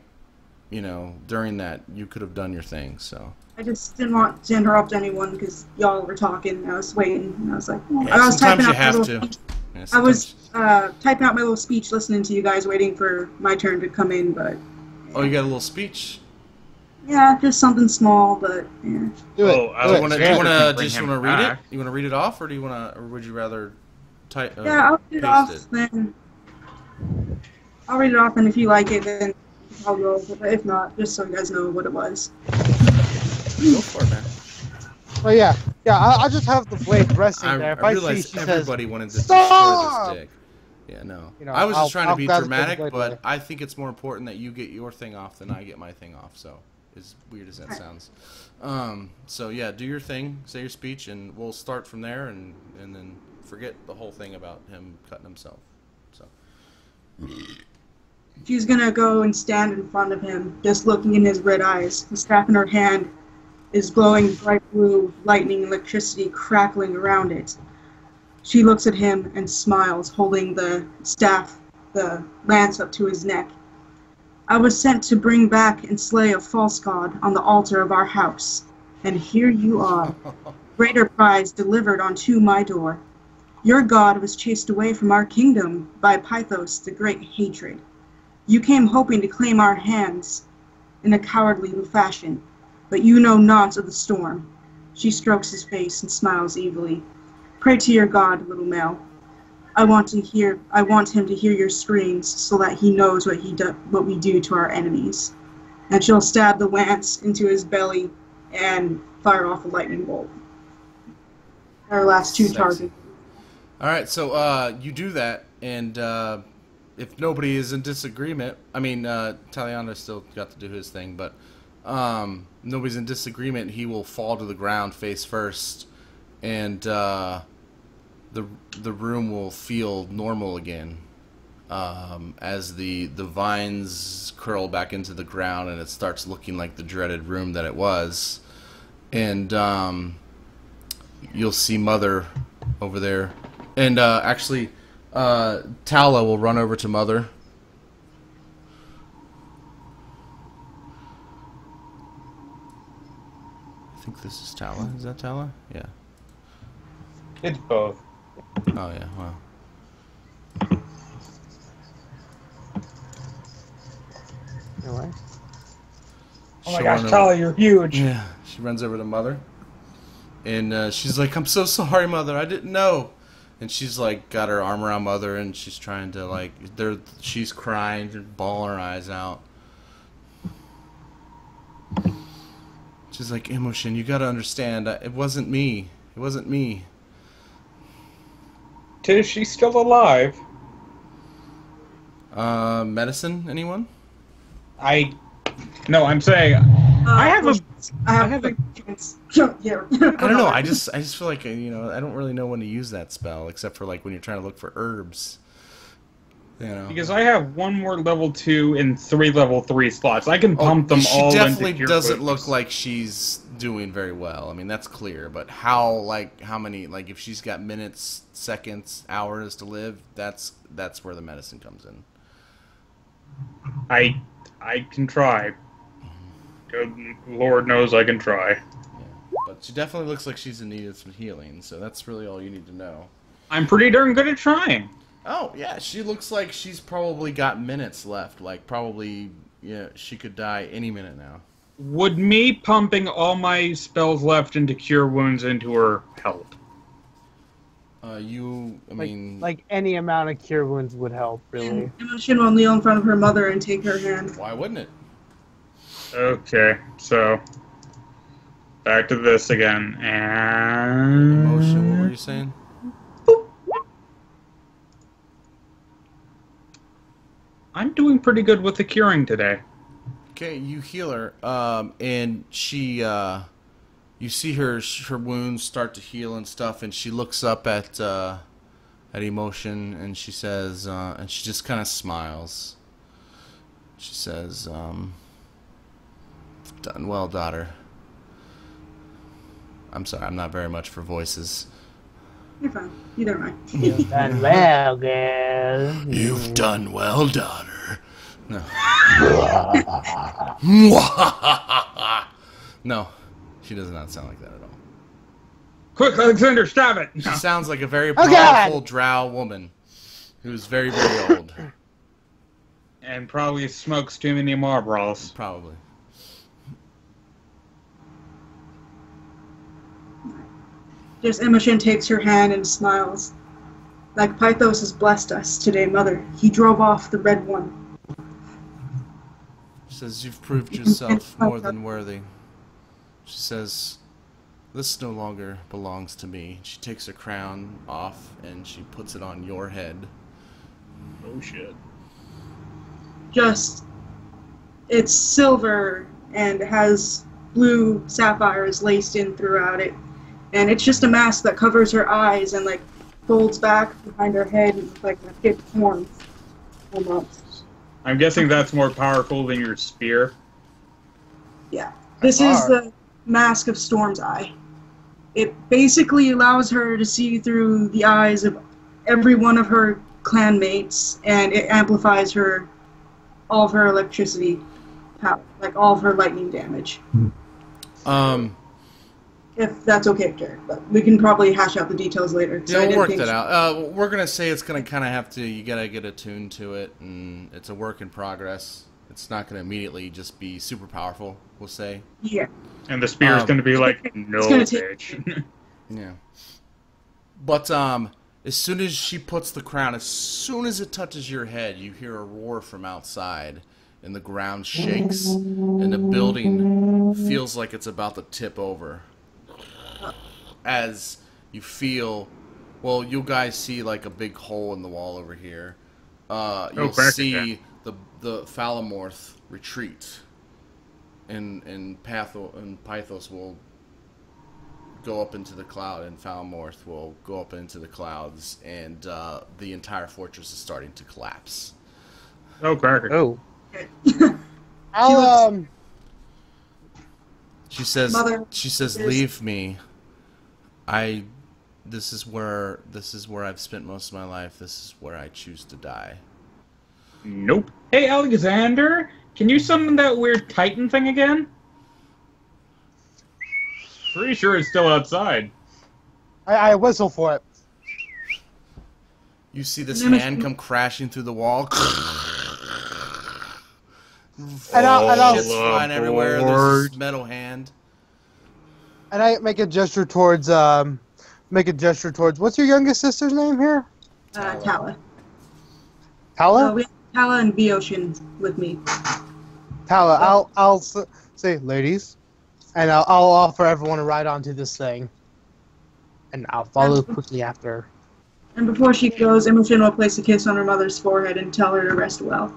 during that, you could have done your thing. So. I just didn't want to interrupt anyone because y'all were talking. And I was waiting, and I was like, I was typing out I was typing out my little speech, listening to you guys, waiting for my turn to come in. But oh, you got a little speech? Yeah, just something small, but yeah. Do it. Do you want to read it? You want to read it off, or would you rather type? Yeah, I'll read it off. Then I'll read it off, and if you like it, then I'll go. But if not, just so you guys know what it was. Go for it, man. Well, yeah. I'll just have the blade resting there. If I realized see everybody wanted to stop! destroy this dick. Yeah, no. I was just trying to be dramatic, but I think it's more important that you get your thing off than I get my thing off. So, as weird as that sounds. So yeah, do your thing, say your speech, and we'll start from there, and then forget the whole thing about him cutting himself. So. She's gonna go and stand in front of him, just looking in his red eyes. The staff in her hand is glowing bright blue, lightning and electricity crackling around it. She looks at him and smiles, holding the staff, the lance up to his neck. I was sent to bring back and slay a false god on the altar of our house, and here you are. Greater prize delivered unto my door. Your god was chased away from our kingdom by Pythos, the great hatred. You came hoping to claim our hands in a cowardly fashion, but you know not of the storm. She strokes his face and smiles evilly. Pray to your god, little male. I want him to hear your screams so that he knows what we do to our enemies. And she'll stab the lance into his belly and fire off a lightning bolt. Our last two targets. All right, so you do that, and if nobody is in disagreement, I mean, Taliandai still got to do his thing, but nobody's in disagreement, he will fall to the ground face first, and the room will feel normal again as the vines curl back into the ground, and it starts looking like the dreaded room that it was, and you'll see Mother over there. And actually, Tala will run over to Mother. I think this is Tala. Is that Tala? Yeah. It's both. Oh, yeah. Wow. Anyway. Oh my gosh, Tala, you're huge. Yeah. She runs over to Mother. And she's like, I'm so sorry, Mother. I didn't know. And she's like got her arm around Mother, and she's trying to like, she's crying, bawling her eyes out. She's like, Immoshen, you gotta understand, it wasn't me. It wasn't me. Is she still alive? Medicine, anyone? No, I'm saying I have a chance. Yeah. I don't know. I just feel like I don't really know when to use that spell, except for like when you're trying to look for herbs. You know. Because I have one more level 2 and 3 level 3 slots. I can pump them all into. She definitely doesn't look like she's doing very well. I mean, that's clear. But how many, like if she's got minutes, seconds, hours to live, that's where the medicine comes in. I can try. Good Lord knows I can try. Yeah. But she definitely looks like she's in need of some healing, so that's really all you need to know. I'm pretty darn good at trying. Oh, yeah, she looks like she's probably got minutes left. Like, probably, yeah, she could die any minute now. Would me pumping all my spells left into Cure Wounds into her help? Like any amount of Cure Wounds would help, really. Immoshen will kneel in front of her mother and take her hand. Why wouldn't it? Okay, so back to this again, and Immoshen, what were you saying? I'm doing pretty good with the curing today. Okay, you heal her, and she, you see her wounds start to heal and stuff, and she looks up at Immoshen, and she says, and she just kind of smiles. She says, "Done well, daughter." I'm sorry, I'm not very much for voices. You're fine. You don't mind. You've done well, girl. You've done well, daughter. No. No, she does not sound like that at all. Quick, Alexander, stab it! She sounds like a very powerful drow woman who's very, very old. And probably smokes too many Marlboros. Probably. Just Immoshen takes her hand and smiles. Like Pythos has blessed us today, Mother. He drove off the Red One. She says, you've proved yourself more than worthy. She says, this no longer belongs to me. She takes her crown off and she puts it on your head. Oh shit. It's silver and has blue sapphires laced in throughout it. And it's just a mask that covers her eyes and like folds back behind her head with like a thick horn. Almost. I'm guessing that's more powerful than your spear. Yeah. This is the Mask of Storm's Eye. It basically allows her to see through the eyes of every one of her clanmates, and it amplifies all of her electricity power, like all of her lightning damage. If that's okay, Jared, but we can probably hash out the details later. Yeah, we'll work that out. We're gonna say it's gonna kind of have to. You gotta get attuned to it, and it's a work in progress. It's not gonna immediately just be super powerful. We'll say. Yeah. And the spear is gonna be like no bitch. Yeah. But as soon as she puts the crown, as soon as it touches your head, you hear a roar from outside, and the ground shakes, and the building feels like it's about to tip over. As you feel, well, you guys see like a big hole in the wall over here. You'll see the Phalamorth retreat, and Pythos will go up into the cloud, and Phalamorth will go up into the clouds, and the entire fortress is starting to collapse. Oh, cracker. Oh. She says, Mother, leave me. This is where I've spent most of my life. This is where I choose to die. Nope. Hey, Alexander, can you summon that weird Titan thing again? Pretty sure it's still outside. I whistle for it. You see this hand come crashing through the wall. And I'll shit's flying everywhere. There's this metal hand. And I make a gesture towards. What's your youngest sister's name here? Tala. Tala. We have Tala and Immoshen with me. Tala. I'll say, ladies, and I'll offer everyone a ride onto this thing, and I'll follow quickly after. And before she goes, Immoshen will place a kiss on her mother's forehead and tell her to rest well.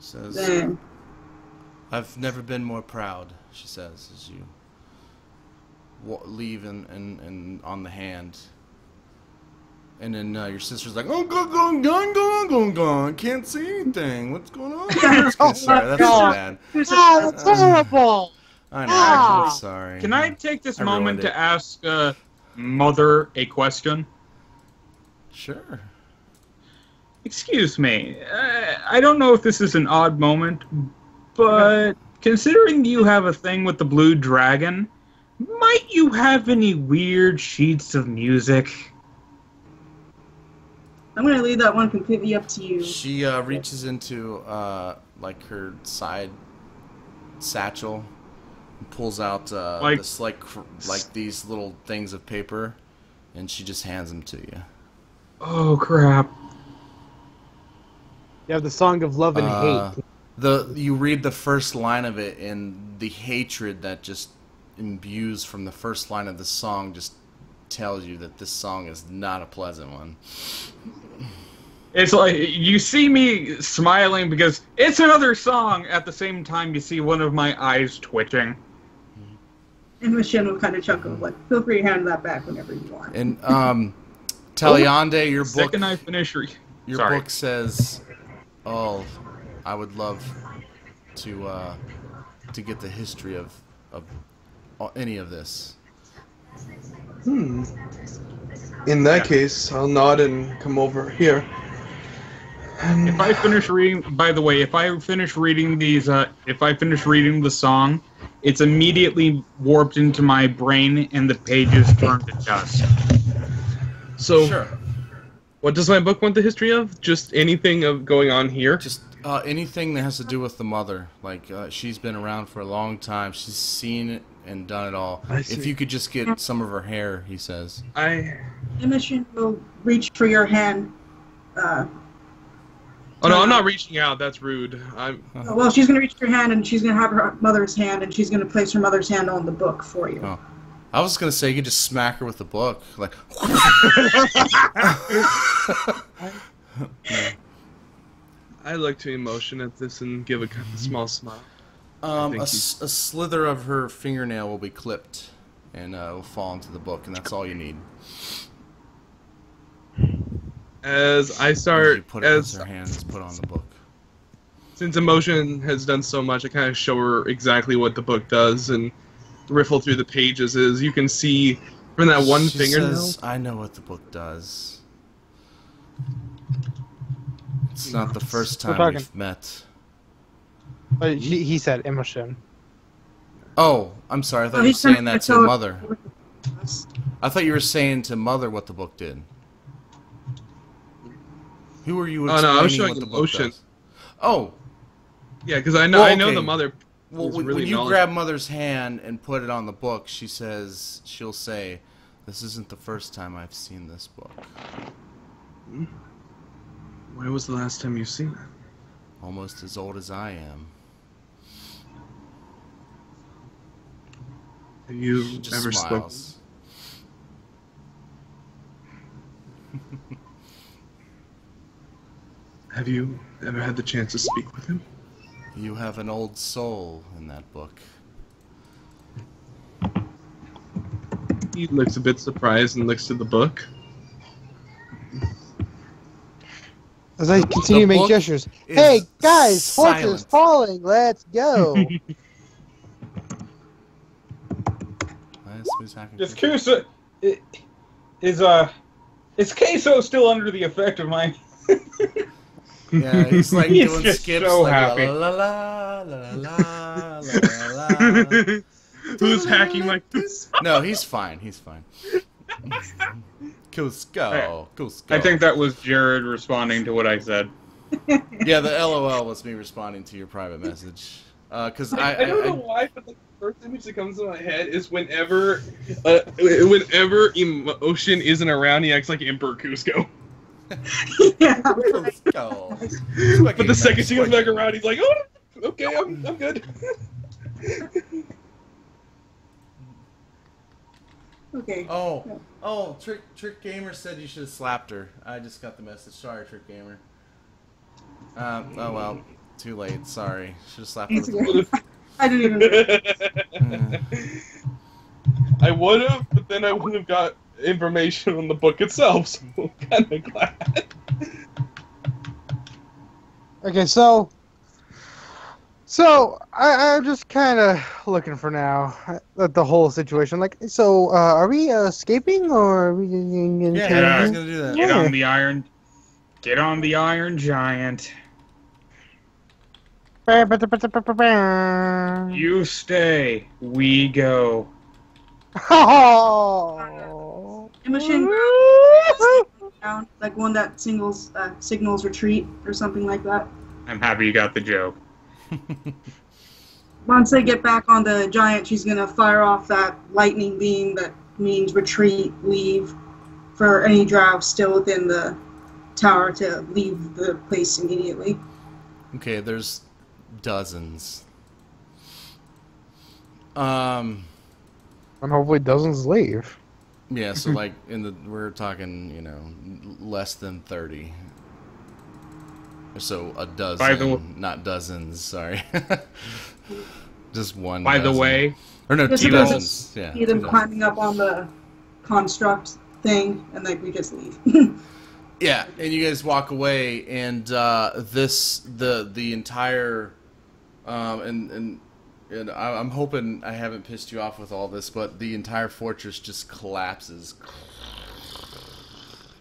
Says, Then, I've never been more proud, she says, as you leave and on the hand. And then your sister's like, oh, gone, can't see anything. What's going on? Sorry, that's so bad. That's horrible. I know, I'm sorry. Can I take this moment to ask Mother a question? Sure. Excuse me, I don't know if this is an odd moment, but considering you have a thing with the blue dragon, might you have any weird sheets of music? I'm going to leave that one completely up to you. She reaches into like her side satchel and pulls out this like these little things of paper, and she just hands them to you. Oh crap. You have the Song of Love and Hate. You read the first line of it, and the hatred that just imbues from the first line of the song just tells you that this song is not a pleasant one. It's like you see me smiling because it's another song. At the same time, you see one of my eyes twitching. Immoshen will kind of chuckle, like, feel free to hand that back whenever you want. And Taliandai, your book. Second I finish your book says, "Oh, I would love to get the history of any of this." In that case, I'll nod and come over here. If I finish reading, by the way, if I finish reading the song, it's immediately warped into my brain and the pages turn to dust. So, sure. What does my book want the history of? Just anything of going on here? Just anything that has to do with the mother. Like, she's been around for a long time. She's seen it and done it all. If you could just get some of her hair, he says. Immoshen will reach for your hand. Oh no, I'm not reaching out. That's rude. Well, she's going to reach your hand, and she's going to have her mother's hand, and she's going to place her mother's hand on the book for you. Oh. I was going to say you could just smack her with the book. Like. I look to Immoshen at this and give a small smile. A slither of her fingernail will be clipped, and will fall into the book, and that's all you need. As I start, her hands put on the book. Since Immoshen has done so much, I kind of show her exactly what the book does and riffle through the pages. As you can see from that one fingernail. Says, I know what the book does. It's not the first time we've met. He said Immoshen. Oh, I'm sorry. I thought you were saying that to Mother. I thought you were saying to Mother what the book did. Who are you explaining I was showing what the book does? Oh. Yeah, because I know the Mother. Well, when you grab Mother's hand and put it on the book, she'll say, This isn't the first time I've seen this book. When was the last time you've seen it? Almost as old as I am. Have you She just ever spoken? smiles. Have you ever had the chance to speak with him? You have an old soul in that book. He looks a bit surprised and looks to the book. As I continue to make book gestures. is Hey, guys, silent. fortress falling. Let's go. Is Kuso... Is Queso still under the effect of my... Yeah, he's like He's doing just skips so like happy. la la la la la la la. Who's hacking like this? No, he's fine. He's fine. Cusco. I think that was Jared responding to what I said. Yeah, the LOL was me responding to your private message. Because I don't know why, but the first image that comes to my head is whenever Immoshen isn't around, he acts like Emperor Cusco. Yeah. Cusco. But the second she comes back around, he's like, "Oh, okay, I'm good." Okay. Oh, Trick Gamer said you should have slapped her. I just got the message. Sorry, Trick Gamer. Oh well, too late. Sorry. Should have slapped her. It's okay. I didn't even. I would have, but then I wouldn't have got information on the book itself, so I'm kind of glad. Okay, so I'm just kind of looking for now at the whole situation. Like, so are we escaping or are we getting Yeah, I was gonna do that. Get on the iron. Get on the Iron Giant. You stay. We go. Oh. Immoshen down, like one that signals retreat or something like that. I'm happy you got the joke. Once they get back on the giant, she's gonna fire off that lightning beam that means retreat, leave, for any drow still within the tower to leave the place immediately. Okay, there's dozens. And hopefully dozens leave. Yeah, so like we're talking, less than 30. So a dozen, not dozens. Sorry, just one. By the dozen. way, or no, Just two because dozens. Yeah, See them 2 climbing up on the construct thing, and like we just leave. Yeah, and you guys walk away, and the entire, and I'm hoping I haven't pissed you off with all this, but the entire fortress just collapses.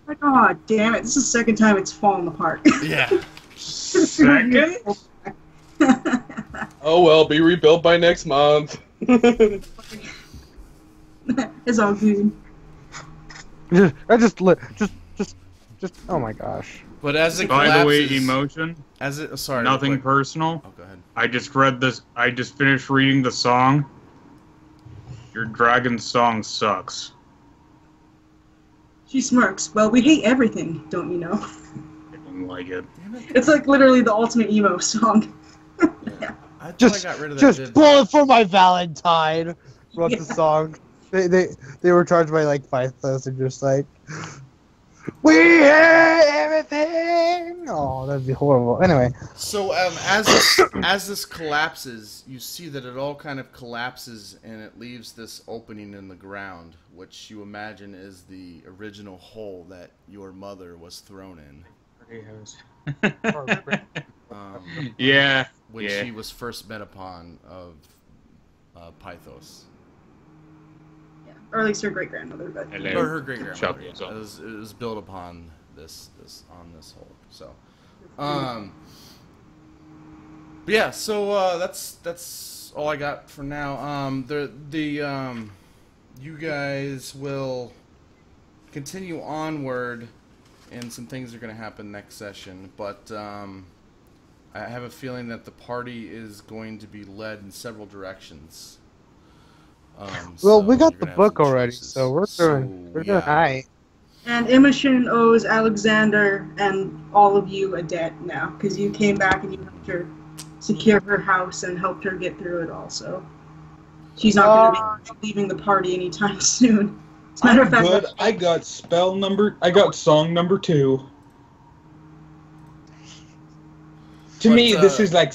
Like, oh damn it! This is the second time it's fallen apart. Yeah. second. Oh well, be rebuilt by next month. It's all good. Just oh my gosh. But as it By collapses, the way, Emotion. Sorry. Nothing real quick. personal. Oh, go ahead. I just read this. I just finished reading the song. Your dragon song sucks. She smirks. Well, we hate everything, don't you know? I don't like it. It's like literally the ultimate emo song. Yeah. I thought Just, I got rid of just that. pull it for my Valentine. Wrote Yeah. the song. They were charged by like 5,000. Just like we hate everything. Oh, that'd be horrible. Anyway, So as this collapses, you see that it all kind of collapses and it leaves this opening in the ground, which you imagine is the original hole that your mother was thrown in. Yeah. When Yeah. she was first met upon of Pythos. Yeah. Or at least her great grandmother, but Hello. Or her great grandmother. Chuck Yeah. was up. It was built upon this hole. So, but yeah. So that's all I got for now. You guys will continue onward, and some things are going to happen next session. But I have a feeling that the party is going to be led in several directions. Well, we got you're the gonna have book some already, choices. so we're doing yeah. alright. And Immoshen owes Alexander and all of you a debt now, because you came back and you helped her secure her house and helped her get through it all, so she's not going to be leaving the party anytime soon. As a matter of fact, good. I got song number 2. To me, this is like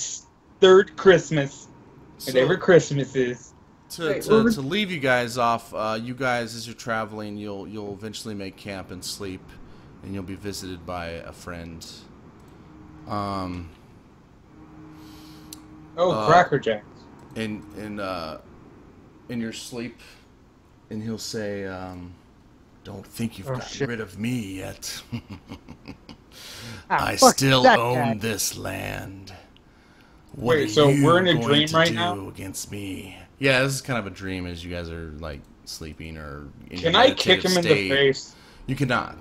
third Christmas. Whatever Christmas is. To leave you guys off, you guys, as you're traveling, you'll eventually make camp and sleep, and you'll be visited by a friend. Cracker Jacks. In your sleep, and he'll say, "Don't think you've gotten rid of me yet. I still own this land. What Wait, so we're in a dream right now now? against me?" Yeah, this is kind of a dream as you guys are like sleeping or in Can I kick him in the face? You cannot.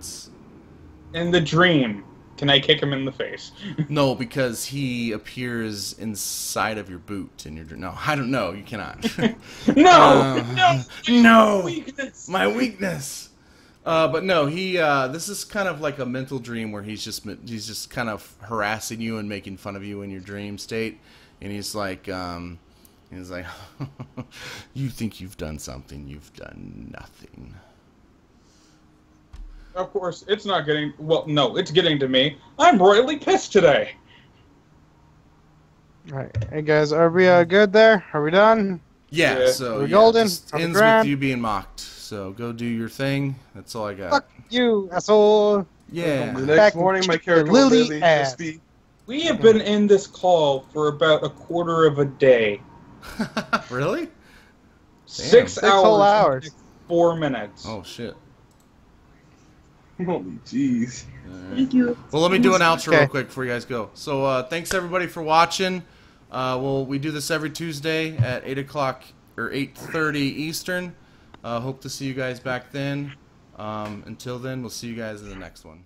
In the dream, can I kick him in the face? No, because he appears inside of your boot in your dream. No, I don't know. You cannot. No, weakness. My weakness. But no, he. This is kind of like a mental dream where he's just kind of harassing you and making fun of you in your dream state, and he's like, you think you've done something? You've done nothing. Of course, it's not getting. Well, no, it's getting to me. I'm royally pissed today. Alright, hey guys, are we good there? Are we done? Yeah. So we're golden. Just ends with you being mocked. So go do your thing. That's all I got. Fuck you, asshole. Yeah. The next morning, my character will really just be. We have been in this call for about a quarter of a day. Really? 6 whole hours. And 4 minutes. Oh shit. Holy jeez. Thank you. Well, let me do an outro real quick before you guys go. So, thanks everybody for watching. We do this every Tuesday at 8 o'clock or 8:30 Eastern. Hope to see you guys back then. Until then, we'll see you guys in the next one.